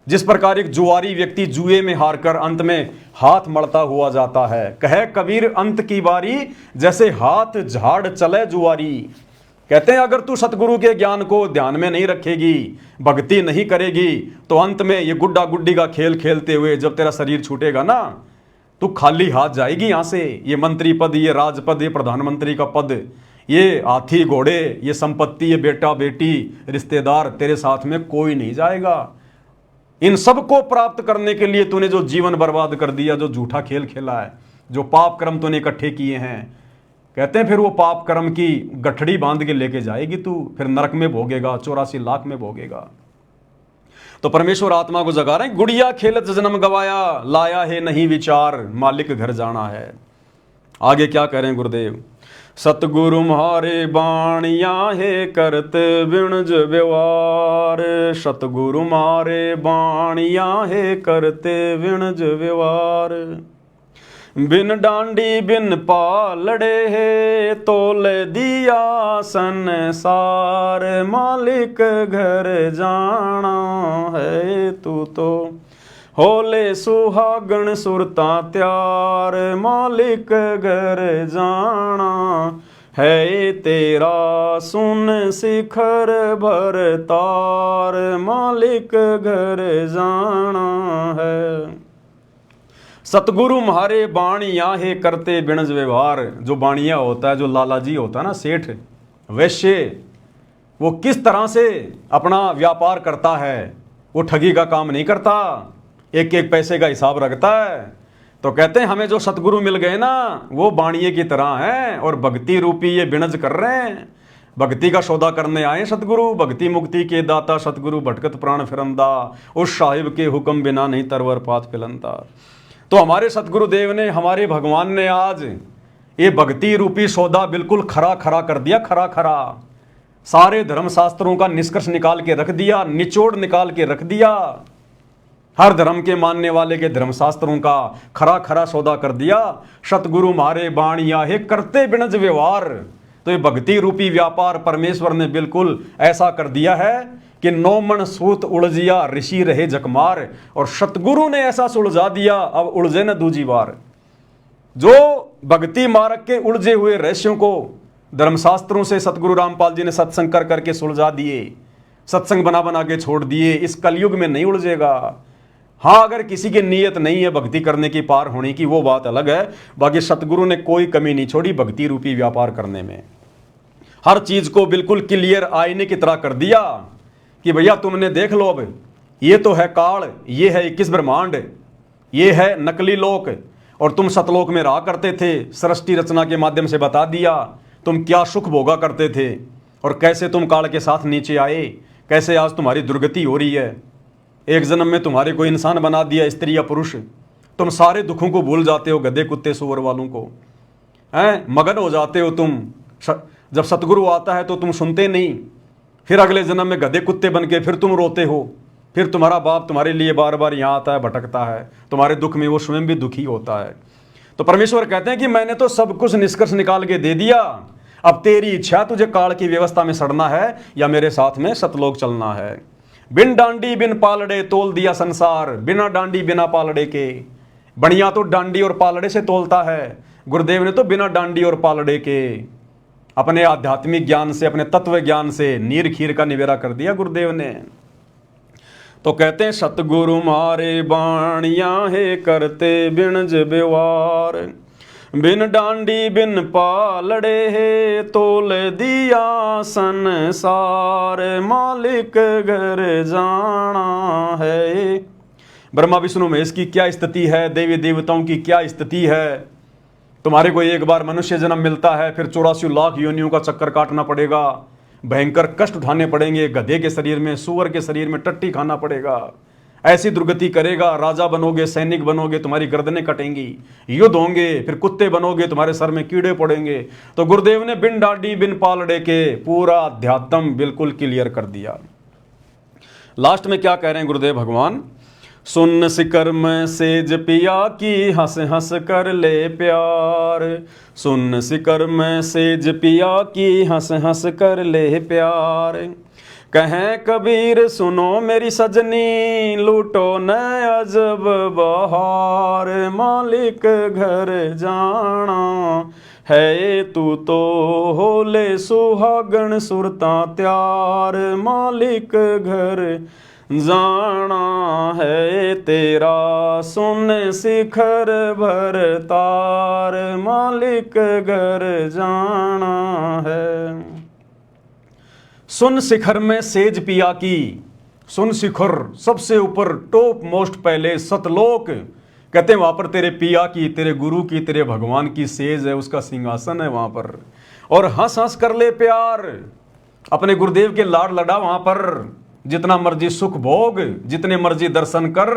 जिस प्रकार एक जुआरी व्यक्ति जुए में हारकर अंत में हाथ मलता हुआ जाता है, कहे कबीर अंत की बारी जैसे हाथ झाड़ चले जुआरी। कहते हैं अगर तू सतगुरु के ज्ञान को ध्यान में नहीं रखेगी, भक्ति नहीं करेगी, तो अंत में ये गुड्डा गुड्डी का खेल खेलते हुए जब तेरा शरीर छूटेगा ना, तू खाली हाथ जाएगी यहां से। ये मंत्री पद, ये राजपद, ये प्रधानमंत्री का पद, ये हाथी घोड़े, ये संपत्ति, ये बेटा बेटी, रिश्तेदार, तेरे साथ में कोई नहीं जाएगा। इन सब को प्राप्त करने के लिए तूने जो जीवन बर्बाद कर दिया, जो झूठा खेल खेला है, जो पाप कर्म तूने इकट्ठे किए हैं, कहते हैं फिर वो पाप कर्म की गठड़ी बांध के लेके जाएगी तू, फिर नरक में भोगेगा, 84 लाख में भोगेगा। तो परमेश्वर आत्मा को जगा रहे हैं, गुड़िया खेलत जन्म गवाया, लाया है नहीं विचार, मालिक घर जाना है। आगे क्या कह रहे हैं गुरुदेव? सतगुरु म्हारे बाणिया है करते बिणज व्यवहार। सतगुरु म्हारे बाणिया है करते बिणज व्यवहार। बिन डांडी बिन पालड़े है तोल दिया संसार। मालिक घर जाना है तू तो होले सुहागण सुरता त्यार। मालिक घर जाना है तेरा सुन शिखर भर तार। मालिक घर जाना है। सतगुरु म्हारे बाणिया है करते बिणज व्यवहार। जो बाणिया होता है, जो लालाजी होता है ना, सेठ वैश्य, वो किस तरह से अपना व्यापार करता है। वो ठगी का काम नहीं करता, एक एक पैसे का हिसाब रखता है। तो कहते हैं हमें जो सतगुरु मिल गए ना, वो बाणिये की तरह हैं और भक्ति रूपी ये बिणज कर रहे हैं। भक्ति का सौदा करने आए सतगुरु। भक्ति मुक्ति के दाता सतगुरु भटकत प्राण फिरंदा। उस साहिब के हुक्म बिना नहीं तरवर पात फिलंदा। तो हमारे सतगुरुदेव ने, हमारे भगवान ने आज ये भक्ति रूपी सौदा बिल्कुल खरा खरा कर दिया। खरा खरा सारे धर्मशास्त्रों का निष्कर्ष निकाल के रख दिया, निचोड़ निकाल के रख दिया। हर धर्म के मानने वाले के धर्मशास्त्रों का खरा खरा सौदा कर दिया। सतगुरु म्हारे बाणिया है करते बिणज व्यवहार। तो ये भक्ति रूपी व्यापार परमेश्वर ने बिल्कुल ऐसा कर दिया है कि 9 मन सूत उलझिया ऋषि रहे जकमार। और सतगुरु ने ऐसा सुलझा दिया, अब उलझे न दूजी बार। जो भक्ति मार्ग के उलझे हुए रहस्यों को धर्मशास्त्रों से सतगुरु रामपाल जी ने सत्संग कर करके सुलझा दिए, सत्संग बना बना के छोड़ दिए। इस कलयुग में नहीं उलझेगा। हाँ, अगर किसी की नीयत नहीं है भक्ति करने की, पार होने की, वो बात अलग है। बाकी सतगुरु ने कोई कमी नहीं छोड़ी भक्ति रूपी व्यापार करने में। हर चीज को बिल्कुल क्लियर आईने की तरह कर दिया कि भैया तुमने देख लो, अब ये तो है काल, ये है 21 ब्रह्मांड, ये है नकली लोक, और तुम सतलोक में रहा करते थे। सृष्टि रचना के माध्यम से बता दिया तुम क्या सुख भोगा करते थे और कैसे तुम काल के साथ नीचे आए, कैसे आज तुम्हारी दुर्गति हो रही है। एक जन्म में तुम्हारे को इंसान बना दिया, स्त्री या पुरुष। तुम सारे दुखों को भूल जाते हो, गधे कुत्ते सुअर वालों को, हैं, मगन हो जाते हो तुम। जब सतगुरु आता है तो तुम सुनते नहीं, फिर अगले जन्म में गधे कुत्ते बन के फिर तुम रोते हो। फिर तुम्हारा बाप तुम्हारे लिए बार बार यहाँ आता है, भटकता है, तुम्हारे दुख में वो स्वयं भी दुखी होता है। तो परमेश्वर कहते हैं कि मैंने तो सब कुछ निष्कर्ष निकाल के दे दिया, अब तेरी इच्छा, तुझे काल की व्यवस्था में सड़ना है या मेरे साथ में सतलोक चलना है। बिन डांडी बिन पालड़े तोल दिया संसार। बिना डांडी बिना पालड़े के। बढ़िया तो डांडी और पालड़े से तोलता है, गुरुदेव ने तो बिना डांडी और पालड़े के अपने आध्यात्मिक ज्ञान से, अपने तत्व ज्ञान से नीर खीर का निवेरा कर दिया गुरुदेव ने। तो कहते हैं सतगुरु म्हारे बाणिया है करते बिणज व्यवहार। बिन डांडी बिन पालड़े है तोल दिया संसार। मालिक घर जाना है। ब्रह्मा विष्णु महेश की क्या स्थिति है, देवी देवताओं की क्या स्थिति है। तुम्हारे को एक बार मनुष्य जन्म मिलता है, फिर 84 लाख योनियों का चक्कर काटना पड़ेगा, भयंकर कष्ट उठाने पड़ेंगे, गधे के शरीर में, सुअर के शरीर में टट्टी खाना पड़ेगा। ऐसी दुर्गति करेगा, राजा बनोगे, सैनिक बनोगे, तुम्हारी गर्दनें कटेंगी, युद्ध होंगे, फिर कुत्ते बनोगे, तुम्हारे सर में कीड़े पड़ेंगे। तो गुरुदेव ने बिन डांडी बिन पालड़े के पूरा अध्यात्म बिल्कुल क्लियर कर दिया। लास्ट में क्या कह रहे हैं गुरुदेव भगवान, सुन सिकर में सेज पिया की हंस हंस कर ले प्यार। सुन सिकर में सेज पिया की हंस हंस कर ले प्यार। कहें कबीर सुनो मेरी सजनी, लूटो न अजब बहार। मालिक घर जाना है तू तो होले सुहागण सुरता त्यार। मालिक घर जाना है तेरा सुन शिखर भर तार। मालिक घर जाना है। सुन शिखर में सेज पिया की। सुन शिखर सबसे ऊपर, टॉप मोस्ट पहले सतलोक, कहते हैं वहां पर तेरे पिया की, तेरे गुरु की, तेरे भगवान की सेज है, उसका सिंहासन है वहां पर। और हंस हंस कर ले प्यार, अपने गुरुदेव के लाड लड़ा वहां पर। जितना मर्जी सुख भोग, जितने मर्जी दर्शन कर,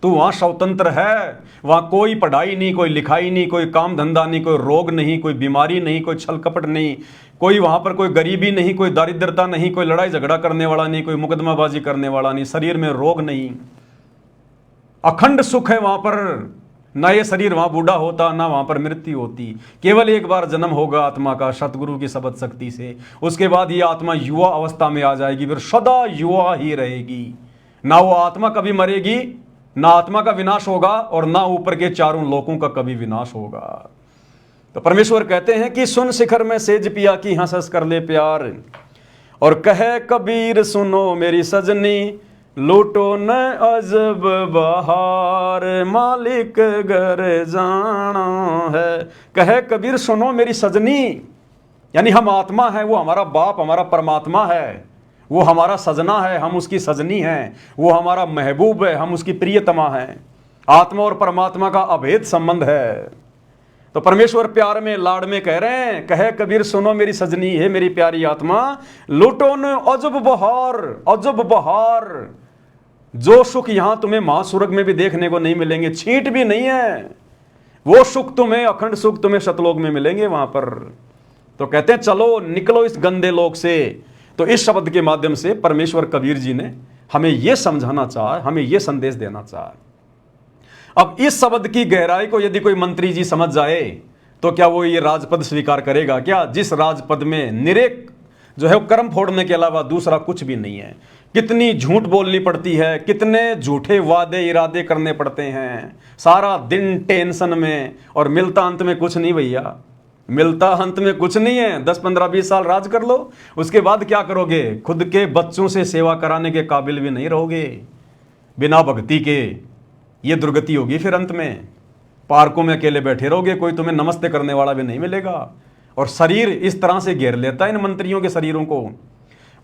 तू वहां स्वतंत्र है। वहां कोई पढ़ाई नहीं, कोई लिखाई नहीं, कोई काम धंधा नहीं, कोई रोग नहीं, कोई बीमारी नहीं, कोई छल कपट नहीं, कोई वहां पर कोई गरीबी नहीं, कोई दारिद्रता नहीं, कोई लड़ाई झगड़ा करने वाला नहीं, कोई मुकदमाबाजी करने वाला नहीं, शरीर में रोग नहीं, अखंड सुख है वहां पर। ना ये शरीर वहां बूढ़ा होता, ना वहां पर मृत्यु होती। केवल एक बार जन्म होगा आत्मा का सतगुरु की शब्द शक्ति से, उसके बाद ये आत्मा युवा अवस्था में आ जाएगी, फिर सदा युवा ही रहेगी। ना वो आत्मा कभी मरेगी, ना आत्मा का विनाश होगा, और ना ऊपर के चारों लोकों का कभी विनाश होगा। तो परमेश्वर कहते हैं कि सुन शिखर में सेज पिया की हंस हंस कर ले प्यार, और कहे कबीर सुनो मेरी सजनी, लूटो न अजब बहार, मालिक घर जाना है। कहे कबीर सुनो मेरी सजनी, यानी हम आत्मा है, वो हमारा बाप, हमारा परमात्मा है, वो हमारा सजना है, हम उसकी सजनी हैं, वो हमारा महबूब है, हम उसकी प्रियतमा हैं। आत्मा और परमात्मा का अभेद संबंध है। तो परमेश्वर प्यार में, लाड़ में कह रहे हैं, कहे कबीर सुनो मेरी सजनी, है मेरी प्यारी आत्मा, लूटो न अजब बहार, अजब बहार। जो सुख यहां तुम्हें महासुरग में भी देखने को नहीं मिलेंगे, छींट भी नहीं है, वो सुख तुम्हें, अखंड सुख तुम्हें सतलोक में मिलेंगे वहां पर। तो कहते हैं चलो निकलो इस गंदे लोक से। तो इस शब्द के माध्यम से परमेश्वर कबीर जी ने हमें यह समझाना चाहा, हमें यह संदेश देना चाहा। अब इस शब्द की गहराई को यदि कोई मंत्री जी समझ जाए तो क्या वो ये राजपद स्वीकार करेगा क्या, जिस राजपद में निरेक जो है वो कर्म फोड़ने के अलावा दूसरा कुछ भी नहीं है। कितनी झूठ बोलनी पड़ती है, कितने झूठे वादे इरादे करने पड़ते हैं, सारा दिन टेंशन में, और मिलता अंत में कुछ नहीं भैया, मिलता अंत में कुछ नहीं है। 10 15 20 साल राज कर लो, उसके बाद क्या करोगे, खुद के बच्चों से सेवा कराने के काबिल भी नहीं रहोगे बिना भक्ति के। ये दुर्गति होगी फिर अंत में। पार्कों में अकेले बैठे रहोगे, कोई तुम्हें नमस्ते करने वाला भी नहीं मिलेगा। और शरीर इस तरह से घेर लेता है इन मंत्रियों के शरीरों को।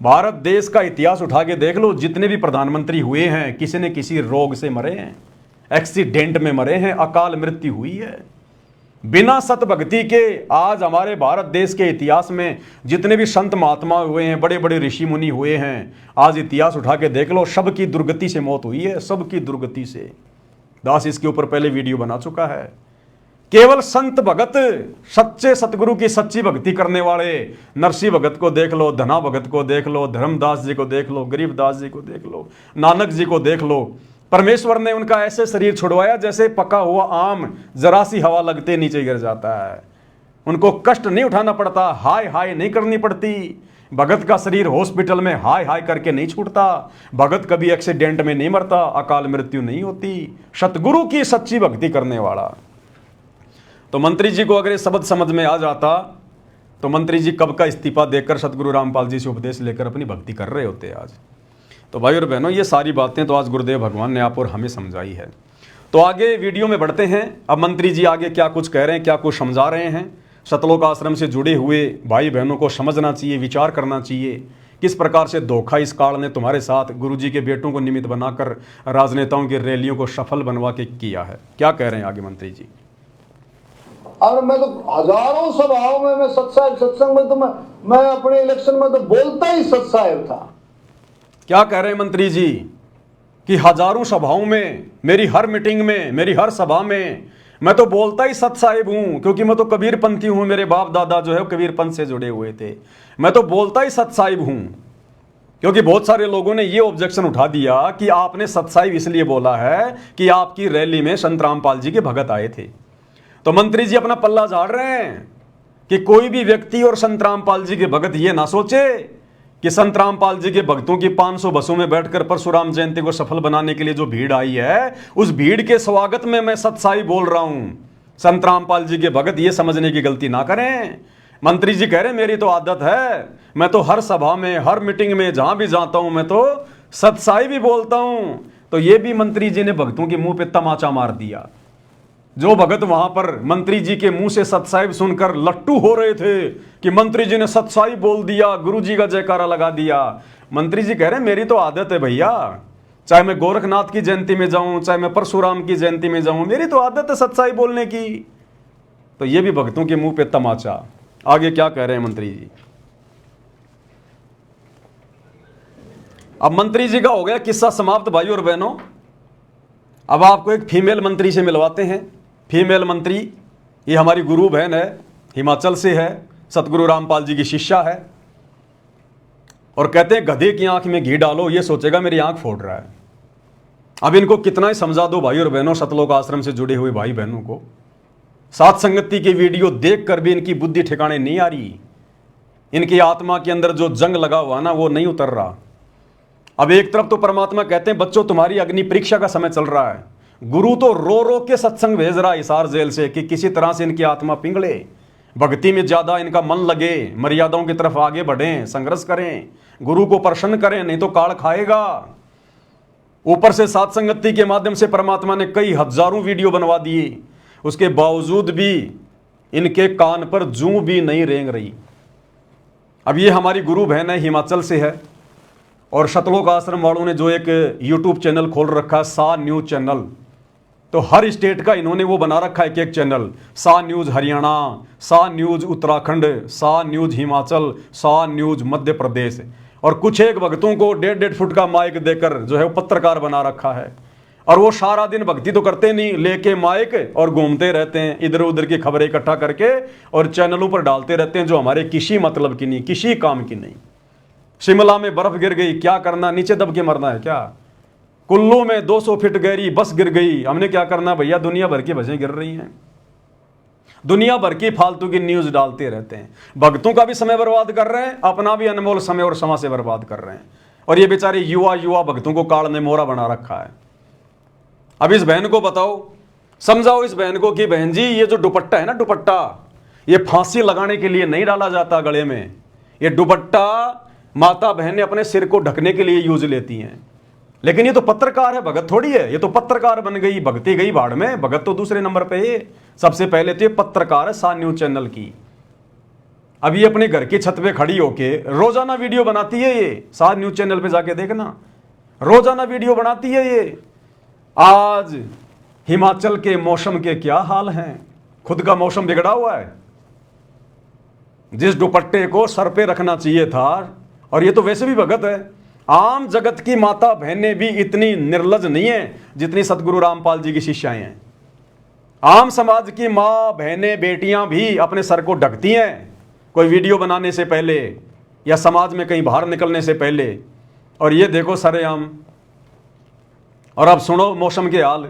भारत देश का इतिहास उठा के देख लो, जितने भी प्रधानमंत्री हुए हैं किसी न किसी रोग से मरे हैं, एक्सीडेंट में मरे हैं, अकाल मृत्यु हुई है। बिना सत भक्ति के आज हमारे भारत देश के इतिहास में जितने भी संत महात्मा हुए हैं, बड़े बड़े ऋषि मुनि हुए हैं, आज इतिहास उठा के देख लो, सबकी दुर्गति से मौत हुई है, सबकी दुर्गति से। दास इसके ऊपर पहले वीडियो बना चुका है। केवल संत भगत, सच्चे सतगुरु की सच्ची भक्ति करने वाले, नरसिंह भगत को देख लो, धना भगत को देख लो, धर्मदास जी को देख लो, गरीबदास जी को देख लो, नानक जी को देख लो। परमेश्वर ने उनका ऐसे शरीर छुड़वाया जैसे पका हुआ आम जरा सी हवा लगते नीचे गिर जाता है। उनको कष्ट नहीं उठाना पड़ता, हाय हाय नहीं करनी पड़ती। भगत का शरीर हॉस्पिटल में हाय हाय करके नहीं छूटता, भगत कभी एक्सीडेंट में नहीं मरता, अकाल मृत्यु नहीं होती। सतगुरु की सच्ची भक्ति करने वाला। तो मंत्री जी को अगर ये शब्द समझ में आ जाता तो मंत्री जी कब का इस्तीफा देकर सतगुरु रामपाल जी से उपदेश लेकर अपनी भक्ति कर रहे होते आज। तो भाई और बहनों, ये सारी बातें तो आज गुरुदेव भगवान ने आप और हमें समझाई है। तो आगे वीडियो में बढ़ते हैं। अब मंत्री जी आगे क्या कुछ कह रहे हैं, क्या कुछ समझा रहे हैं। सतलोक आश्रम से जुड़े हुए भाई बहनों को समझना चाहिए, विचार करना चाहिए, किस प्रकार से धोखा इस काल ने तुम्हारे साथ गुरु जी के बेटों को निमित्त बनाकर राजनेताओं की रैलियों को सफल बनवा के किया है। क्या कह रहे हैं आगे मंत्री जी। और मैं तो हजारों सभाओं में, मैं सत्संग में तो मैं अपने इलेक्शन में तो बोलता ही सत्साहेब था। क्या कह रहे हैं मंत्री जी कि हजारों सभाओं में, मेरी हर मीटिंग में, मेरी हर सभा में मैं तो बोलता ही सत साहिब हूं, क्योंकि मैं तो कबीर पंथी हूं, मेरे बाप दादा जो है कबीर पंथ से जुड़े हुए थे। मैं तो बोलता ही सत साहिब हूं। क्योंकि बहुत सारे लोगों ने ये ऑब्जेक्शन उठा दिया कि आपने सत साहिब इसलिए बोला है कि आपकी रैली में संत रामपाल जी के भगत आए थे। तो मंत्री जी अपना पल्ला झाड़ रहे हैं कि कोई भी व्यक्ति और संत रामपाल जी के भगत ये ना सोचे कि संत रामपाल जी के भक्तों की 500 बसों में बैठकर परशुराम जयंती को सफल बनाने के लिए जो भीड़ आई है, उस भीड़ के स्वागत में मैं सत्साई बोल रहा हूं। संत रामपाल जी के भगत ये समझने की गलती ना करें। मंत्री जी कह रहे हैं मेरी तो आदत है, मैं तो हर सभा में, हर मीटिंग में, जहां भी जाता हूं मैं तो सत्साई भी बोलता हूं। तो ये भी मंत्री जी ने भक्तों के मुंह पे तमाचा मार दिया। जो भगत वहां पर मंत्री जी के मुंह से सतसाहिब सुनकर लट्टू हो रहे थे कि मंत्री जी ने सतसाहिब बोल दिया, गुरु जी का जयकारा लगा दिया। मंत्री जी कह रहे हैं मेरी तो आदत है भैया, चाहे मैं गोरखनाथ की जयंती में जाऊं, चाहे मैं परशुराम की जयंती में जाऊं, मेरी तो आदत है सतसाहिब बोलने की। तो ये भी भक्तों के मुंह पे तमाचा। आगे क्या कह रहे हैं मंत्री जी, अब मंत्री जी का हो गया किस्सा समाप्त भाई और बहनों। अब आपको एक फीमेल मंत्री से मिलवाते हैं। फीमेल मंत्री ये हमारी गुरु बहन है, हिमाचल से है, सतगुरु रामपाल जी की शिष्या है। और कहते हैं गधे की आंख में घी डालो ये सोचेगा मेरी आंख फोड़ रहा है। अब इनको कितना ही समझा दो भाई और बहनों, सतलोक आश्रम से जुड़े हुए भाई बहनों को, सात संगति की वीडियो देखकर भी इनकी बुद्धि ठिकाने नहीं आ रही। इनकी आत्मा के अंदर जो जंग लगा हुआ ना वो नहीं उतर रहा। अब एक तरफ तो परमात्मा कहते हैं बच्चों तुम्हारी अग्नि परीक्षा का समय चल रहा है, गुरु तो रो रो के सत्संग भेज रहा है हिसार जेल से कि किसी तरह से इनकी आत्मा पिघले, भक्ति में ज्यादा इनका मन लगे, मर्यादाओं की तरफ आगे बढ़ें, संघर्ष करें, गुरु को प्रसन्न करें, नहीं तो काल खाएगा। ऊपर से सात संगति के माध्यम से परमात्मा ने कई हजारों वीडियो बनवा दिए, उसके बावजूद भी इनके कान पर जूं भी नहीं रेंग रही। अब ये हमारी गुरु बहन है, हिमाचल से है, और सतलोक आश्रम वालों ने जो एक यूट्यूब चैनल खोल रखा है सा न्यूज चैनल, तो हर स्टेट का इन्होंने वो बना रखा है एक एक चैनल। सा न्यूज हरियाणा, सा न्यूज उत्तराखंड, सा न्यूज हिमाचल, सा न्यूज मध्य प्रदेश, और कुछ एक भक्तों को 1.5 फुट का माइक देकर जो है वो पत्रकार बना रखा है। और वो सारा दिन भक्ति तो करते नहीं, लेके माइक और घूमते रहते हैं, इधर उधर की खबरें इकट्ठा करके और चैनलों पर डालते रहते हैं जो हमारे किसी मतलब की नहीं, किसी काम की नहीं। शिमला में बर्फ गिर गई, क्या करना, नीचे दब के मरना है क्या? कुल्लू में 200 फीट गहरी बस गिर गई, हमने क्या करना भैया? दुनिया भर की बसें गिर रही हैं, दुनिया भर की फालतू की न्यूज डालते रहते हैं, भक्तों का भी समय बर्बाद कर रहे हैं, अपना भी अनमोल समय और समाज से बर्बाद कर रहे हैं। और ये बेचारे युवा भक्तों को काल ने मोरा बना रखा है। अब इस बहन को बताओ, समझाओ इस बहन को कि बहन जी ये जो दुपट्टा है ना, दुपट्टा ये फांसी लगाने के लिए नहीं डाला जाता गले में, ये दुपट्टा माता बहन ने अपने सिर को ढकने के लिए यूज लेती हैं। लेकिन ये तो पत्रकार है, भगत थोड़ी है, ये तो पत्रकार बन गई, भगती गई भाड़ में, भगत तो दूसरे नंबर पे है। सबसे पहले तो ये पत्रकार है सा न्यूज चैनल की। अब ये अपने घर की छत पे खड़ी होके रोजाना वीडियो बनाती है, ये सा न्यूज चैनल पे जाके देखना, रोजाना वीडियो बनाती है ये। आज हिमाचल के मौसम के क्या हाल हैं, खुद का मौसम बिगड़ा हुआ है। जिस दुपट्टे को सर पे रखना चाहिए था, और ये तो वैसे भी भगत है, आम जगत की माता बहनें भी इतनी निर्लज नहीं है जितनी सतगुरु रामपाल जी की शिष्याएं हैं। आम समाज की माँ बहनें बेटियां भी अपने सर को ढकती हैं कोई वीडियो बनाने से पहले या समाज में कहीं बाहर निकलने से पहले, और ये देखो सरेआम। और अब सुनो मौसम के हाल।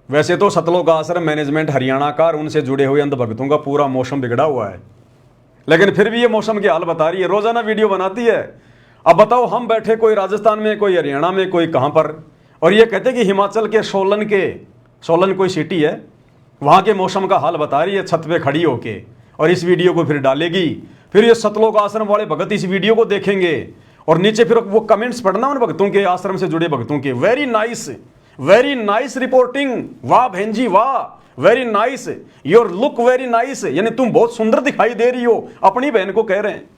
वैसे तो सतलोक आश्रम मैनेजमेंट हरियाणा का और उनसे जुड़े हुए अंध भक्तों का पूरा मौसम बिगड़ा हुआ है, लेकिन फिर भी ये मौसम के हाल बता रही है, रोजाना वीडियो बनाती है। अब बताओ हम बैठे कोई राजस्थान में, कोई हरियाणा में, कोई कहां पर, और ये कहते कि हिमाचल के सोलन कोई सिटी है, वहां के मौसम का हाल बता रही है छत पे खड़ी होके, और इस वीडियो को फिर डालेगी। फिर ये सतलोक आश्रम वाले भगत इस वीडियो को देखेंगे और नीचे फिर वो कमेंट्स पढ़ना उन भक्तों के, आश्रम से जुड़े भक्तों के, वेरी नाइस रिपोर्टिंग, वाह बहन जी वाह, very nice, your look very nice, यानी तुम बहुत सुंदर दिखाई दे रही हो, अपनी बहन को कह रहे हैं।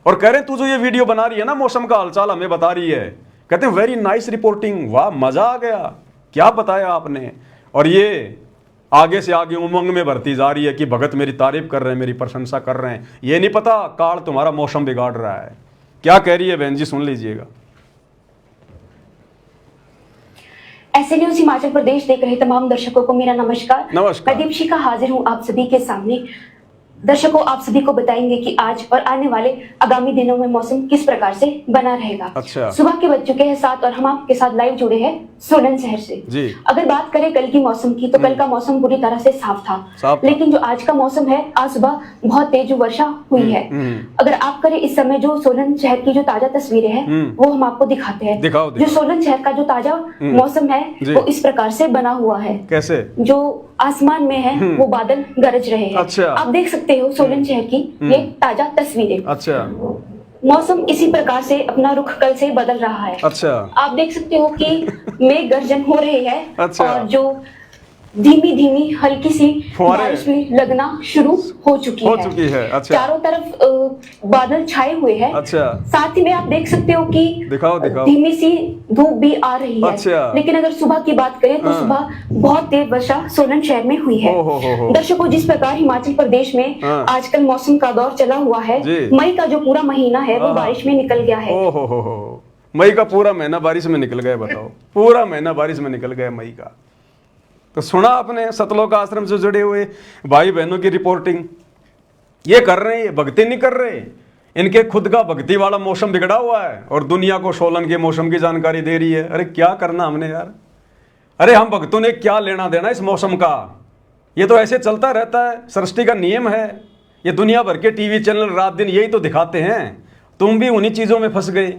और कह रहे हैं तू जो ये वीडियो बना रही है ना, मौसम का हालचाल हमें बता रही है, कहते हैं वेरी नाइस रिपोर्टिंग, वाह मजा आ गया, क्या बताया आपने। और ये आगे से आगे उमंग में बढ़ती जा रही है कि भगत मेरी तारीफ कर रहे हैं, मेरी प्रशंसा कर रहे हैं। ये नहीं पता काल तुम्हारा मौसम बिगाड़ रहा है। क्या कह रही है बहन जी, सुन लीजिएगा। ऐसे न्यूज हिमाचल प्रदेश देख रहे तमाम दर्शकों को मेरा नमस्कार। नमस्कार। मैं दीपशिखा हाजिर हूं आप सभी के सामने। दर्शकों आप सभी को बताएंगे कि आज और आने वाले आगामी दिनों में मौसम किस प्रकार से बना रहेगा। अच्छा। सुबह के बज चुके हैं 7 और हम आपके साथ लाइव जुड़े हैं सोलन शहर से जी। अगर बात करें कल की मौसम की तो कल का मौसम पूरी तरह से साफ था, लेकिन जो आज का मौसम है, आज सुबह बहुत तेज वर्षा हुई है। अगर आप करें इस समय जो सोलन शहर की जो ताजा तस्वीरें हैं वो हम आपको दिखाते हैं। दिखाओ। जो सोलन शहर का जो ताजा मौसम है वो इस प्रकार से बना हुआ है। कैसे? जो आसमान में है वो बादल गरज रहे हैं। अच्छा। आप देख सकते हो सोलन शहर की ये ताजा तस्वीरें। अच्छा। मौसम इसी प्रकार से अपना रुख कल से बदल रहा है। अच्छा। आप देख सकते हो कि मेघ गर्जन हो रही है। अच्छा। और जो धीमी धीमी हल्की सी फुहारे बारिश भी लगना शुरू हो चुकी है। अच्छा। चारों तरफ बादल छाए हुए हैं। अच्छा। साथ ही में आप देख सकते हो कि दिखाओ। धीमी सी धूप भी आ रही है। अच्छा। लेकिन अगर सुबह की बात करें तो सुबह बहुत तेज वर्षा सोलन शहर में हुई है। दर्शकों, जिस प्रकार हिमाचल प्रदेश में आजकल मौसम का दौर चला हुआ है, मई का जो पूरा महीना है वो बारिश में निकल गया है। मई का पूरा महीना बारिश में निकल गया। बताओ, पूरा महीना बारिश में निकल गया मई का। तो सुना आपने सतलोक आश्रम से जुड़े हुए भाई बहनों की रिपोर्टिंग। ये कर रहे हैं, ये भक्ति नहीं कर रहे। इनके खुद का भक्ति वाला मौसम बिगड़ा हुआ है और दुनिया को सोलन के मौसम की जानकारी दे रही है। अरे क्या करना हमने यार। अरे हम भक्तों ने क्या लेना देना इस मौसम का। ये तो ऐसे चलता रहता है, सृष्टि का नियम है। ये दुनिया भर के टीवी चैनल रात दिन यही तो दिखाते हैं। तुम भी उन्हीं चीजों में फंस गए।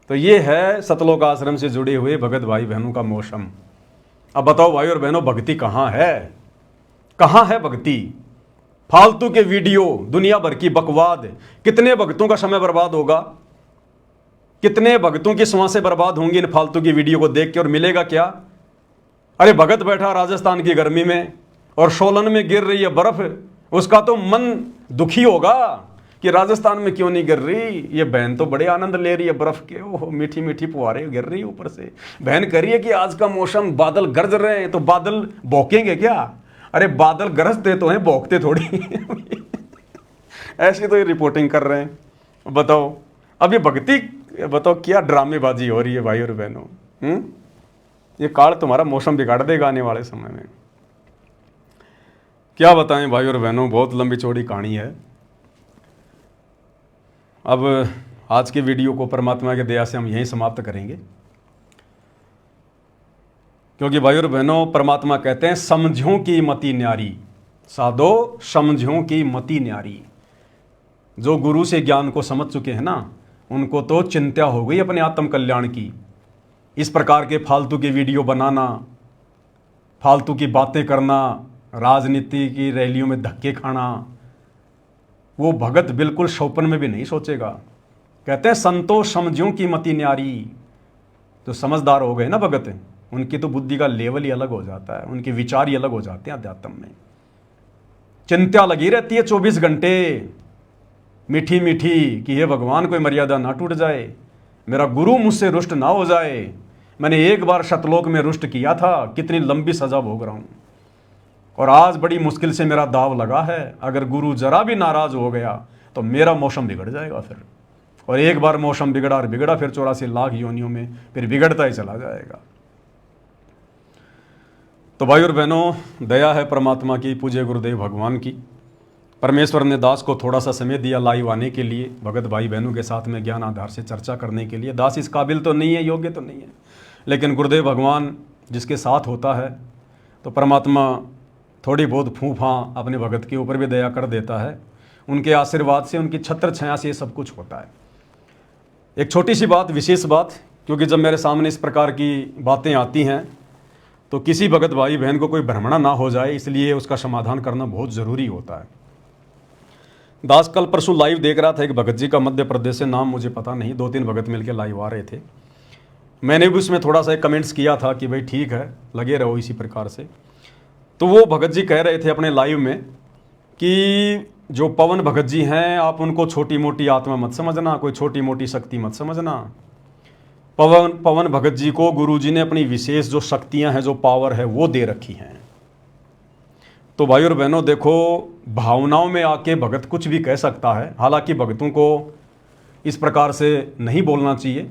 तो ये है सतलोक आश्रम से जुड़े हुए भगत भाई बहनों का मौसम। अब बताओ भाई और बहनों, भक्ति कहाँ है? कहाँ है भक्ति? फालतू के वीडियो, दुनिया भर की बकवाद। कितने भक्तों का समय बर्बाद होगा, कितने भक्तों की सांसें बर्बाद होंगी इन फालतू की वीडियो को देख के, और मिलेगा क्या? अरे भगत बैठा राजस्थान की गर्मी में और सोलन में गिर रही है बर्फ, उसका तो मन दुखी होगा कि राजस्थान में क्यों नहीं गिर रही। ये बहन तो बड़े आनंद ले रही है बर्फ के। ओह, मीठी मीठी फुहारे गिर रही है ऊपर से। बहन कह रही है कि आज का मौसम बादल गरज रहे हैं, तो बादल भौंकेंगे क्या? अरे बादल गरजते तो हैं, भौंकते थोड़ी। ऐसी तो ये रिपोर्टिंग कर रहे हैं। बताओ, अभी भक्ति, बताओ क्या ड्रामेबाजी हो रही है भाई और बहनों। ये काल तुम्हारा मौसम बिगाड़ देगा आने वाले समय में। क्या बताएं भाई और बहनों, बहुत लंबी चौड़ी कहानी है। अब आज की वीडियो को परमात्मा की दया से हम यहीं समाप्त करेंगे, क्योंकि भाई और बहनों, परमात्मा कहते हैं समझों की मति न्यारी, साधो समझों की मति न्यारी। जो गुरु से ज्ञान को समझ चुके हैं ना, उनको तो चिंता हो गई अपने आत्म कल्याण की। इस प्रकार के फालतू की वीडियो बनाना, फालतू की बातें करना, राजनीति की रैलियों में धक्के खाना, वो भगत बिल्कुल शौपन में भी नहीं सोचेगा। कहते हैं संतो समझों की मति न्यारी। जो समझदार हो गए ना भगत, उनकी तो बुद्धि का लेवल ही अलग हो जाता है, उनके विचार ही अलग हो जाते हैं अध्यात्म में। चिंता लगी रहती है 24 घंटे, मीठी मीठी, कि हे भगवान कोई मर्यादा ना टूट जाए, मेरा गुरु मुझसे रुष्ट ना हो जाए। मैंने एक बार सतलोक में रुष्ट किया था, कितनी लंबी सजा भोग रहा हूं, और आज बड़ी मुश्किल से मेरा दाव लगा है। अगर गुरु जरा भी नाराज हो गया तो मेरा मौसम बिगड़ जाएगा फिर। और एक बार मौसम बिगड़ा और बिगड़ा, फिर 84 लाख योनियों में फिर बिगड़ता ही चला जाएगा। तो भाई और बहनों, दया है परमात्मा की, पूज्य गुरुदेव भगवान की। परमेश्वर ने दास को थोड़ा सा समय दिया लाइव आने के लिए, भगत भाई बहनों के साथ में ज्ञान आधार से चर्चा करने के लिए। दास इस काबिल तो नहीं है, योग्य तो नहीं है, लेकिन गुरुदेव भगवान जिसके साथ होता है तो परमात्मा थोड़ी बहुत फूफा अपने भगत के ऊपर भी दया कर देता है। उनके आशीर्वाद से, उनकी छत्र छाया से ये सब कुछ होता है। एक छोटी सी बात, विशेष बात, क्योंकि जब मेरे सामने इस प्रकार की बातें आती हैं तो किसी भगत भाई बहन को कोई भ्रमणा ना हो जाए, इसलिए उसका समाधान करना बहुत ज़रूरी होता है। दास कल परसों लाइव देख रहा था एक भगत जी का, मध्य प्रदेश से, नाम मुझे पता नहीं, 2-3 भगत मिलकर लाइव आ रहे थे। मैंने भी उसमें थोड़ा सा कमेंट्स किया था कि भाई ठीक है, लगे रहो इसी प्रकार से। तो वो भगत जी कह रहे थे अपने लाइव में कि जो पवन भगत जी हैं, आप उनको छोटी मोटी आत्मा मत समझना, कोई छोटी मोटी शक्ति मत समझना। पवन भगत जी को गुरुजी ने अपनी विशेष जो शक्तियां हैं, जो पावर है, वो दे रखी हैं। तो भाई और बहनों देखो, भावनाओं में आके भगत कुछ भी कह सकता है। हालांकि भगतों को इस प्रकार से नहीं बोलना चाहिए,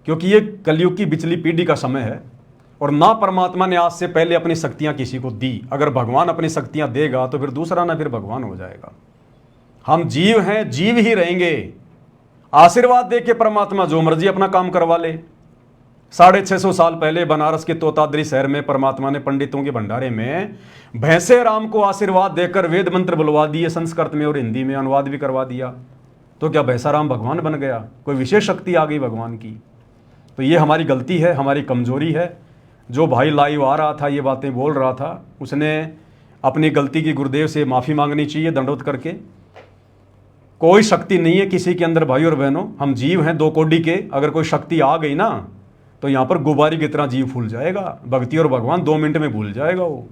क्योंकि ये कलयुग की बिचली पीढ़ी का समय है और ना परमात्मा ने आज से पहले अपनी शक्तियां किसी को दी। अगर भगवान अपनी शक्तियां देगा तो फिर दूसरा ना फिर भगवान हो जाएगा। हम जीव हैं, जीव ही रहेंगे। आशीर्वाद दे के परमात्मा जो मर्जी अपना काम करवा ले। 650 साल पहले बनारस के तोताद्री शहर में परमात्मा ने पंडितों के भंडारे में भैंसे राम को आशीर्वाद देकर वेद मंत्र बुलवा दिए, संस्कृत में और हिंदी में अनुवाद भी करवा दिया। तो क्या भैंसा राम भगवान बन गया? कोई विशेष शक्ति आ गई भगवान की? तो ये हमारी गलती है, हमारी कमजोरी है। जो भाई लाइव आ रहा था, ये बातें बोल रहा था, उसने अपनी गलती की गुरुदेव से माफ़ी मांगनी चाहिए दंडोत करके। कोई शक्ति नहीं है किसी के अंदर भाई और बहनों, हम जीव हैं 2 कोड़ी के। अगर कोई शक्ति आ गई ना तो यहाँ पर गुब्बारे की तरह जीव फूल जाएगा, भक्ति और भगवान 2 मिनट में भूल जाएगा वो।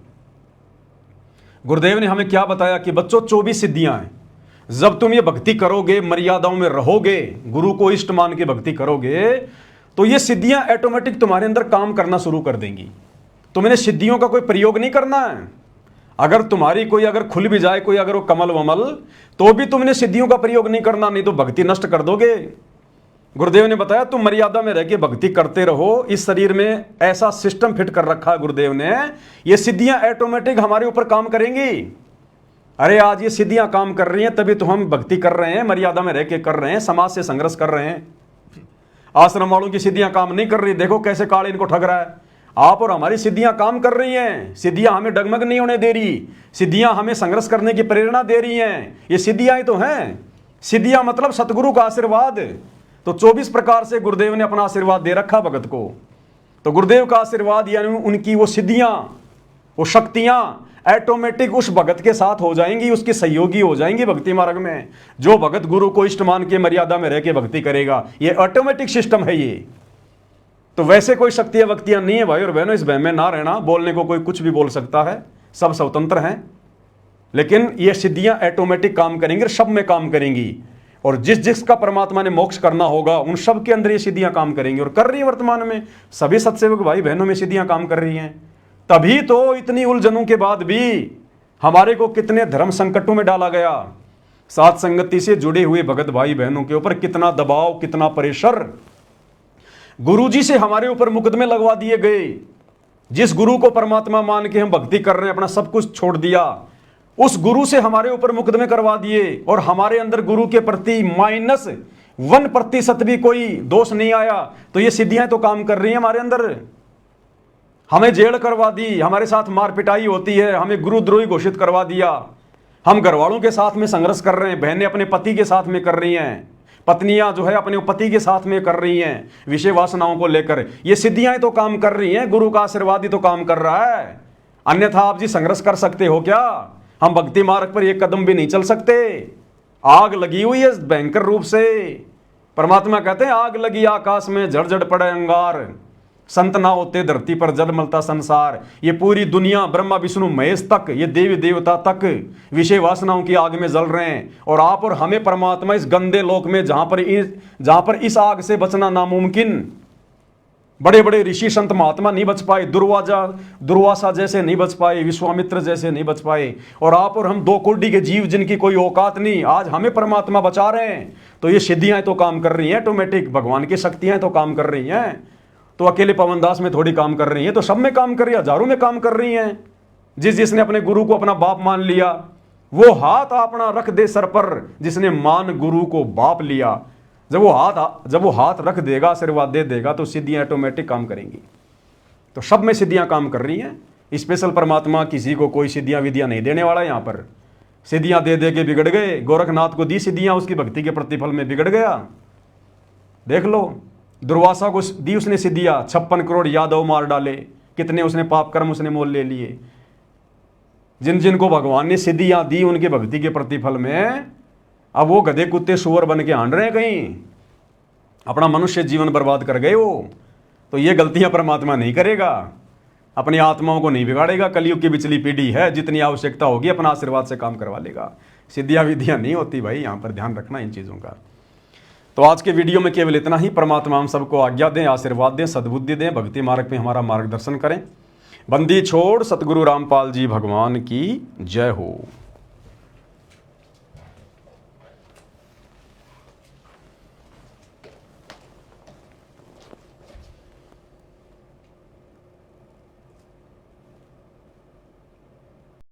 गुरुदेव ने हमें क्या बताया कि बच्चों 24 सिद्धियां हैं, जब तुम ये भक्ति करोगे, मर्यादाओं में रहोगे, गुरु को इष्ट मान के भक्ति करोगे, तो ये सिद्धियां ऑटोमेटिक तुम्हारे अंदर काम करना शुरू कर देंगी। तुमने सिद्धियों का कोई प्रयोग नहीं करना है। अगर तुम्हारी कोई अगर खुल भी जाए कोई अगर वो कमल वमल, तो भी तुमने सिद्धियों का प्रयोग नहीं करना, नहीं तो भक्ति नष्ट कर दोगे। गुरुदेव ने बताया तुम मर्यादा में रह के भक्ति करते रहो। इस शरीर में ऐसा सिस्टम फिट कर रखा है गुरुदेव ने, ये सिद्धियां ऑटोमेटिक हमारे ऊपर काम करेंगी। अरे आज ये सिद्धियां काम कर रही हैं तभी तो हम भक्ति कर रहे हैं, मर्यादा में रह के कर रहे हैं, समाज से संघर्ष कर रहे हैं। आश्रम वालों की सिद्धियां काम नहीं कर रही, देखो कैसे काल इनको ठग रहा है। आप और हमारी सिद्धियां काम कर रही हैं, सिद्धियां हमें डगमग नहीं होने दे रही, सिद्धियां हमें संघर्ष करने की प्रेरणा दे रही हैं। ये सिद्धियां तो हैं, सिद्धियां मतलब सतगुरु का आशीर्वाद। तो 24 प्रकार से गुरुदेव ने अपना आशीर्वाद दे रखा भगत को। तो गुरुदेव का आशीर्वाद यानी उनकी वो सिद्धियां, वो शक्तियां ऑटोमेटिक उस भगत के साथ हो जाएंगी, उसकी सहयोगी हो जाएंगी भक्ति मार्ग में। जो भगत गुरु को इष्ट मान के मर्यादा में रह के भक्ति करेगा, ये ऑटोमेटिक सिस्टम है ये। तो वैसे कोई शक्तियां वक्तियां नहीं है भाई और बहनों, इस बहम में ना रहना। बोलने को कोई कुछ भी बोल सकता है, सब स्वतंत्र हैं, लेकिन ये सिद्धियां ऑटोमेटिक काम करेंगी, सब में काम करेंगी। और जिस जिसका परमात्मा ने मोक्ष करना होगा उन सब के अंदर ये सिद्धियां काम करेंगी और कर रही है वर्तमान में। सभी सत्सेवक भाई बहनों में सिद्धियां काम कर रही हैं। तभी तो इतनी उलझनों के बाद भी हमारे को कितने धर्म संकटों में डाला गया। साथ संगति से जुड़े हुए भगत भाई बहनों के ऊपर कितना दबाव, कितना प्रेशर, गुरुजी से हमारे ऊपर मुकदमे लगवा दिए गए। जिस गुरु को परमात्मा मान के हम भक्ति कर रहे हैं, अपना सब कुछ छोड़ दिया, उस गुरु से हमारे ऊपर मुकदमे करवा दिए और हमारे अंदर गुरु के प्रति -1% भी कोई दोष नहीं आया। तो ये सिद्धियां तो काम कर रही हैं हमारे अंदर। हमें जेल करवा दी, हमारे साथ मार पिटाई होती है, हमें गुरुद्रोही घोषित करवा दिया। हम घर वालों के साथ में संघर्ष कर रहे हैं, बहनें अपने पति के साथ में कर रही हैं, पत्नियां जो है अपने पति के साथ में कर रही हैं विषय वासनाओं को लेकर। ये सिद्धियां तो काम कर रही हैं, गुरु का आशीर्वाद ही तो काम कर रहा है। अन्यथा आप जी संघर्ष कर सकते हो क्या? हम भक्ति मार्ग पर एक कदम भी नहीं चल सकते। आग लगी हुई है भयंकर रूप से। परमात्मा कहते हैं आग लगी आकाश में, झड़ पड़े अंगार, संत ना होते धरती पर जल मलता संसार। ये पूरी दुनिया ब्रह्मा विष्णु महेश तक, ये देवी देवता तक विषय वासनाओं की आग में जल रहे हैं। और आप और हमें परमात्मा इस गंदे लोक में जहां पर इस आग से बचना नामुमकिन, बड़े बड़े ऋषि संत महात्मा नहीं बच पाए, दुर्वासा जैसे नहीं बच पाए, विश्वामित्र जैसे नहीं बच पाए, और आप और हम 2 कोटि के जीव जिनकी कोई औकात नहीं, आज हमें परमात्मा बचा रहे हैं। तो ये सिद्धियां तो काम कर रही हैं ऑटोमेटिक, भगवान की शक्तियां तो काम कर रही हैं। तो अकेले पवनदास में थोड़ी काम कर रही हैं, तो सब में काम कर रही है, हजारों में काम कर रही हैं। जिसने अपने गुरु को अपना बाप मान लिया वो हाथ अपना रख दे सर पर, जिसने मान गुरु को बाप लिया। जब वो हाथ रख देगा, आशीर्वाद दे देगा, तो सिद्धियां ऑटोमेटिक काम करेंगी। तो सब में सिद्धियां काम कर रही हैं। स्पेशल परमात्मा किसी को कोई सिद्धियां विधियां नहीं देने वाला। यहाँ पर सिद्धियां दे दे के बिगड़ गए। गोरखनाथ को दी सिद्धियां, उसकी भक्ति के प्रतिफल में बिगड़ गया। देख लो, दुर्वासा को दी उसने सिद्धियां, 56 करोड़ यादव मार डाले, कितने उसने पाप कर्म उसने मोल ले लिए। जिन जिनको भगवान ने सिद्धियां दी उनके भक्ति के प्रतिफल में अब वो गधे कुत्ते सुअर बन के हांड रहे हैं, कहीं अपना मनुष्य जीवन बर्बाद कर गए वो। तो ये गलतियां परमात्मा नहीं करेगा, अपनी आत्माओं को नहीं बिगाड़ेगा। कलयुग की बिचली पीढ़ी है, जितनी आवश्यकता होगी अपना आशीर्वाद से काम करवा लेगा। सिद्धियां विधियां नहीं होती भाई, यहाँ पर ध्यान रखना इन चीज़ों का। तो आज के वीडियो में केवल इतना ही। परमात्मा हम सबको आज्ञा दें, आशीर्वाद दें, सद्बुद्धि दें, भक्ति मार्ग में हमारा मार्गदर्शन करें। बंदी छोड़ सतगुरु रामपाल जी भगवान की जय हो।